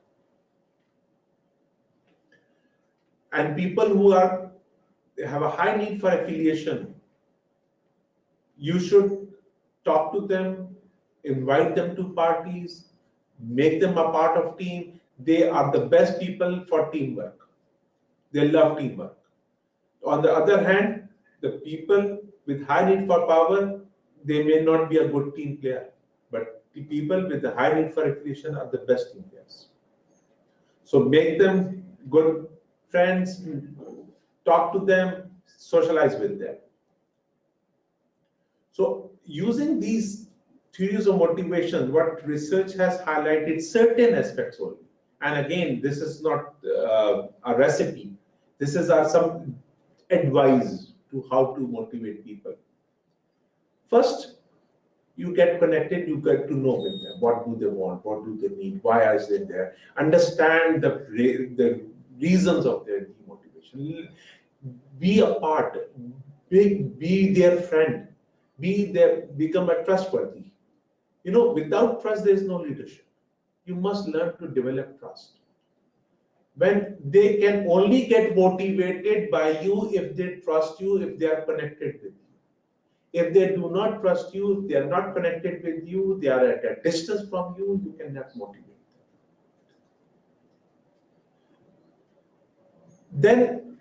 And people who have a high need for affiliation, you should talk to them, invite them to parties, make them a part of team. They are the best people for teamwork. They love teamwork. On the other hand, the people with high need for power, they may not be a good team player, but the people with the high need for affiliation are the best team players. So make them good friends, talk to them, socialize with them. So using these theories of motivation, what research has highlighted certain aspects only. And again, this is not a recipe. This is some advice to how to motivate people. First, you get connected, you get to know with them. What do they want? What do they need? Why are they there? Understand the reasons of their demotivation. Be a part. Be their friend. Become a trustworthy. You know, without trust, there is no leadership. You must learn to develop trust. When they can only get motivated by you if they trust you, if they are connected with you. If they do not trust you, if they are not connected with you, they are at a distance from you, you cannot motivate them. Then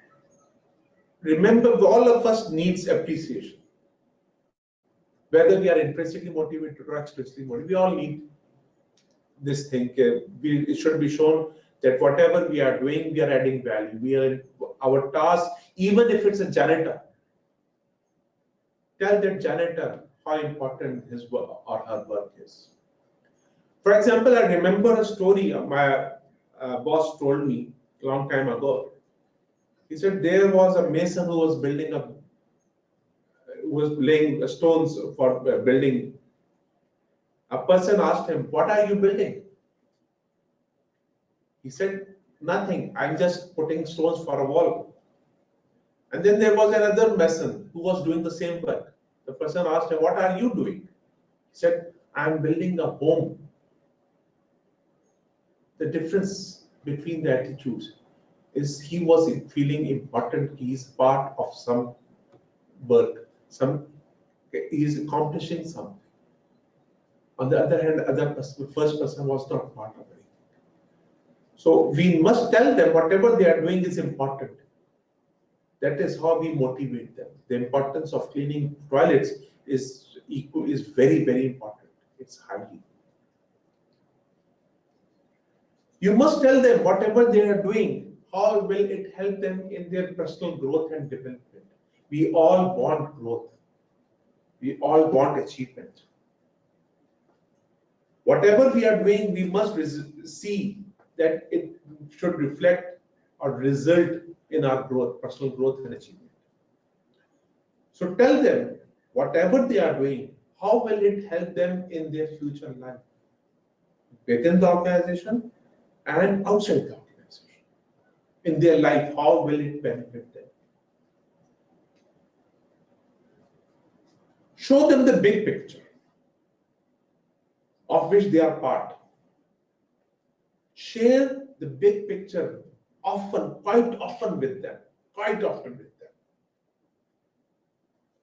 remember, all of us needs appreciation. Whether we are intrinsically motivated or extrinsically motivated, we all need this thing. It should be shown that whatever we are doing, we are adding value. We are in our task, even if it's a janitor. Tell that janitor how important his work or her work is. For example, I remember a story my boss told me a long time ago. He said there was a mason who was laying stones for building. A person asked him, "What are you building?" He said, "Nothing. I'm just putting stones for a wall." And then there was another mason who was doing the same work. The person asked him, "What are you doing?" He said, "I'm building a home." The difference between the attitudes is he was feeling important. He is part of some work. He is accomplishing something. On the other hand, the first person was not part of it. So we must tell them whatever they are doing is important. That is how we motivate them. The importance of cleaning toilets is very, very important. It's highly. You must tell them whatever they are doing, how will it help them in their personal growth and development? We all want growth. We all want achievement. Whatever we are doing, we must see that it should reflect or result in our growth, personal growth and achievement. So tell them whatever they are doing, how will it help them in their future life, within the organization and outside the organization. In their life, how will it benefit them? Show them the big picture of which they are part. Share the big picture often, quite often with them,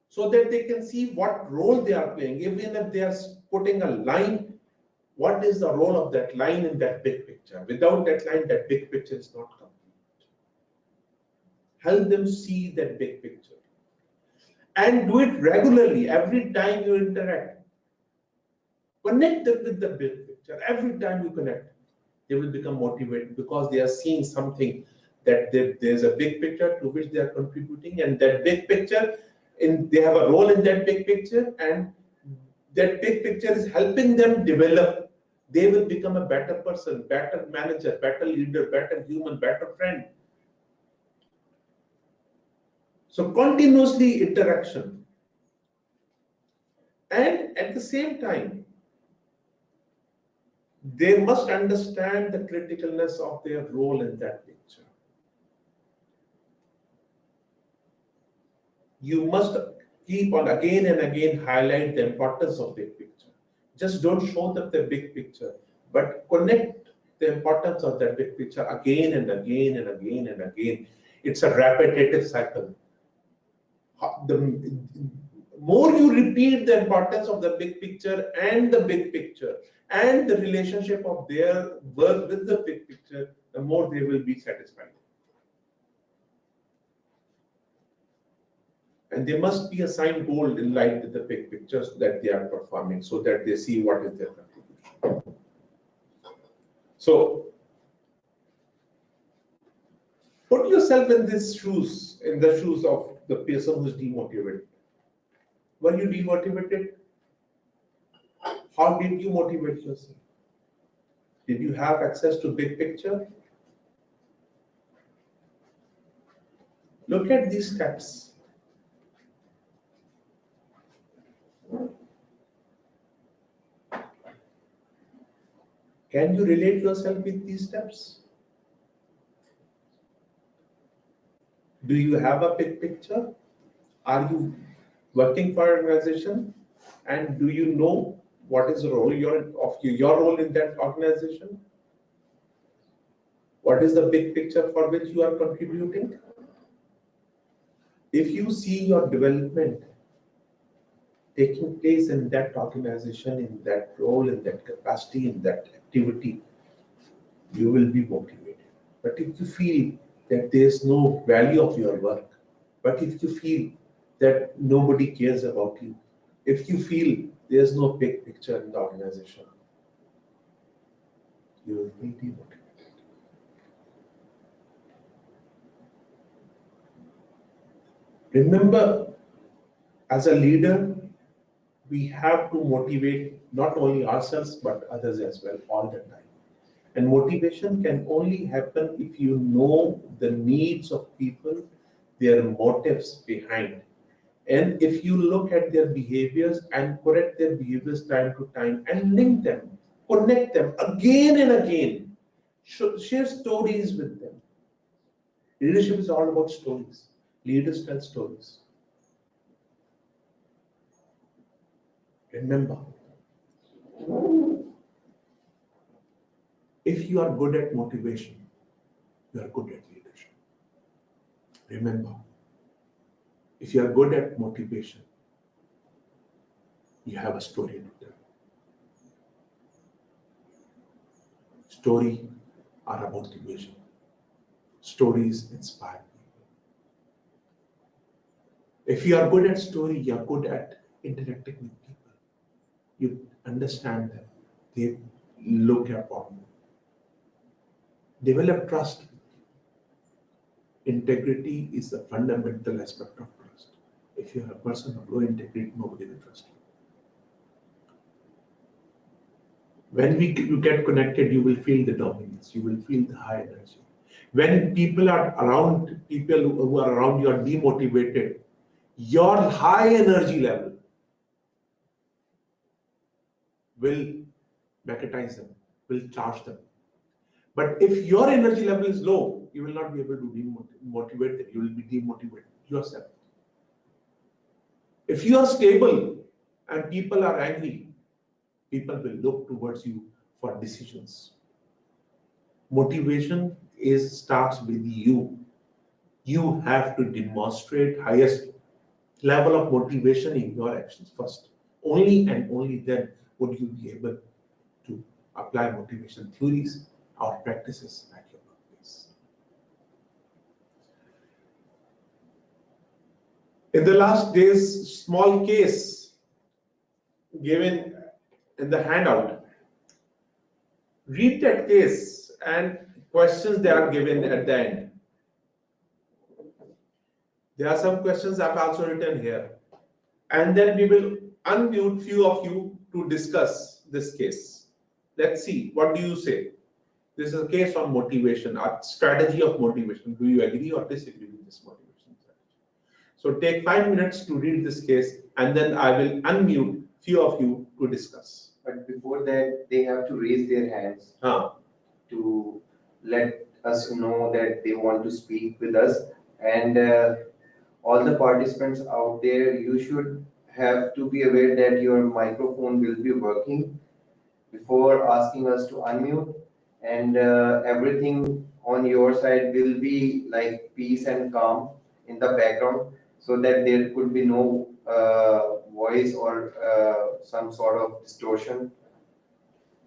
so that they can see what role they are playing. Even if they are putting a line, what is the role of that line in that big picture? Without that line, that big picture is not complete. Help them see that big picture. And do it regularly, every time you interact. Connect them with the big picture. Every time you connect, they will become motivated because they are seeing something that there's a big picture to which they are contributing, and that big picture, they have a role in that big picture, and that big picture is helping them develop. They will become a better person, better manager, better leader, better human, better friend. So continuously interaction. And at the same time, they must understand the criticalness of their role in that picture. You must keep on again and again highlight the importance of the picture. Just don't show them the big picture, but connect the importance of that big picture again and again and again and again. It's a repetitive cycle. The more you repeat the importance of the big picture and the big picture and the relationship of their work with the big picture, the more they will be satisfied. And they must be assigned goal in line with the big pictures that they are performing, so that they see what is their contribution. So put yourself in these shoes, in the shoes of the person who is demotivated. Were you demotivated? How did you motivate yourself? Did you have access to big picture? Look at these steps. Can you relate yourself with these steps? Do you have a big picture? Are you working for an organization? And do you know what is the role your role in that organization? What is the big picture for which you are contributing? If you see your development taking place in that organization, in that role, in that capacity, in that activity, you will be motivated. But if you feel that there is no value of your work, but if you feel that nobody cares about you, if you feel there is no big picture in the organization, you will be demotivated. Remember, as a leader, we have to motivate not only ourselves but others as well all the time. And motivation can only happen if you know the needs of people, their motives behind. And if you look at their behaviors and correct their behaviors time to time and link them, connect them again and again, share stories with them. Leadership is all about stories. Leaders tell stories. Remember, if you are good at motivation, you are good at leadership. Remember, if you are good at motivation, you have a story to tell. Stories are about motivation. Stories inspire people. If you are good at story, you are good at interacting with people. You understand them. They look upon you. Develop trust. integrity is a fundamental aspect of trust. If you are a person of low integrity, nobody will trust you. When you get connected, you will feel the dominance, you will feel the high energy. When people are around, people who are around you are demotivated, your high energy level will magnetize them, will charge them. But if your energy level is low, you will not be able to motivate them, you will be demotivated yourself. If you are stable and people are angry, people will look towards you for decisions. Motivation starts with you. You have to demonstrate highest level of motivation in your actions first. Only and only then would you be able to apply motivation theories or practices at your workplace. In the last days, small case given in the handout. Read that case and questions they are given at the end. There are some questions I've also written here. And then we will unmute few of you to discuss this case. Let's see, what do you say? This is a case on motivation, a strategy of motivation. Do you agree or disagree with this motivation strategy? So take 5 minutes to read this case, and then I will unmute few of you to discuss. But before that, they have to raise their hands to let us know that they want to speak with us. And all the participants out there, you should have to be aware that your microphone will be working before asking us to unmute, and everything on your side will be like peace and calm in the background, so that there could be no voice or some sort of distortion.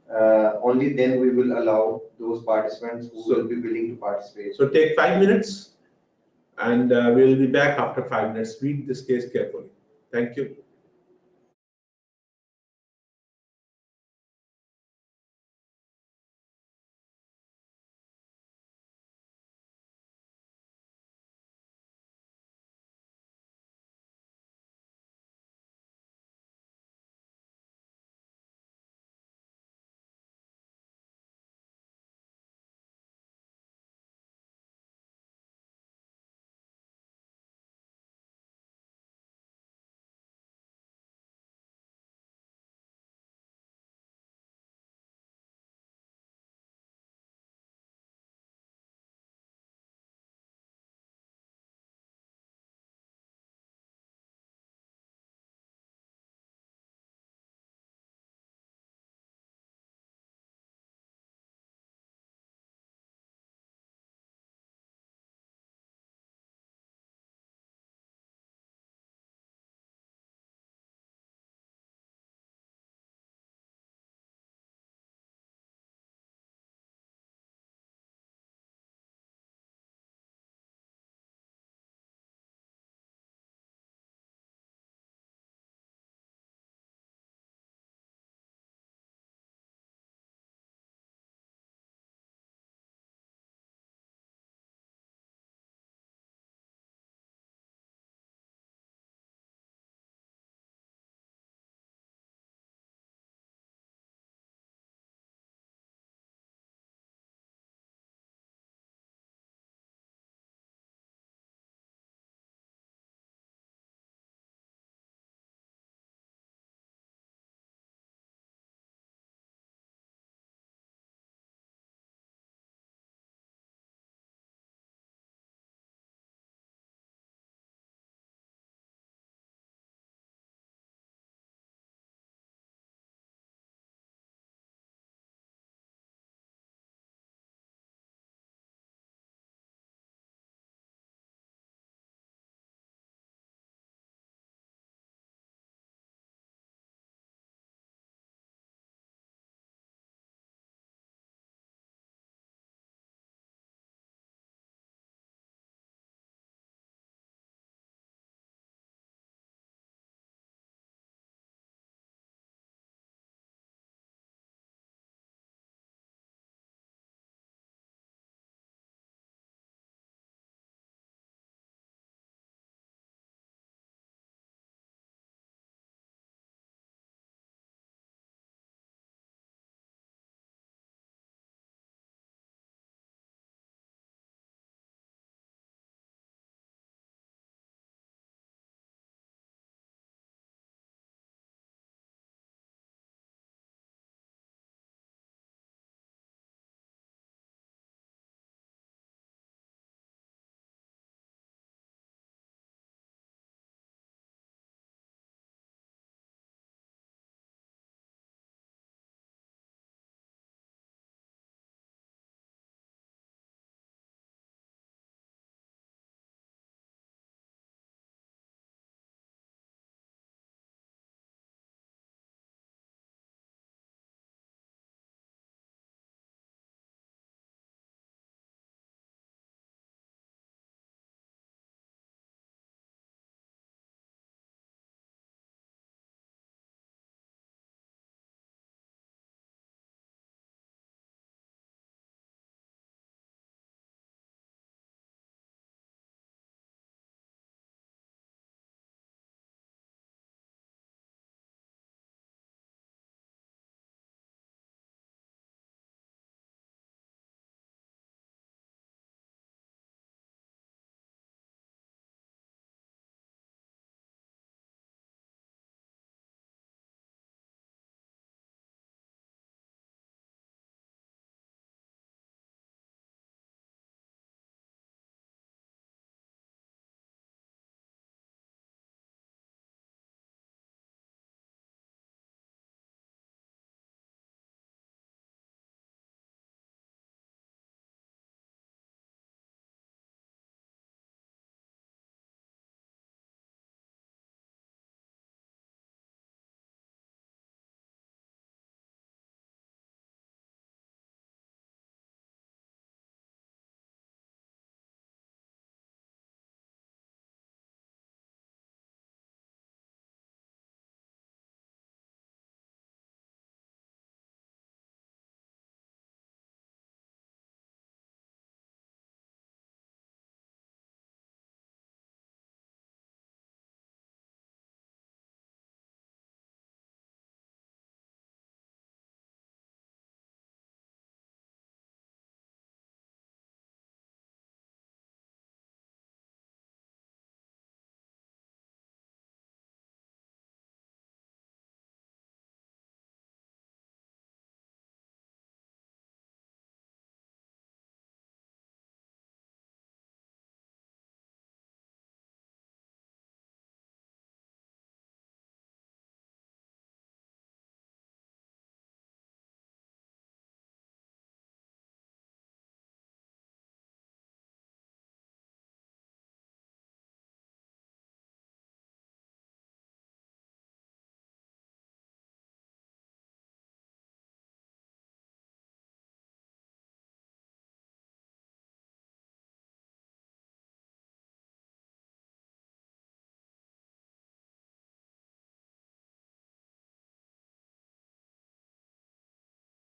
Only then we will allow those participants who will be willing to participate. So take 5 minutes, and we'll be back after 5 minutes. Read this case carefully. Thank you.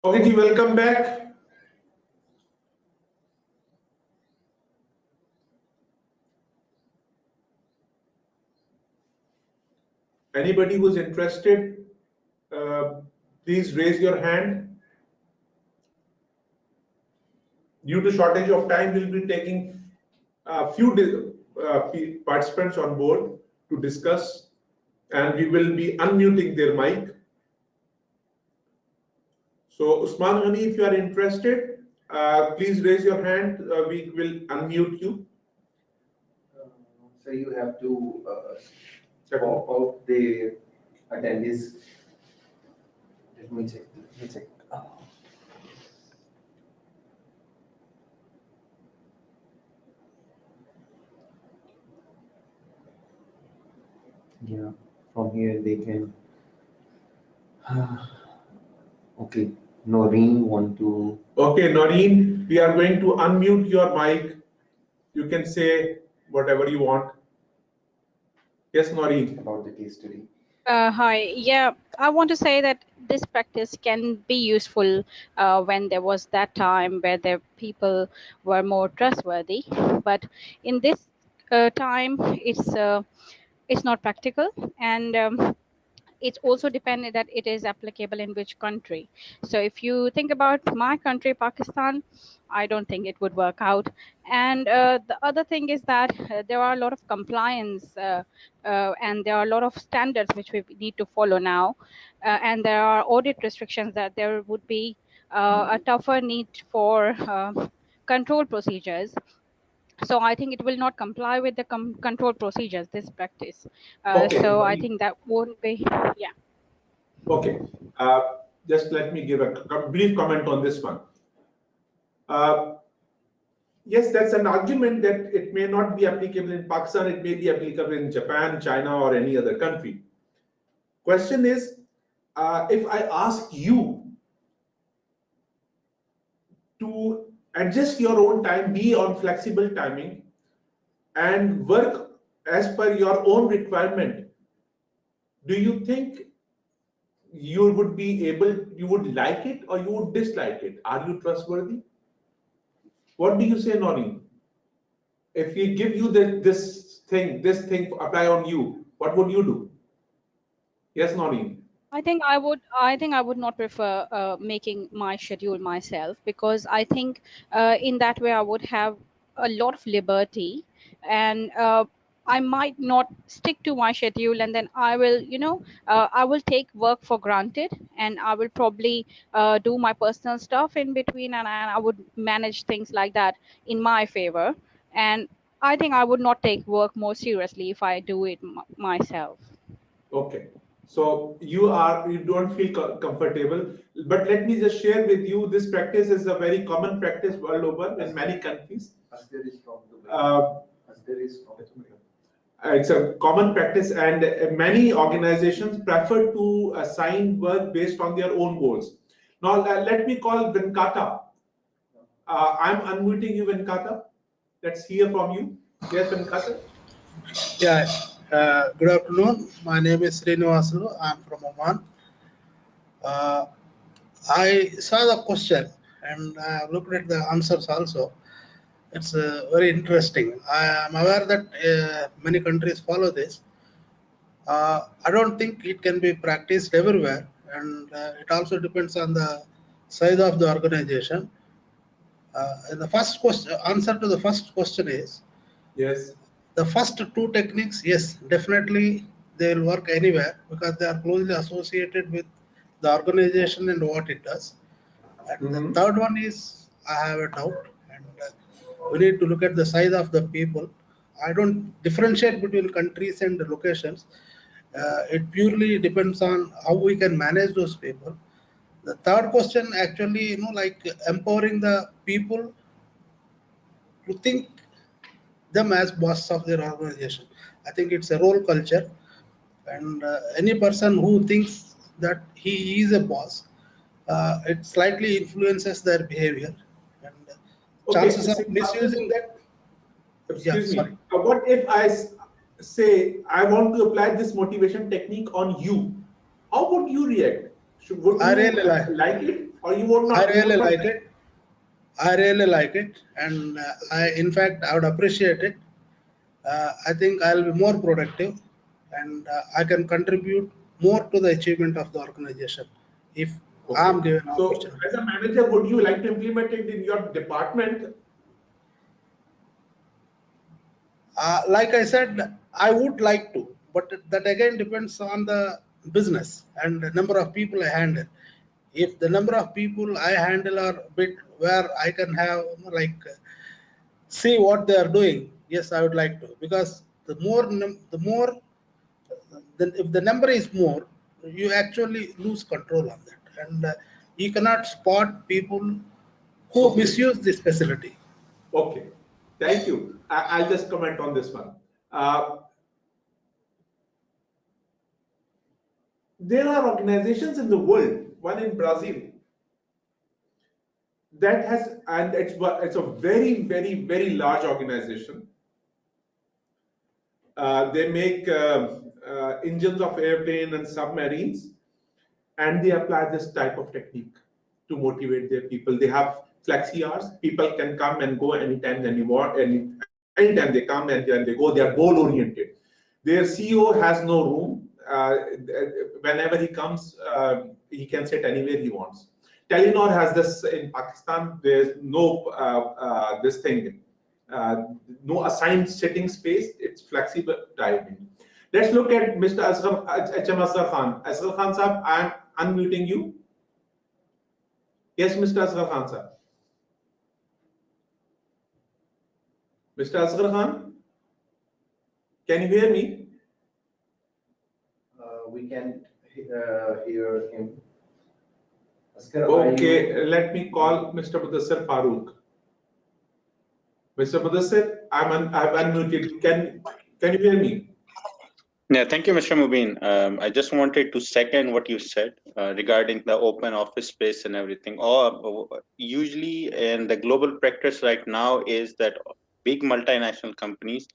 Okay, ji, welcome back. Anybody who's interested, please raise your hand. Due to shortage of time, we'll be taking a few participants on board to discuss, and we will be unmuting their mic. So Usman Ghani, if you are interested, please raise your hand. We will unmute you. So you have to pop out the attendees. Let me check. Yeah, from here they can. Okay, Noreen want to. Okay, Noreen, we are going to unmute your mic. You can say whatever you want. Yes, Noreen. About the case study. Hi. Yeah, I want to say that this practice can be useful when there was that time where the people were more trustworthy. But in this time, it's not practical, and it's also dependent that it is applicable in which country. So if you think about my country, Pakistan, I don't think it would work out. And the other thing is that there are a lot of compliance and there are a lot of standards which we need to follow now. And there are audit restrictions that there would be a tougher need for control procedures. So I think it will not comply with the control procedures, this practice. Okay, So I Noreen. think that won't be, yeah. Okay, just let me give a brief comment on this one. Yes, that's an argument that it may not be applicable in Pakistan, it may be applicable in Japan, China, or any other country. Question is, if I ask you to adjust your own time, be on flexible timing, and work as per your own requirement, do you think you would be able, you would like it or you would dislike it? Are you trustworthy? What do you say, Noreen? If we give you this thing apply on you, what would you do? Yes, Noreen. I think I would not prefer making my schedule myself, because I think in that way I would have a lot of liberty, and I might not stick to my schedule, and then I will, I will take work for granted, and I will probably do my personal stuff in between, and I would manage things like that in my favor. And I think I would not take work more seriously if I do it myself. Okay. So you don't feel comfortable, but let me just share with you, this practice is a very common practice world over in many countries. It's a common practice, and many organizations prefer to assign work based on their own goals. Now let me call Venkata. I'm unmuting you, Venkata. Let's hear from you. Yes, Venkata. Yeah, good afternoon. My name is Srinivasu. I'm from Oman. I saw the question and I looked at the answers also. It's very interesting. I am aware that many countries follow this. I don't think it can be practiced everywhere, and it also depends on the size of the organization. And the first question, answer to the first question is yes. The first two techniques, yes, definitely they will work anywhere because they are closely associated with the organization and what it does. And the third one is, I have a doubt, and we need to look at the size of the people. I don't differentiate between countries and locations. It purely depends on how we can manage those people. The third question actually, like empowering the people to think them as bosses of their organization. I think it's a role culture, and any person who thinks that he is a boss, it slightly influences their behavior, and chances of misusing that. Excuse me. What if I say I want to apply this motivation technique on you? How would you react? Would I you really like it, or you would not? I really like it. I really like it, and in fact, I would appreciate it. I think I'll be more productive, and I can contribute more to the achievement of the organization if I'm given an So, opportunity. as a manager, would you like to implement it in your department? Like I said, I would like to, but that again depends on the business and the number of people I handle. If the number of people I handle are a bit where I can have like see what they are doing, yes, I would like to, because the more if the number is more, you actually lose control on that, and you cannot spot people who misuse this facility. Okay, thank you. I'll just comment on this one. There are organizations in the world, one in Brazil, that has, and it's a very, very, very large organization. They make engines of airplane and submarines, and they apply this type of technique to motivate their people. They have flexi hours. People can come and go anytime they want, anytime they come and they go. They are goal oriented. Their CEO has no room. Whenever he comes, he can sit anywhere he wants. Telenor has this in Pakistan. There's no this thing, no assigned sitting space. It's flexible timing. Let's look at Mr. Asghar Khan. Asghar Khan sir, I am unmuting you. Yes, Mr. Asghar Khan sir. Mr. Asghar Khan, can you hear me? We can't hear him. Asghar, Okay, let me call Mr. Mudassir Farooq. Mr. Mudassir, I've unmuted. Can you hear me? Yeah, thank you, Mr. Mubin. I just wanted to second what you said regarding the open office space and everything. Usually, in the global practice right now is that big multinational companies,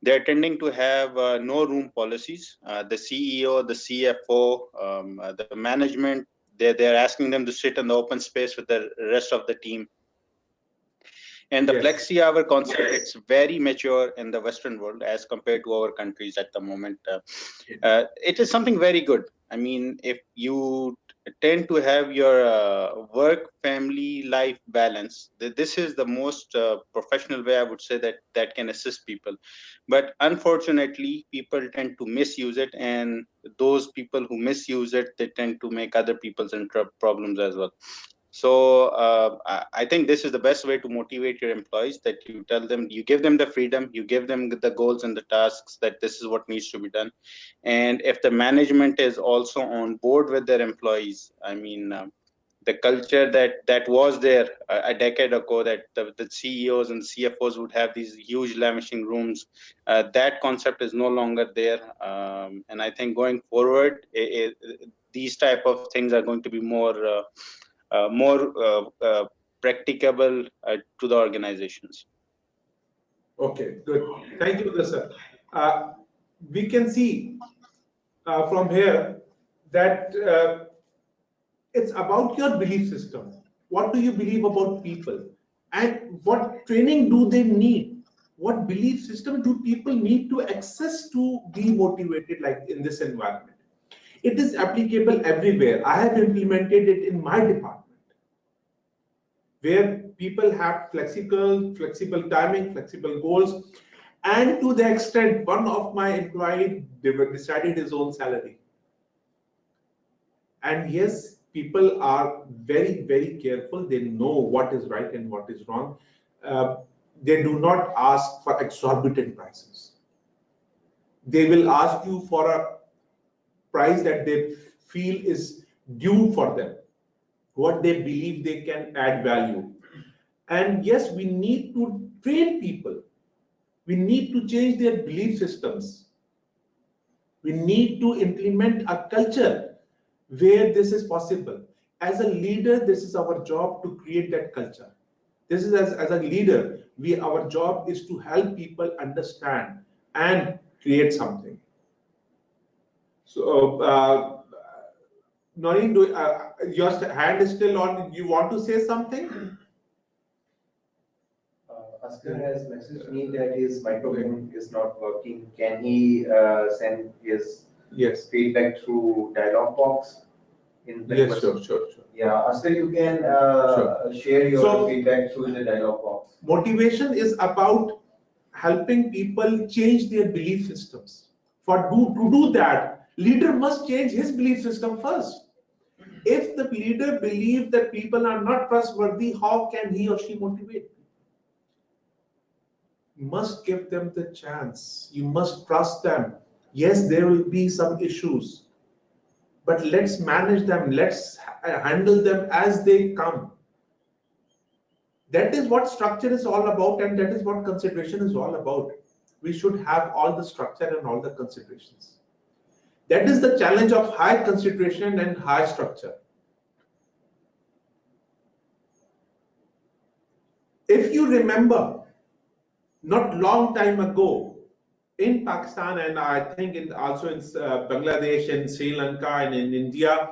they're tending to have no room policies. The CEO, the CFO, the management, they're asking them to sit in the open space with the rest of the team. And the flexi hour concept, it's very mature in the Western world as compared to our countries at the moment. It is something very good. I mean, if you tend to have your work, family, life balance, this is the most professional way I would say that can assist people. But unfortunately, people tend to misuse it, and those people who misuse it, they tend to make other people's problems as well. So I think this is the best way to motivate your employees, that you tell them, you give them the freedom, you give them the goals and the tasks, that this is what needs to be done. And if the management is also on board with their employees, I mean, the culture that was there a decade ago, that the CEOs and CFOs would have these huge lavishing rooms, that concept is no longer there. And I think going forward, these type of things are going to be more practicable to the organizations. Okay, good. Thank you, sir. We can see from here that it's about your belief system. What do you believe about people? And what training do they need? What belief system do people need to access to be motivated like in this environment? It is applicable everywhere. I have implemented it in my department, where people have flexible timing, flexible goals, and to the extent one of my employees decided his own salary. And yes, people are very, very careful. They know what is right and what is wrong. They do not ask for exorbitant prices. They will ask you for a price that they feel is due for them, what they believe they can add value. And yes, we need to train people. We need to change their belief systems. We need to implement a culture where this is possible. As a leader, this is our job to create that culture. This is as a leader, our job is to help people understand and create something. So Noreen, your hand is still on. You want to say something? Askar has messaged me that his microphone is not working. Can he send his feedback through dialog box? In the question? Sure. Yeah, Askar, you can share your feedback through the dialog box. Motivation is about helping people change their belief systems. To do that, leader must change his belief system first. If the leader believes that people are not trustworthy, how can he or she motivate? You must give them the chance. You must trust them. Yes, there will be some issues, but let's manage them. Let's handle them as they come. That is what structure is all about, and that is what consideration is all about. We should have all the structure and all the considerations. That is the challenge of high consideration and high structure. If you remember, not long time ago, in Pakistan, and I think also in Bangladesh and Sri Lanka and in India,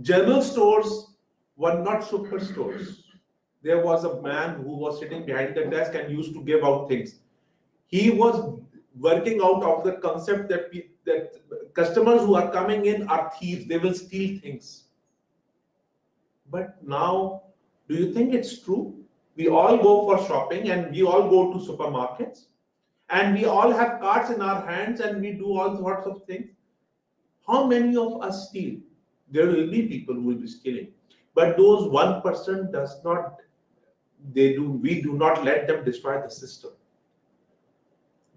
general stores were not superstores. There was a man who was sitting behind the desk and used to give out things. He was working out of the concept that customers who are coming in are thieves, they will steal things. But now, do you think it's true? We all go for shopping and we all go to supermarkets and we all have cards in our hands and we do all sorts of things. How many of us steal? There will be people who will be stealing, but those 1% does not, we do not let them destroy the system.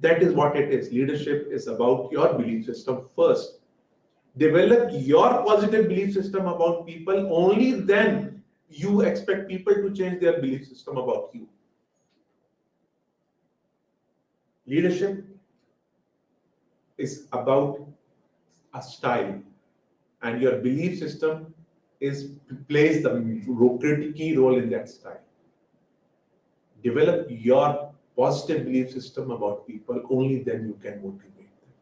That is what it is. Leadership is about your belief system first. Develop your positive belief system about people, only then you expect people to change their belief system about you. Leadership is about a style, and your belief system plays the key role in that style. Develop your positive belief system about people, only then you can motivate them.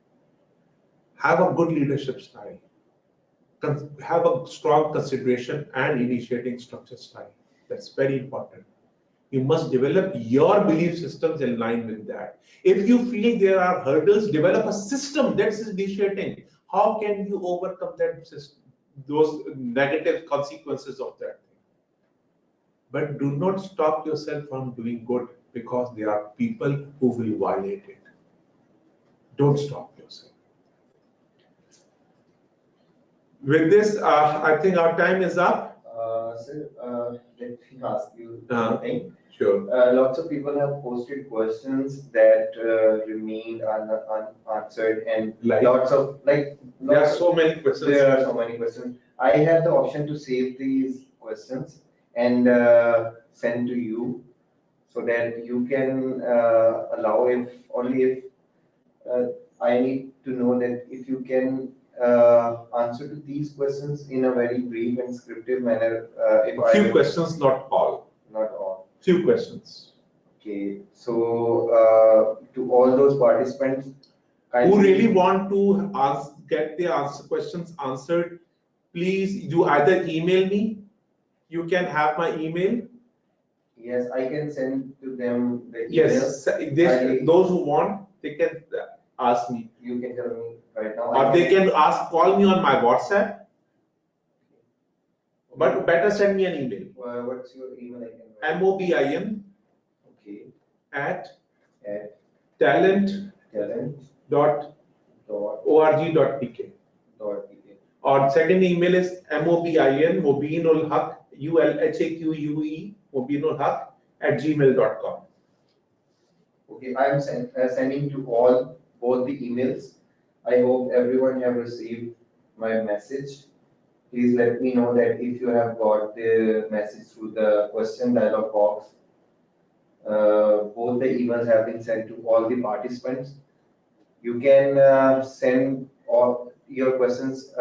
Have a good leadership style. Have a strong consideration and initiating structure style. That's very important. You must develop your belief systems in line with that. If you feel there are hurdles, develop a system that is initiating. How can you overcome that system, those negative consequences of that thing? But do not stop yourself from doing good because there are people who will violate it. Don't stop yourself. With this, I think our time is up. Sir, let me ask you something. Sure. Lots of people have posted questions that remained unanswered, and lots of there are so many questions. There are so many questions. I have the option to save these questions and send to you, so that you can allow if I need to know that if you can answer to these questions in a very brief and scripted manner. A few questions, not all. Not all. Few questions. Okay, so to all those participants who really want to get their questions answered, please you either email me. You can have my email. Yes, I can send to them the email. Yes, those who want, they can ask me. You can tell me right now. Or they can call me on my WhatsApp. But better send me an email. What's your email? MOBIN. Okay. At talent.org.pk. Or second email is MOBIN, Mobinul Haq, ULHAQUE, Mobinul Haq @gmail.com. Okay, I am sending to both the emails. I hope everyone have received my message. Please let me know that if you have got the message through the question dialog box. Both the emails have been sent to all the participants. You can send all your questions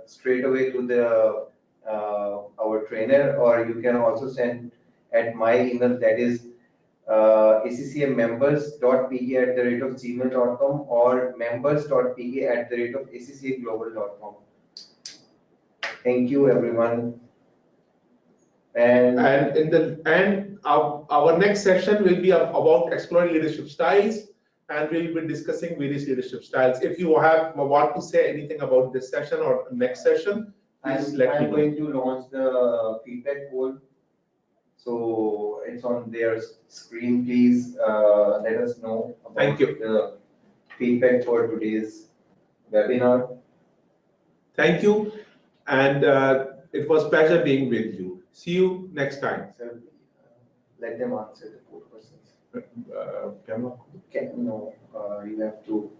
straight away to the our trainer, or you can also send at my email, that is acccmmembers.pk@gmail.com or members.pk@acccaglobal.com. Thank you, everyone. And our next session will be about exploring leadership styles, and we'll be discussing various leadership styles. If you want to say anything about this session or next session, please let me know. I'm going to launch the feedback poll. So it's on their screen. Please let us know about the feedback for today's webinar. Thank you, and it was a pleasure being with you. See you next time. So, let them answer the 4 questions. No, you have to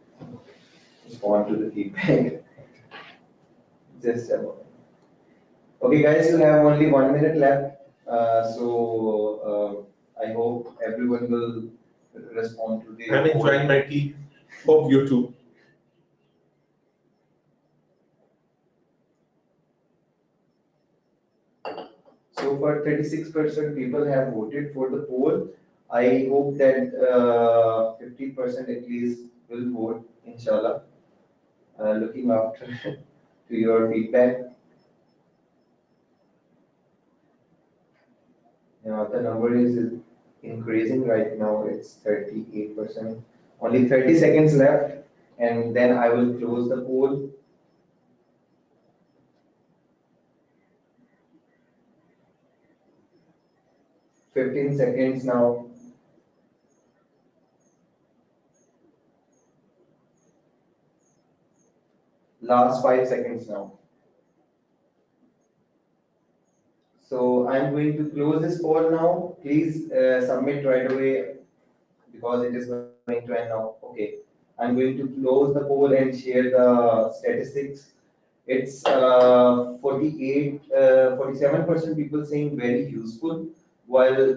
respond to the feedback. Just about. Okay, guys, you have only 1 minute left. I hope everyone will respond to the. I'm enjoying my tea. Hope you too. So far, 36% people have voted for the poll. I hope that 50% at least will vote, inshallah. Looking after to your feedback. The number is increasing right now. It's 38%. Only 30 seconds left, and then I will close the poll. $15 seconds now. Last 5 seconds now. So I'm going to close this poll now. Please submit right away because it is going to end now. Okay. I'm going to close the poll and share the statistics. It's 47% people saying very useful, while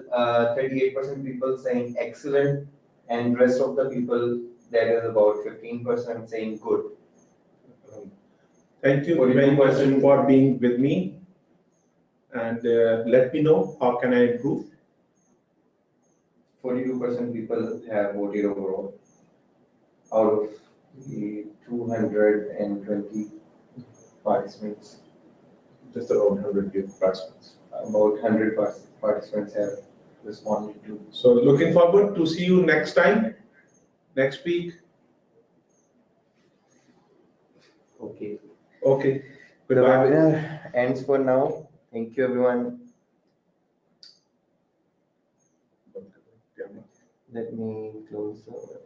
38% people saying excellent, and rest of the people, that is about 15% saying good. Thank you very much for being with me, and let me know how can I improve. 42% people have voted overall out of the 220 participants. Just around 100 participants. About 100 participants have responded to. So looking forward to see you next time, next week. Okay. Okay. The webinar ends for now. Thank you, everyone. Let me close the